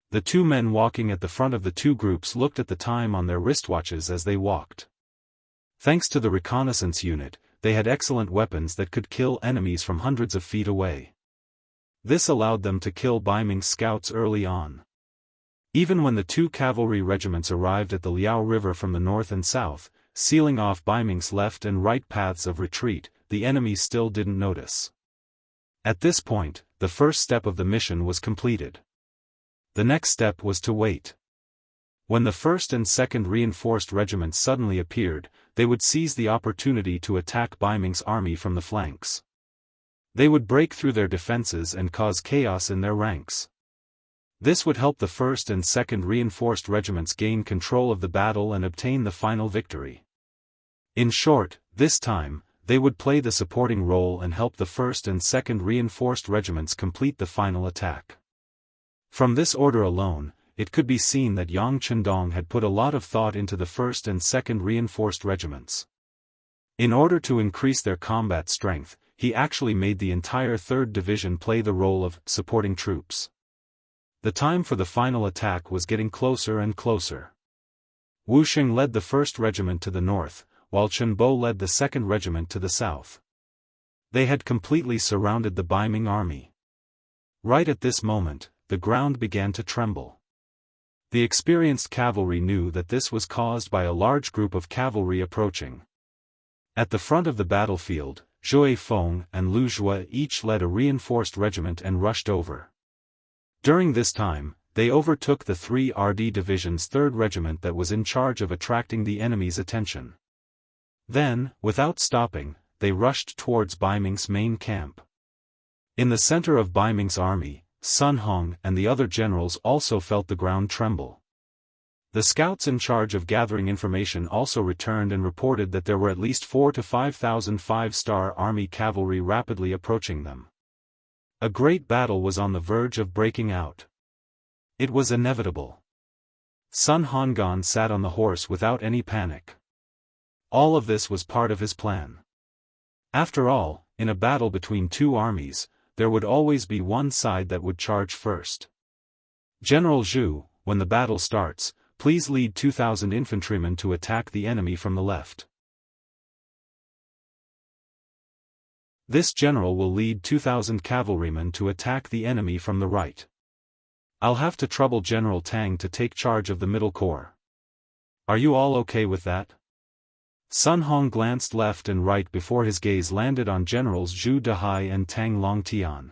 Speaker 1: The 2 men walking at the front of the 2 groups looked at the time on their wristwatches as they walked. Thanks to the reconnaissance unit, they had excellent weapons that could kill enemies from hundreds of feet away. This allowed them to kill Baiming's scouts early on. Even when the 2 cavalry regiments arrived at the Liao River from the north and south, sealing off Baiming's left and right paths of retreat, the enemy still didn't notice. At this point, the first step of the mission was completed. The next step was to wait. When the 1st and 2nd reinforced regiments suddenly appeared, they would seize the opportunity to attack Baiming's army from the flanks. They would break through their defenses and cause chaos in their ranks. This would help the 1st and 2nd reinforced regiments gain control of the battle and obtain the final victory. In short, this time, they would play the supporting role and help the 1st and 2nd reinforced regiments complete the final attack. From this order alone, it could be seen that Yang Chendong had put a lot of thought into the 1st and 2nd reinforced regiments. In order to increase their combat strength, he actually made the entire 3rd Division play the role of supporting troops. The time for the final attack was getting closer and closer. Wu Sheng led the 1st Regiment to the north, while Chen Bo led the 2nd Regiment to the south. They had completely surrounded the Baiming army. Right at this moment, the ground began to tremble. The experienced cavalry knew that this was caused by a large group of cavalry approaching. At the front of the battlefield, Zhou Feng and Lu Jue each led a reinforced regiment and rushed over. During this time, they overtook the 3 RD Division's 3rd Regiment that was in charge of attracting the enemy's attention. Then, without stopping, they rushed towards Baiming's main camp. In the center of Baiming's army, Sun Hong and the other generals also felt the ground tremble. The scouts in charge of gathering information also returned and reported that there were at least 4,000 to 5,000 5-star army cavalry rapidly approaching them. A great battle was on the verge of breaking out. It was inevitable. Sun Hongan sat on the horse without any panic. All of this was part of his plan. After all, in a battle between 2 armies, there would always be one side that would charge first. General Zhu, when the battle starts, please lead 2,000 infantrymen to attack the enemy from the left. This general will lead 2,000 cavalrymen to attack the enemy from the right. I'll have to trouble General Tang to take charge of the middle corps. Are you all okay with that? Sun Hong glanced left and right before his gaze landed on Generals Zhu Dehai and Tang Longtian.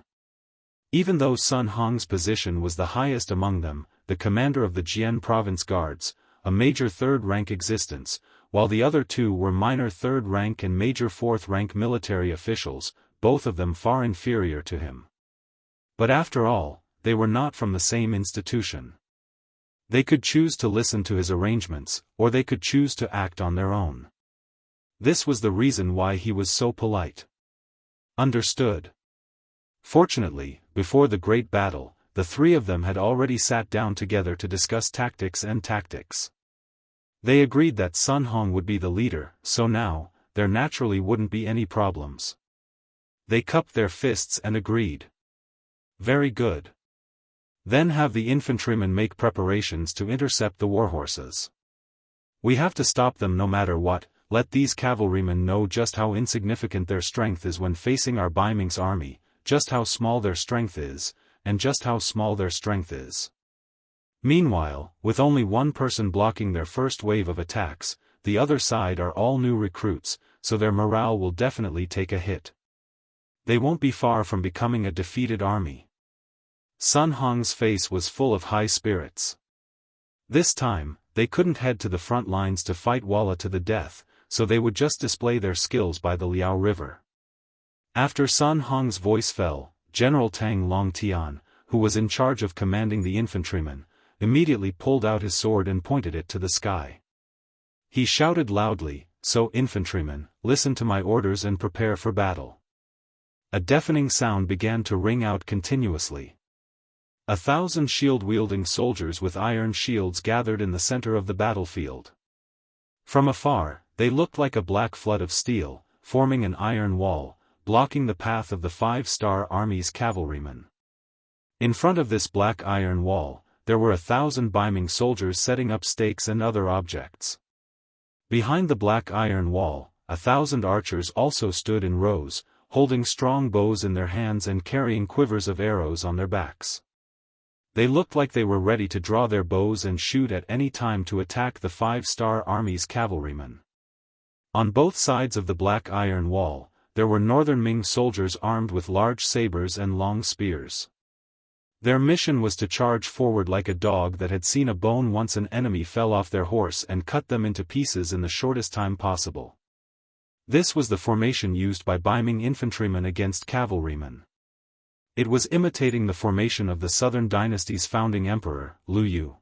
Speaker 1: Even though Sun Hong's position was the highest among them, the commander of the Jian Province Guards, a major 3rd-rank existence, while the other 2 were minor 3rd-rank and major 4th-rank military officials, both of them far inferior to him. But after all, they were not from the same institution. They could choose to listen to his arrangements, or they could choose to act on their own. This was the reason why he was so polite. Understood. Fortunately, before the great battle, the 3 of them had already sat down together to discuss tactics and tactics. They agreed that Sun Hong would be the leader, so now, there naturally wouldn't be any problems. They cupped their fists and agreed. Very good. Then have the infantrymen make preparations to intercept the warhorses. We have to stop them no matter what. Let these cavalrymen know just how insignificant their strength is when facing our Baiming's army, just how small their strength is, and just how small their strength is. Meanwhile, with only one person blocking their first wave of attacks, the other side are all new recruits, so their morale will definitely take a hit. They won't be far from becoming a defeated army. Sun Hong's face was full of high spirits. This time, they couldn't head to the front lines to fight Walla to the death, so they would just display their skills by the Liao River. After Sun Hong's voice fell, General Tang Longtian, who was in charge of commanding the infantrymen, immediately pulled out his sword and pointed it to the sky. He shouted loudly, "So infantrymen, listen to my orders and prepare for battle. A deafening sound began to ring out continuously. 1,000 shield-wielding soldiers with iron shields gathered in the center of the battlefield. From afar, they looked like a black flood of steel, forming an iron wall, blocking the path of the 5-star army's cavalrymen. In front of this black iron wall, there were 1,000 Baiming soldiers setting up stakes and other objects. Behind the black iron wall, 1,000 archers also stood in rows, holding strong bows in their hands and carrying quivers of arrows on their backs. They looked like they were ready to draw their bows and shoot at any time to attack the 5-star army's cavalrymen. On both sides of the black iron wall, there were northern Ming soldiers armed with large sabers and long spears. Their mission was to charge forward like a dog that had seen a bone once an enemy fell off their horse and cut them into pieces in the shortest time possible. This was the formation used by Baiming infantrymen against cavalrymen. It was imitating the formation of the Southern Dynasty's founding emperor, Liu Yu.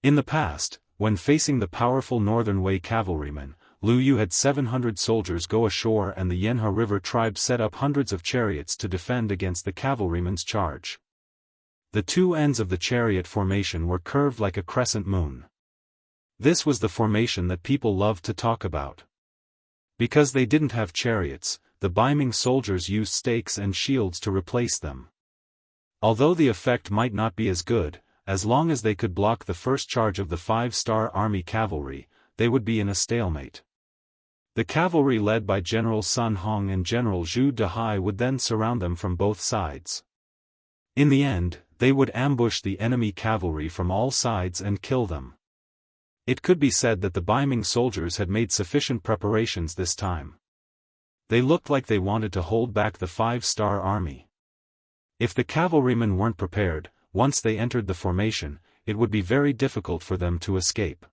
Speaker 1: In the past, when facing the powerful Northern Wei cavalrymen, Liu Yu had 700 soldiers go ashore and the Yanhe River tribe set up hundreds of chariots to defend against the cavalrymen's charge. The two ends of the chariot formation were curved like a crescent moon. This was the formation that people loved to talk about. Because they didn't have chariots, the Baiming soldiers used stakes and shields to replace them. Although the effect might not be as good, as long as they could block the first charge of the 5-star army cavalry, they would be in a stalemate. The cavalry led by General Sun Hong and General Zhu Dehai would then surround them from both sides. In the end, they would ambush the enemy cavalry from all sides and kill them. It could be said that the Baiming soldiers had made sufficient preparations this time. They looked like they wanted to hold back the 5-star army. If the cavalrymen weren't prepared, once they entered the formation, it would be very difficult for them to escape.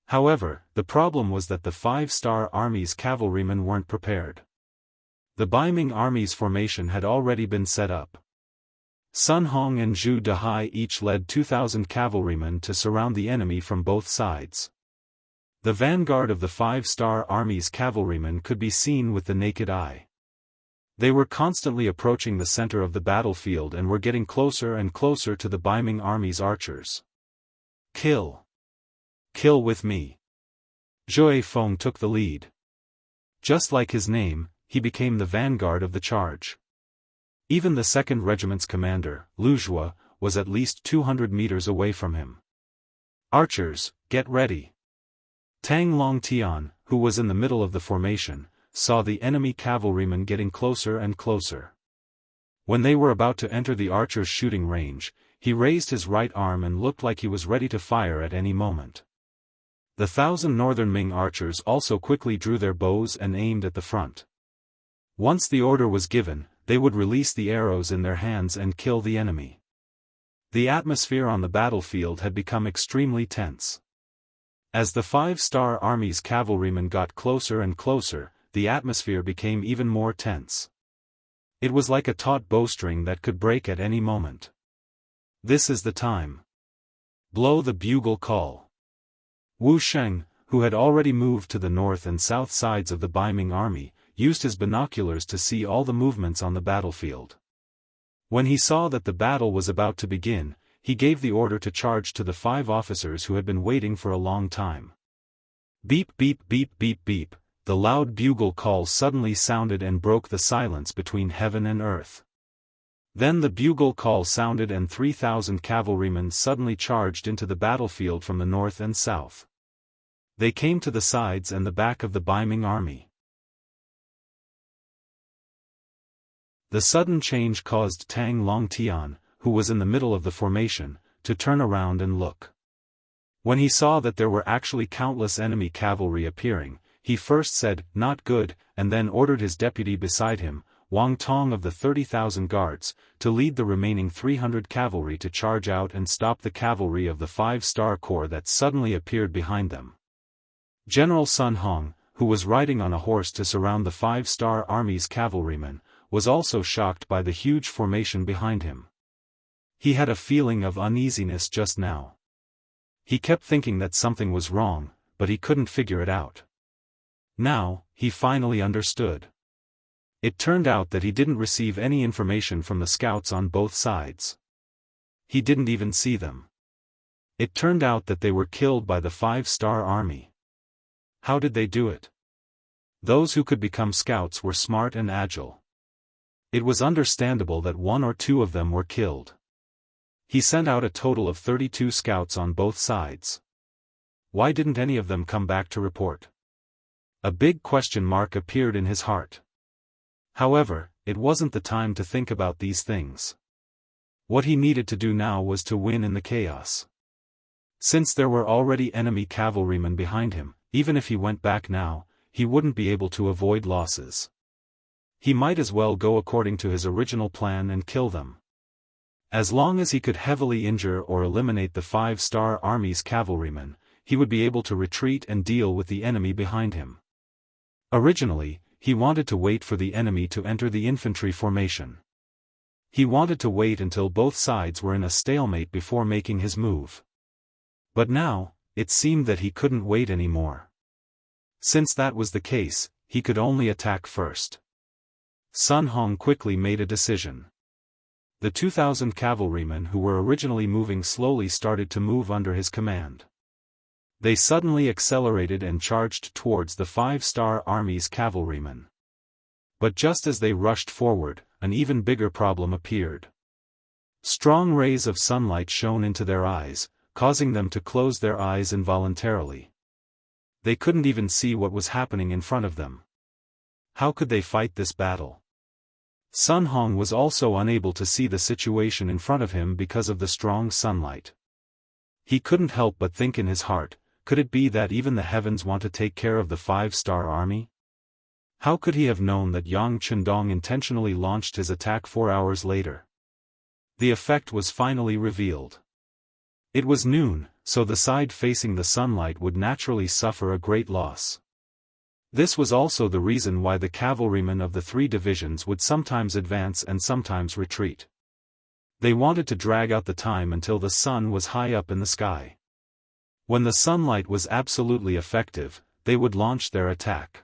Speaker 1: However, the problem was that the 5-star army's cavalrymen weren't prepared. The Baiming army's formation had already been set up. Sun Hong and Zhu Dehai each led 2,000 cavalrymen to surround the enemy from both sides. The vanguard of the 5-star army's cavalrymen could be seen with the naked eye. They were constantly approaching the center of the battlefield and were getting closer and closer to the Baiming army's archers. Kill! Kill with me! Zhou Feng took the lead. Just like his name, he became the vanguard of the charge. Even the 2nd Regiment's commander, Lu Zhua, was at least 200 meters away from him. Archers, get ready! Tang Longtian, who was in the middle of the formation, saw the enemy cavalrymen getting closer and closer. When they were about to enter the archers' shooting range, he raised his right arm and looked like he was ready to fire at any moment. The 1,000 northern Ming archers also quickly drew their bows and aimed at the front. Once the order was given, they would release the arrows in their hands and kill the enemy. The atmosphere on the battlefield had become extremely tense. As the 5-star army's cavalrymen got closer and closer, the atmosphere became even more tense. It was like a taut bowstring that could break at any moment. This is the time. Blow the bugle call. Wu Sheng, who had already moved to the north and south sides of the Baiming army, used his binoculars to see all the movements on the battlefield. When he saw that the battle was about to begin, he gave the order to charge to the 5 officers who had been waiting for a long time. Beep beep beep beep beep, the loud bugle call suddenly sounded and broke the silence between heaven and earth. Then the bugle call sounded and 3,000 cavalrymen suddenly charged into the battlefield from the north and south. They came to the sides and the back of the Baiming army. The sudden change caused Tang Longtian, who was in the middle of the formation, to turn around and look. When he saw that there were actually countless enemy cavalry appearing, he first said, "Not good," and then ordered his deputy beside him, Wang Tong of the 30,000 guards, to lead the remaining 300 cavalry to charge out and stop the cavalry of the 5-star corps that suddenly appeared behind them. General Sun Hong, who was riding on a horse to surround the 5-star army's cavalrymen, was also shocked by the huge formation behind him. He had a feeling of uneasiness just now. He kept thinking that something was wrong, but he couldn't figure it out. Now, he finally understood. It turned out that he didn't receive any information from the scouts on both sides. He didn't even see them. It turned out that they were killed by the 5-star army. How did they do it? Those who could become scouts were smart and agile. It was understandable that 1 or 2 of them were killed. He sent out a total of 32 scouts on both sides. Why didn't any of them come back to report? A big question mark appeared in his heart. However, it wasn't the time to think about these things. What he needed to do now was to win in the chaos. Since there were already enemy cavalrymen behind him, even if he went back now, he wouldn't be able to avoid losses. He might as well go according to his original plan and kill them. As long as he could heavily injure or eliminate the 5-star army's cavalrymen, he would be able to retreat and deal with the enemy behind him. Originally, he wanted to wait for the enemy to enter the infantry formation. He wanted to wait until both sides were in a stalemate before making his move. But now, it seemed that he couldn't wait anymore. Since that was the case, he could only attack first. Sun Hong quickly made a decision. The 2,000 cavalrymen who were originally moving slowly started to move under his command. They suddenly accelerated and charged towards the 5-star army's cavalrymen. But just as they rushed forward, an even bigger problem appeared. Strong rays of sunlight shone into their eyes, causing them to close their eyes involuntarily. They couldn't even see what was happening in front of them. How could they fight this battle? Sun Hong was also unable to see the situation in front of him because of the strong sunlight. He couldn't help but think in his heart, could it be that even the heavens want to take care of the 5-star army? How could he have known that Yang Chendong intentionally launched his attack 4 hours later? The effect was finally revealed. It was noon, so the side facing the sunlight would naturally suffer a great loss. This was also the reason why the cavalrymen of the 3 divisions would sometimes advance and sometimes retreat. They wanted to drag out the time until the sun was high up in the sky. When the sunlight was absolutely effective, they would launch their attack.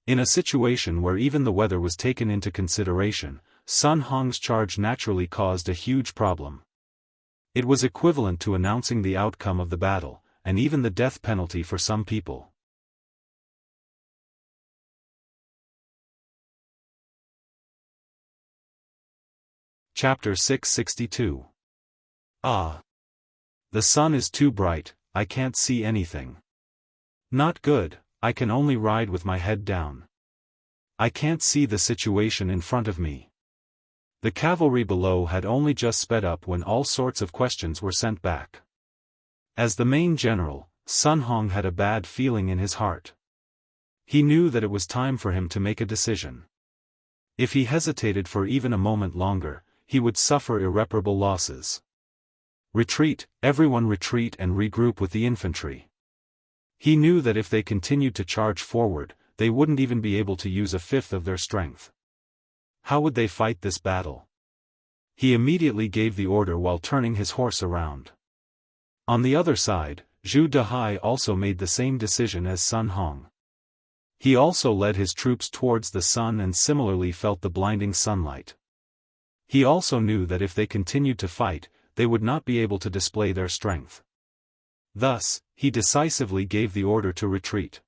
Speaker 1: In a situation where even the weather was taken into consideration, Sun Hong's charge naturally caused a huge problem. It was equivalent to announcing the outcome of the battle, and even the death penalty for some people. Chapter 662. Ah! The sun is too bright, I can't see anything. Not good, I can only ride with my head down. I can't see the situation in front of me. The cavalry below had only just sped up when all sorts of questions were sent back. As the main general, Sun Hong had a bad feeling in his heart. He knew that it was time for him to make a decision. If he hesitated for even a moment longer, he would suffer irreparable losses. Retreat, everyone retreat and regroup with the infantry. He knew that if they continued to charge forward, they wouldn't even be able to use 1/5 of their strength. How would they fight this battle? He immediately gave the order while turning his horse around. On the other side, Zhu Dehai also made the same decision as Sun Hong. He also led his troops towards the sun and similarly felt the blinding sunlight. He also knew that if they continued to fight, they would not be able to display their strength. Thus, he decisively gave the order to retreat.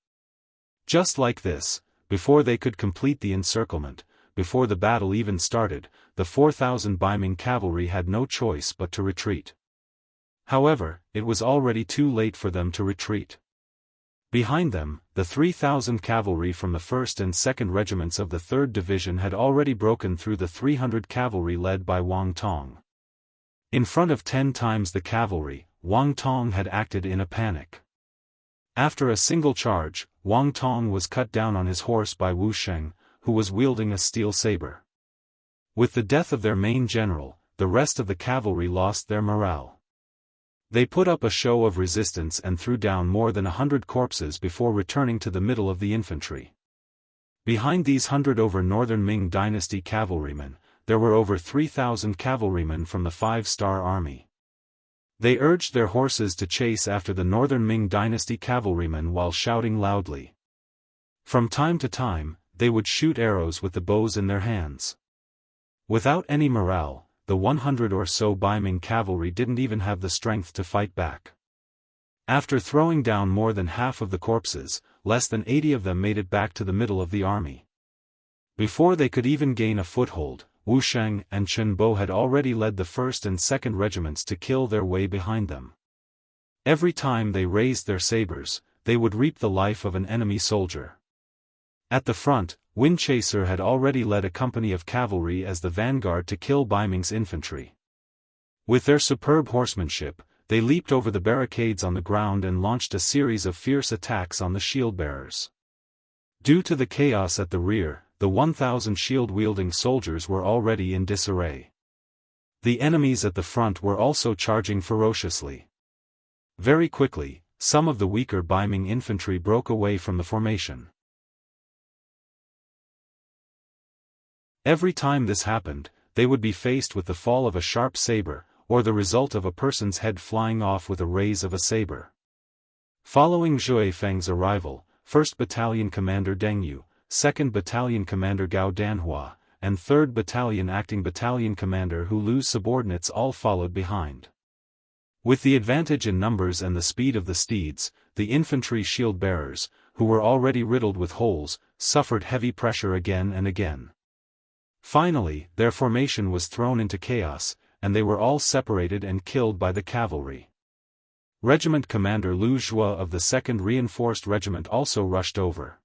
Speaker 1: Just like this, before they could complete the encirclement, before the battle even started, the 4,000 Baiming cavalry had no choice but to retreat. However, it was already too late for them to retreat. Behind them, the 3,000 cavalry from the 1st and 2nd regiments of the 3rd Division had already broken through the 300 cavalry led by Wang Tong. In front of 10 times the cavalry, Wang Tong had acted in a panic. After a single charge, Wang Tong was cut down on his horse by Wu Sheng, who was wielding a steel saber. With the death of their main general, the rest of the cavalry lost their morale. They put up a show of resistance and threw down more than 100 corpses before returning to the middle of the infantry. Behind these 100 over Northern Ming Dynasty cavalrymen, there were over 3,000 cavalrymen from the 5-star army. They urged their horses to chase after the northern Ming Dynasty cavalrymen while shouting loudly. From time to time, they would shoot arrows with the bows in their hands. Without any morale, the 100 or so Ming cavalry didn't even have the strength to fight back. After throwing down more than half of the corpses, less than 80 of them made it back to the middle of the army. Before they could even gain a foothold, Wu Sheng and Chen Bo had already led the 1st and 2nd regiments to kill their way behind them. Every time they raised their sabers, they would reap the life of an enemy soldier. At the front, Wind Chaser had already led a company of cavalry as the vanguard to kill Ming's infantry. With their superb horsemanship, they leaped over the barricades on the ground and launched a series of fierce attacks on the shield-bearers. Due to the chaos at the rear, the 1,000 shield-wielding soldiers were already in disarray. The enemies at the front were also charging ferociously. Very quickly, some of the weaker Ming infantry broke away from the formation. Every time this happened, they would be faced with the fall of a sharp saber, or the result of a person's head flying off with a raise of a saber. Following Zhui Feng's arrival, 1st Battalion Commander Deng Yu, 2nd Battalion Commander Gao Danhua, and 3rd Battalion Acting Battalion Commander Hu Lu's subordinates all followed behind. With the advantage in numbers and the speed of the steeds, the infantry shield-bearers, who were already riddled with holes, suffered heavy pressure again and again. Finally, their formation was thrown into chaos, and they were all separated and killed by the cavalry. Regiment Commander Lu Zhua of the 2nd Reinforced Regiment also rushed over.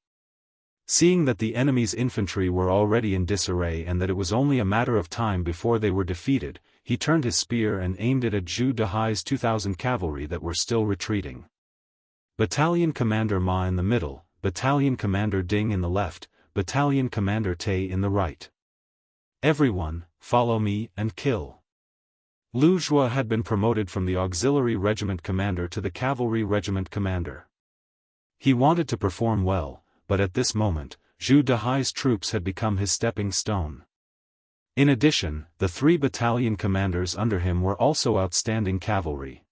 Speaker 1: Seeing that the enemy's infantry were already in disarray and that it was only a matter of time before they were defeated, he turned his spear and aimed it at Zhu Dehai's 2,000 cavalry that were still retreating. Battalion Commander Ma in the middle, Battalion Commander Ding in the left, Battalion Commander Tay in the right. Everyone, follow me and kill. Lu Zhua had been promoted from the Auxiliary Regiment Commander to the Cavalry Regiment Commander. He wanted to perform well, but at this moment, Zhu Dehai's troops had become his stepping stone. In addition, the 3 battalion commanders under him were also outstanding cavalry.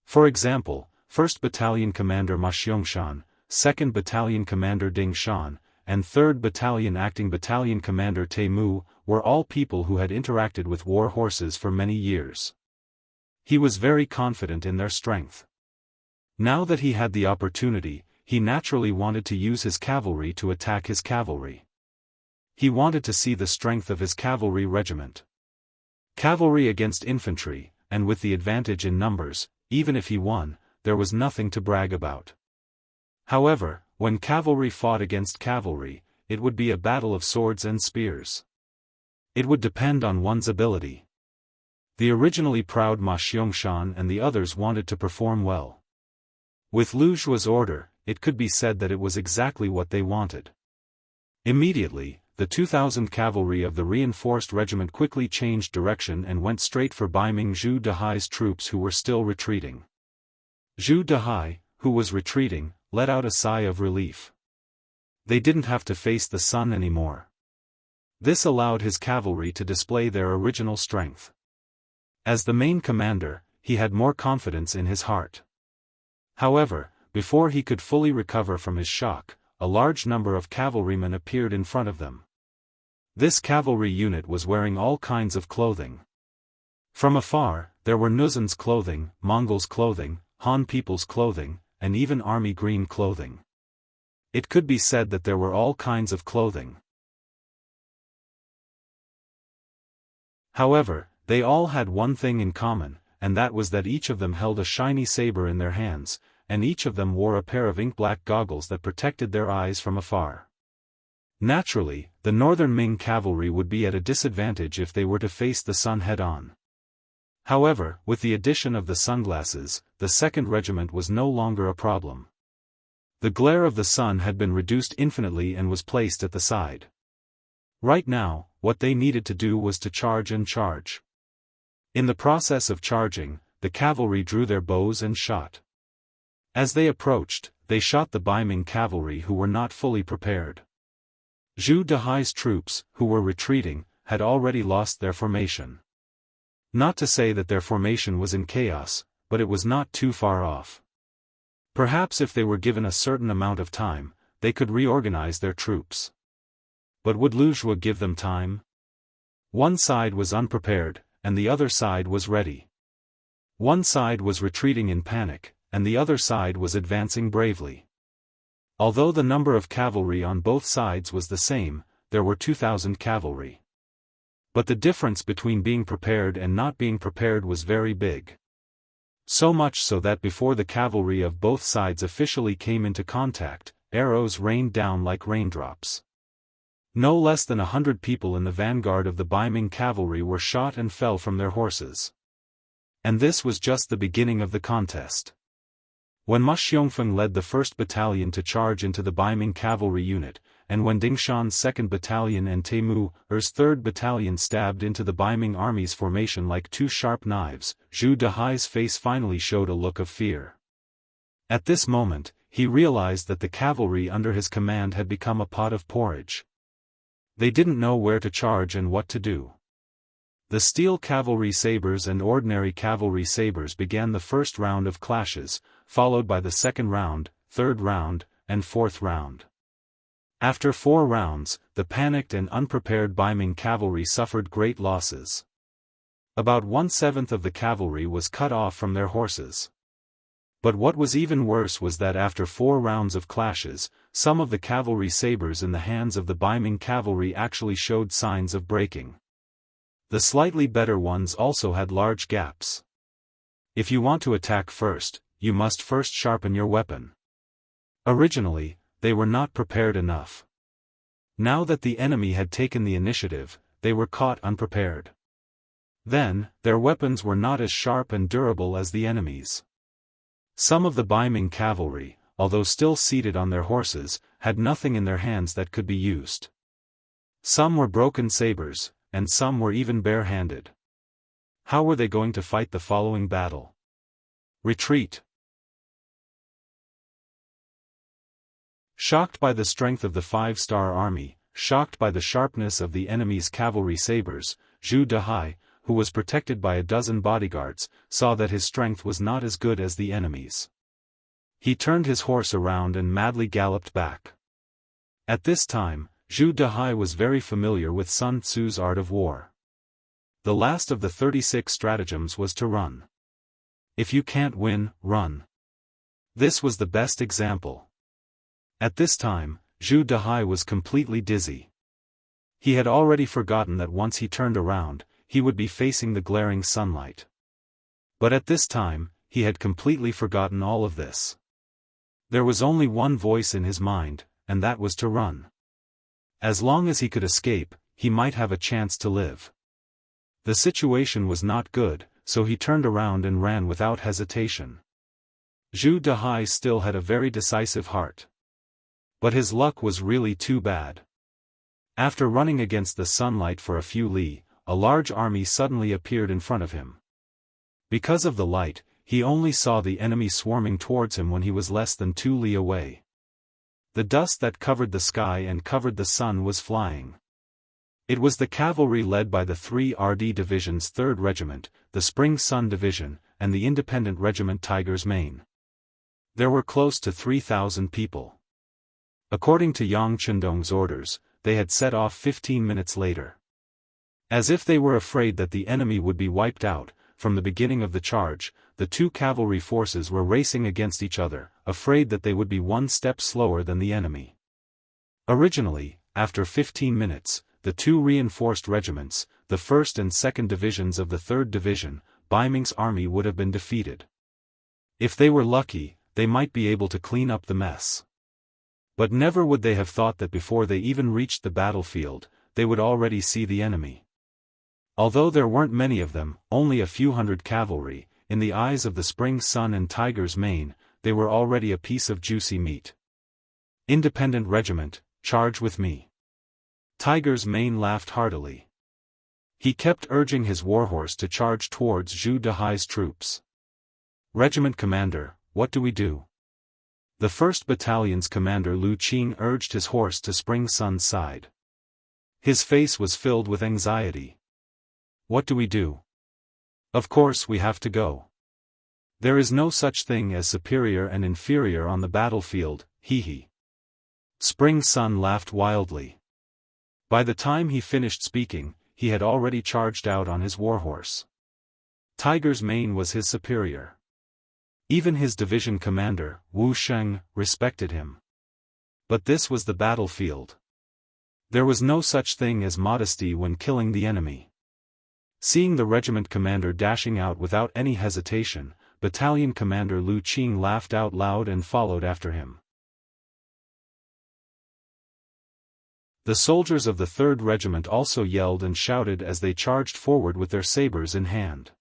Speaker 1: For example, 1st Battalion Commander Ma Xiongxan, 2nd Battalion Commander Ding Shan, and 3rd Battalion Acting Battalion Commander Te Mu, were all people who had interacted with war horses for many years. He was very confident in their strength. Now that he had the opportunity, he naturally wanted to use his cavalry to attack his cavalry. He wanted to see the strength of his cavalry regiment. Cavalry against infantry, and with the advantage in numbers, even if he won, there was nothing to brag about. However, when cavalry fought against cavalry, it would be a battle of swords and spears. It would depend on one's ability. The originally proud Ma Xiongxan and the others wanted to perform well. With Lu Zhua's order, it could be said that it was exactly what they wanted. Immediately, the 2,000 cavalry of the reinforced regiment quickly changed direction and went straight for Baiming Zhu Dehai's troops who were still retreating. Zhu Dehai, who was retreating, let out a sigh of relief. They didn't have to face the sun anymore. This allowed his cavalry to display their original strength. As the main commander, he had more confidence in his heart. However, before he could fully recover from his shock, a large number of cavalrymen appeared in front of them. This cavalry unit was wearing all kinds of clothing. From afar, there were Nuzan's clothing, Mongols' clothing, Han people's clothing, and even army green clothing. It could be said that there were all kinds of clothing. However, they all had one thing in common, and that was that each of them held a shiny saber in their hands, and each of them wore a pair of ink-black goggles that protected their eyes from afar. Naturally, the northern Ming cavalry would be at a disadvantage if they were to face the sun head-on. However, with the addition of the sunglasses, the 2nd Regiment was no longer a problem. The glare of the sun had been reduced infinitely and was placed at the side. Right now, what they needed to do was to charge and charge. In the process of charging, the cavalry drew their bows and shot. As they approached, they shot the Baiming cavalry who were not fully prepared. Zhu Dehai's troops, who were retreating, had already lost their formation. Not to say that their formation was in chaos, but it was not too far off. Perhaps if they were given a certain amount of time, they could reorganize their troops. But would Lu Zhuo give them time? One side was unprepared, and the other side was ready. One side was retreating in panic, and the other side was advancing bravely. Although the number of cavalry on both sides was the same, there were 2,000 cavalry. But the difference between being prepared and not being prepared was very big. So much so that before the cavalry of both sides officially came into contact, arrows rained down like raindrops. No less than 100 people in the vanguard of the Baiming cavalry were shot and fell from their horses. And this was just the beginning of the contest. When Ma Xiongfeng led the 1st Battalion to charge into the Baiming cavalry unit, and when Dingshan's 2nd Battalion and Teimu Er's 3rd Battalion stabbed into the Baiming army's formation like two sharp knives, Zhu Dehai's face finally showed a look of fear. At this moment, he realized that the cavalry under his command had become a pot of porridge. They didn't know where to charge and what to do. The steel cavalry sabers and ordinary cavalry sabers began the first round of clashes, followed by the second round, third round, and fourth round. After 4 rounds, the panicked and unprepared Baiming cavalry suffered great losses. About 1/7 of the cavalry was cut off from their horses. But what was even worse was that after 4 rounds of clashes, some of the cavalry sabers in the hands of the Baiming cavalry actually showed signs of breaking. The slightly better ones also had large gaps. If you want to attack first, you must first sharpen your weapon. Originally, they were not prepared enough. Now that the enemy had taken the initiative, they were caught unprepared. Then, their weapons were not as sharp and durable as the enemy's. Some of the Baiming cavalry, although still seated on their horses, had nothing in their hands that could be used. Some were broken sabers, and some were even bare-handed. How were they going to fight the following battle? Retreat. Shocked by the strength of the 5-star army, shocked by the sharpness of the enemy's cavalry sabers, Zhu Dehai, who was protected by a dozen bodyguards, saw that his strength was not as good as the enemy's. He turned his horse around and madly galloped back. At this time, Zhu Dehai was very familiar with Sun Tzu's art of war. The last of the 36 stratagems was to run. If you can't win, run. This was the best example. At this time, Zhu Dehai was completely dizzy. He had already forgotten that once he turned around, he would be facing the glaring sunlight. But at this time, he had completely forgotten all of this. There was only one voice in his mind, and that was to run. As long as he could escape, he might have a chance to live. The situation was not good, so he turned around and ran without hesitation. Zhu Dehai still had a very decisive heart. But his luck was really too bad. After running against the sunlight for a few li, a large army suddenly appeared in front of him. Because of the light, he only saw the enemy swarming towards him when he was less than 2 li away. The dust that covered the sky and covered the sun was flying. It was the cavalry led by the 3 RD Division's 3rd Regiment, the Spring Sun Division, and the Independent Regiment Tiger's Mane. There were close to 3,000 people. According to Yang Chendong's orders, they had set off 15 minutes later. As if they were afraid that the enemy would be wiped out, from the beginning of the charge, the 2 cavalry forces were racing against each other, afraid that they would be 1 step slower than the enemy. Originally, after 15 minutes, the 2 reinforced regiments, the 1st and 2nd Divisions of the 3rd Division, Baiming's army would have been defeated. If they were lucky, they might be able to clean up the mess. But never would they have thought that before they even reached the battlefield, they would already see the enemy. Although there weren't many of them, only a few hundred cavalry, in the eyes of the Spring Sun and Tiger's Mane, they were already a piece of juicy meat. Independent Regiment, charge with me. Tiger's Mane laughed heartily. He kept urging his warhorse to charge towards Zhu Dehai's troops. Regiment Commander, what do we do? The 1st Battalion's commander Lu Qing urged his horse to Spring Sun's side. His face was filled with anxiety. What do we do? Of course we have to go. There is no such thing as superior and inferior on the battlefield, hee. Spring Sun laughed wildly. By the time he finished speaking, he had already charged out on his warhorse. Tiger's Mane was his superior. Even his division commander, Wu Sheng, respected him. But this was the battlefield. There was no such thing as modesty when killing the enemy. Seeing the regiment commander dashing out without any hesitation, battalion commander Lu Qing laughed out loud and followed after him. The soldiers of the 3rd Regiment also yelled and shouted as they charged forward with their sabers in hand.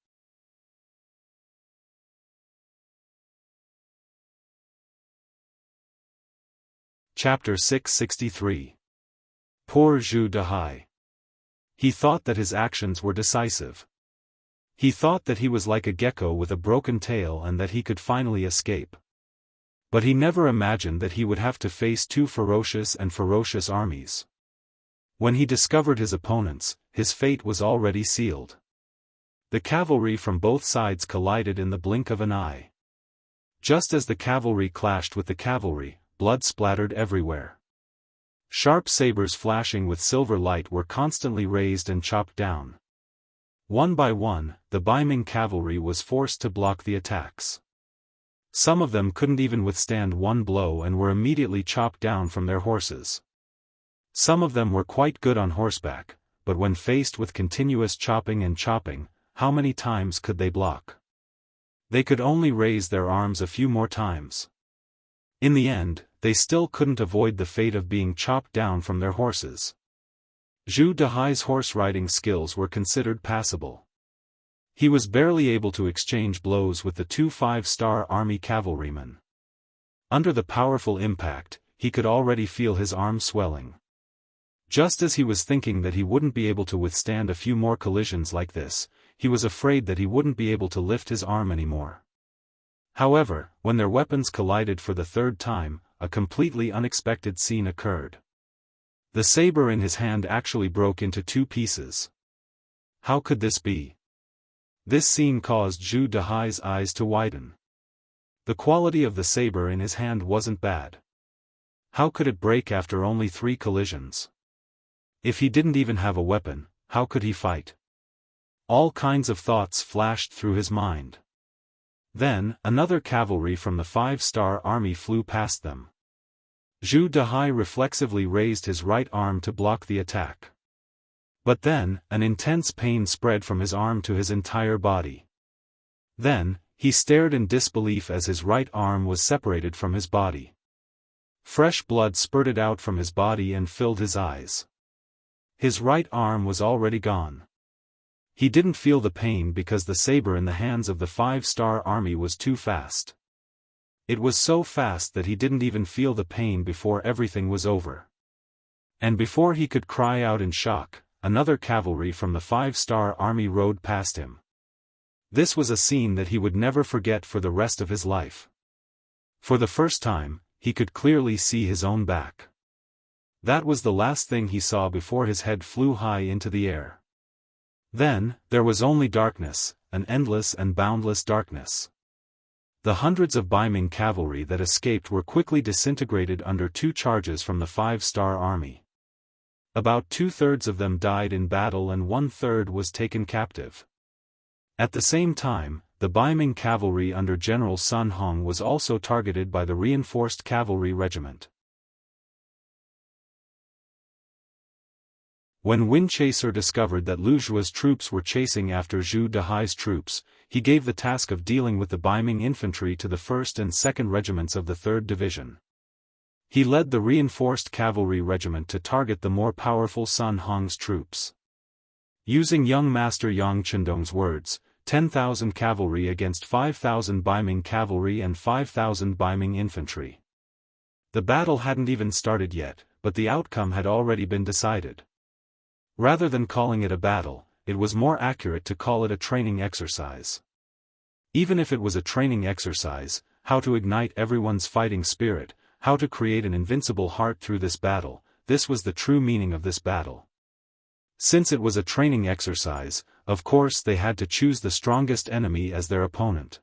Speaker 1: Chapter 663. Poor Zhu Dehai. He thought that his actions were decisive. He thought that he was like a gecko with a broken tail and that he could finally escape. But he never imagined that he would have to face 2 ferocious armies. When he discovered his opponents, his fate was already sealed. The cavalry from both sides collided in the blink of an eye. Just as the cavalry clashed with the cavalry, blood splattered everywhere. Sharp sabers flashing with silver light were constantly raised and chopped down. One by one, the Baiming cavalry was forced to block the attacks. Some of them couldn't even withstand one blow and were immediately chopped down from their horses. Some of them were quite good on horseback, but when faced with continuous chopping and chopping, how many times could they block? They could only raise their arms a few more times. In the end, they still couldn't avoid the fate of being chopped down from their horses. Zhu Dehai's horse-riding skills were considered passable. He was barely able to exchange blows with the 2 5-star army cavalrymen. Under the powerful impact, he could already feel his arm swelling. Just as he was thinking that he wouldn't be able to withstand a few more collisions like this, he was afraid that he wouldn't be able to lift his arm anymore. However, when their weapons collided for the 3rd time, a completely unexpected scene occurred. The saber in his hand actually broke into 2 pieces. How could this be? This scene caused Zhu Dehai's eyes to widen. The quality of the saber in his hand wasn't bad. How could it break after only 3 collisions? If he didn't even have a weapon, how could he fight? All kinds of thoughts flashed through his mind. Then, another cavalry from the 5-star army flew past them. Zhu Dehai reflexively raised his right arm to block the attack. But then, an intense pain spread from his arm to his entire body. Then, he stared in disbelief as his right arm was separated from his body. Fresh blood spurted out from his body and filled his eyes. His right arm was already gone. He didn't feel the pain because the saber in the hands of the 5-star army was too fast. It was so fast that he didn't even feel the pain before everything was over. And before he could cry out in shock, another cavalry from the 5-star army rode past him. This was a scene that he would never forget for the rest of his life. For the first time, he could clearly see his own back. That was the last thing he saw before his head flew high into the air. Then, there was only darkness, an endless and boundless darkness. The hundreds of Baiming cavalry that escaped were quickly disintegrated under 2 charges from the 5-star army. About 2/3 of them died in battle and 1/3 was taken captive. At the same time, the Baiming cavalry under General Sun Hong was also targeted by the reinforced cavalry regiment. When Windchaser discovered that Lu Zhua's troops were chasing after Zhu Dehai's troops, he gave the task of dealing with the Baiming infantry to the 1st and 2nd regiments of the 3rd Division. He led the reinforced cavalry regiment to target the more powerful Sun Hong's troops. Using young Master Yang Chendong's words, 10,000 cavalry against 5,000 Baiming cavalry and 5,000 Baiming infantry. The battle hadn't even started yet, but the outcome had already been decided. Rather than calling it a battle, it was more accurate to call it a training exercise. Even if it was a training exercise, how to ignite everyone's fighting spirit, how to create an invincible heart through this battle, this was the true meaning of this battle. Since it was a training exercise, of course they had to choose the strongest enemy as their opponent.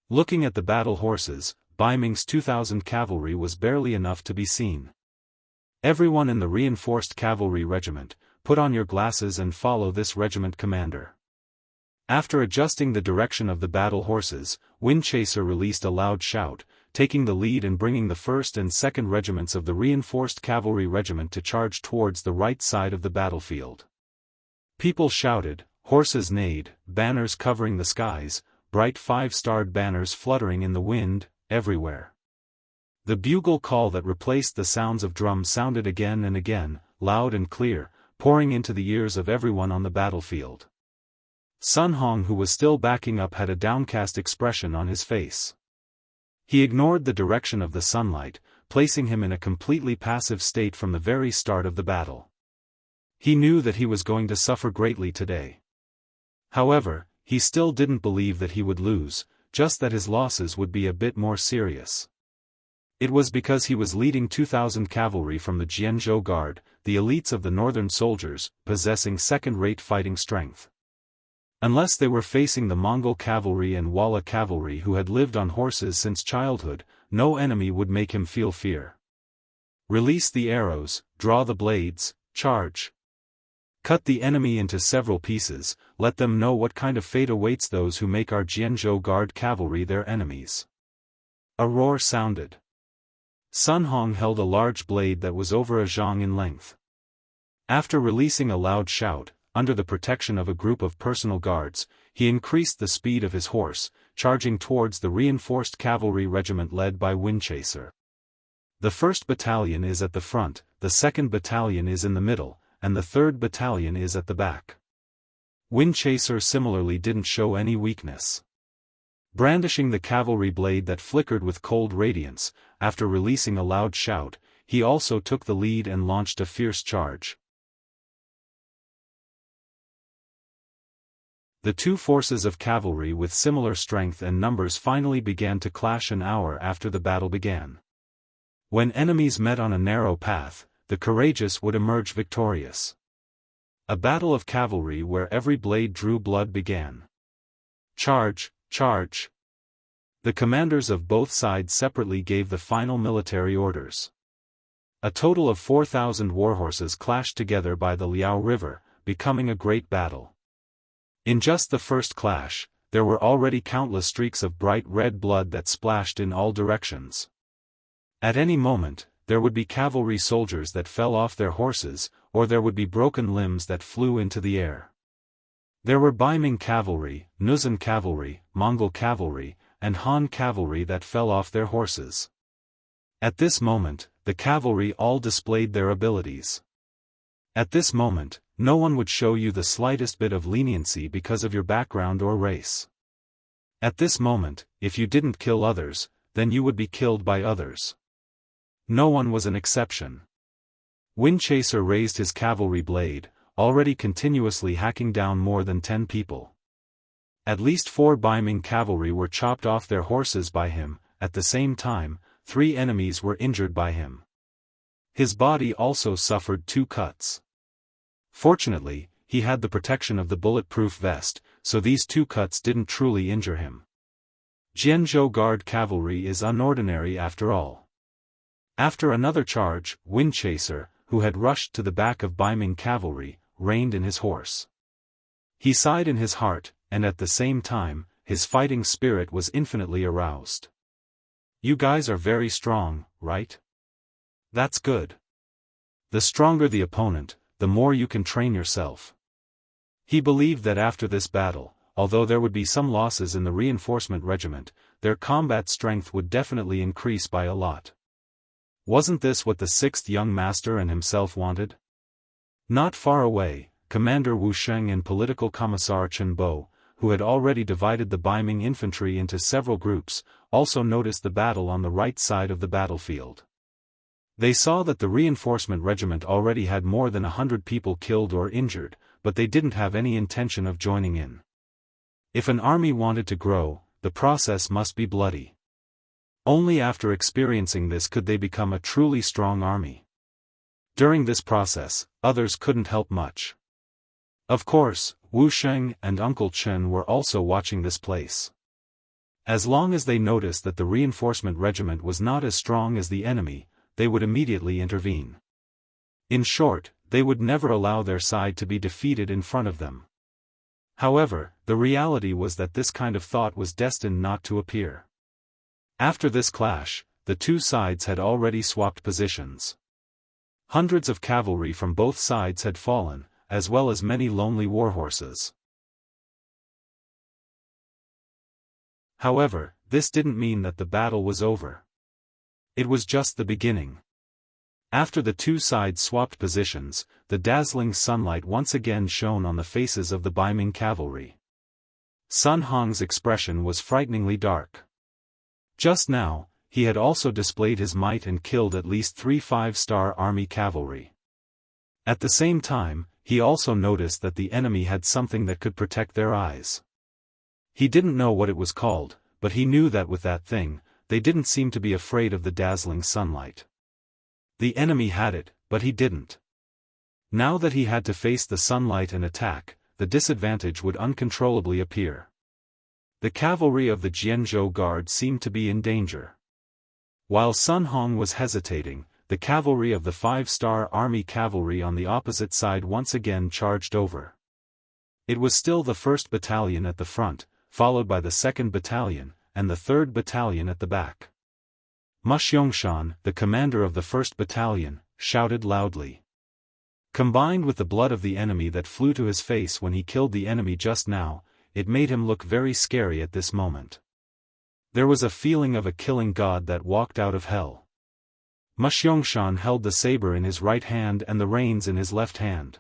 Speaker 1: Looking at the battle horses, Bai Ming's 2,000 cavalry was barely enough to be seen. Everyone in the reinforced cavalry regiment, put on your glasses and follow this regiment commander. After adjusting the direction of the battle horses, Windchaser released a loud shout, taking the lead and bringing the 1st and 2nd regiments of the reinforced cavalry regiment to charge towards the right side of the battlefield. People shouted, horses neighed, banners covering the skies, bright 5-starred banners fluttering in the wind, everywhere. The bugle call that replaced the sounds of drums sounded again and again, loud and clear, pouring into the ears of everyone on the battlefield. Sun Hong, who was still backing up, had a downcast expression on his face. He ignored the direction of the sunlight, placing him in a completely passive state from the very start of the battle. He knew that he was going to suffer greatly today. However, he still didn't believe that he would lose, just that his losses would be a bit more serious. It was because he was leading 2,000 cavalry from the Jianghu Guard, the elites of the northern soldiers, possessing second-rate fighting strength. Unless they were facing the Mongol cavalry and Walla cavalry who had lived on horses since childhood, no enemy would make him feel fear. Release the arrows, draw the blades, charge. Cut the enemy into several pieces, let them know what kind of fate awaits those who make our Jianghu Guard cavalry their enemies. A roar sounded. Sun Hong held a large blade that was over a zhang in length. After releasing a loud shout, under the protection of a group of personal guards, he increased the speed of his horse, charging towards the reinforced cavalry regiment led by Windchaser. The 1st battalion is at the front, the 2nd battalion is in the middle, and the 3rd battalion is at the back. Windchaser similarly didn't show any weakness. Brandishing the cavalry blade that flickered with cold radiance, after releasing a loud shout, he also took the lead and launched a fierce charge. The two forces of cavalry with similar strength and numbers finally began to clash an hour after the battle began. When enemies met on a narrow path, the courageous would emerge victorious. A battle of cavalry where every blade drew blood began. Charge, charge! The commanders of both sides separately gave the final military orders. A total of 4,000 warhorses clashed together by the Liao River, becoming a great battle. In just the first clash, there were already countless streaks of bright red blood that splashed in all directions. At any moment, there would be cavalry soldiers that fell off their horses, or there would be broken limbs that flew into the air. There were Bai Ming cavalry, Nuzan cavalry, Mongol cavalry, and Han cavalry that fell off their horses. At this moment, the cavalry all displayed their abilities. At this moment, no one would show you the slightest bit of leniency because of your background or race. At this moment, if you didn't kill others, then you would be killed by others. No one was an exception. Windchaser raised his cavalry blade, already continuously hacking down more than 10 people. At least 4 Bai Ming cavalry were chopped off their horses by him, at the same time, 3 enemies were injured by him. His body also suffered 2 cuts. Fortunately, he had the protection of the bulletproof vest, so these 2 cuts didn't truly injure him. Jianghu Guard cavalry is unordinary after all. After another charge, Windchaser, who had rushed to the back of Bai Ming cavalry, reined in his horse. He sighed in his heart, and at the same time, his fighting spirit was infinitely aroused. You guys are very strong, right? That's good. The stronger the opponent, the more you can train yourself. He believed that after this battle, although there would be some losses in the reinforcement regiment, their combat strength would definitely increase by a lot. Wasn't this what the 6th young master and himself wanted? Not far away, Commander Wu Sheng and Political Commissar Chen Bo, who had already divided the Bai Ming infantry into several groups, also noticed the battle on the right side of the battlefield. They saw that the reinforcement regiment already had more than 100 people killed or injured, but they didn't have any intention of joining in. If an army wanted to grow, the process must be bloody. Only after experiencing this could they become a truly strong army. During this process, others couldn't help much. Of course, Wu Sheng and Uncle Chen were also watching this place. As long as they noticed that the reinforcement regiment was not as strong as the enemy, they would immediately intervene. In short, they would never allow their side to be defeated in front of them. However, the reality was that this kind of thought was destined not to appear. After this clash, the two sides had already swapped positions. Hundreds of cavalry from both sides had fallen, as well as many lonely warhorses. However, this didn't mean that the battle was over. It was just the beginning. After the two sides swapped positions, the dazzling sunlight once again shone on the faces of the Baiming cavalry. Sun Hong's expression was frighteningly dark. Just now, he had also displayed his might and killed at least 3 5-star army cavalry. At the same time, he also noticed that the enemy had something that could protect their eyes. He didn't know what it was called, but he knew that with that thing, they didn't seem to be afraid of the dazzling sunlight. The enemy had it, but he didn't. Now that he had to face the sunlight and attack, the disadvantage would uncontrollably appear. The cavalry of the Jianghu Guard seemed to be in danger. While Sun Hong was hesitating, the cavalry of the 5-star army cavalry on the opposite side once again charged over. It was still the 1st Battalion at the front, followed by the 2nd Battalion, and the 3rd Battalion at the back. Ma Xiangshan, the commander of the 1st Battalion, shouted loudly. Combined with the blood of the enemy that flew to his face when he killed the enemy just now, it made him look very scary at this moment. There was a feeling of a killing god that walked out of hell. Ma Xiangshan held the saber in his right hand and the reins in his left hand.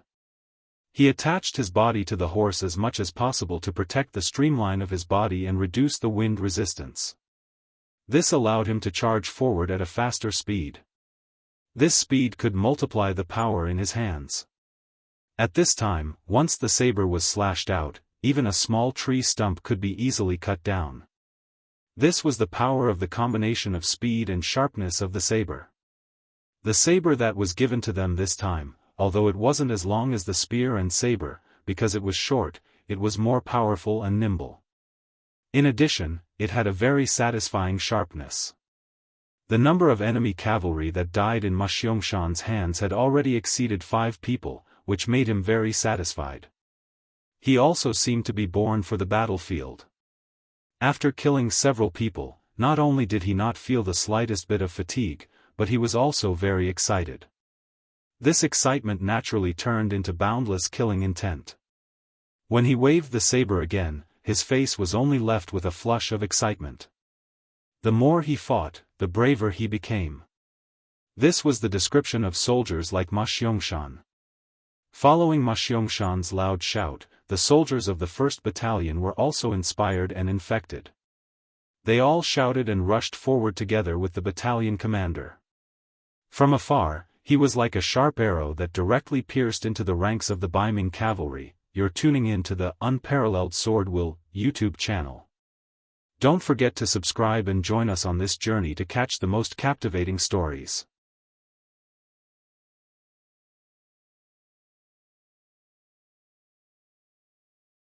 Speaker 1: He attached his body to the horse as much as possible to protect the streamline of his body and reduce the wind resistance. This allowed him to charge forward at a faster speed. This speed could multiply the power in his hands. At this time, once the saber was slashed out, even a small tree stump could be easily cut down. This was the power of the combination of speed and sharpness of the saber. The saber that was given to them this time, although it wasn't as long as the spear and saber, because it was short, it was more powerful and nimble. In addition, it had a very satisfying sharpness. The number of enemy cavalry that died in Ma Xiangshan's hands had already exceeded 5 people, which made him very satisfied. He also seemed to be born for the battlefield. After killing several people, not only did he not feel the slightest bit of fatigue, but he was also very excited. This excitement naturally turned into boundless killing intent. When he waved the saber again, his face was only left with a flush of excitement. The more he fought, the braver he became. This was the description of soldiers like Ma Xiangshan. Following Ma Xiangshan's loud shout, the soldiers of the 1st Battalion were also inspired and infected. They all shouted and rushed forward together with the battalion commander. From afar, he was like a sharp arrow that directly pierced into the ranks of the Baiming cavalry. You're tuning in to the Unparalleled SwordWill YouTube channel. Don't forget to subscribe and join us on this journey to catch the most captivating stories.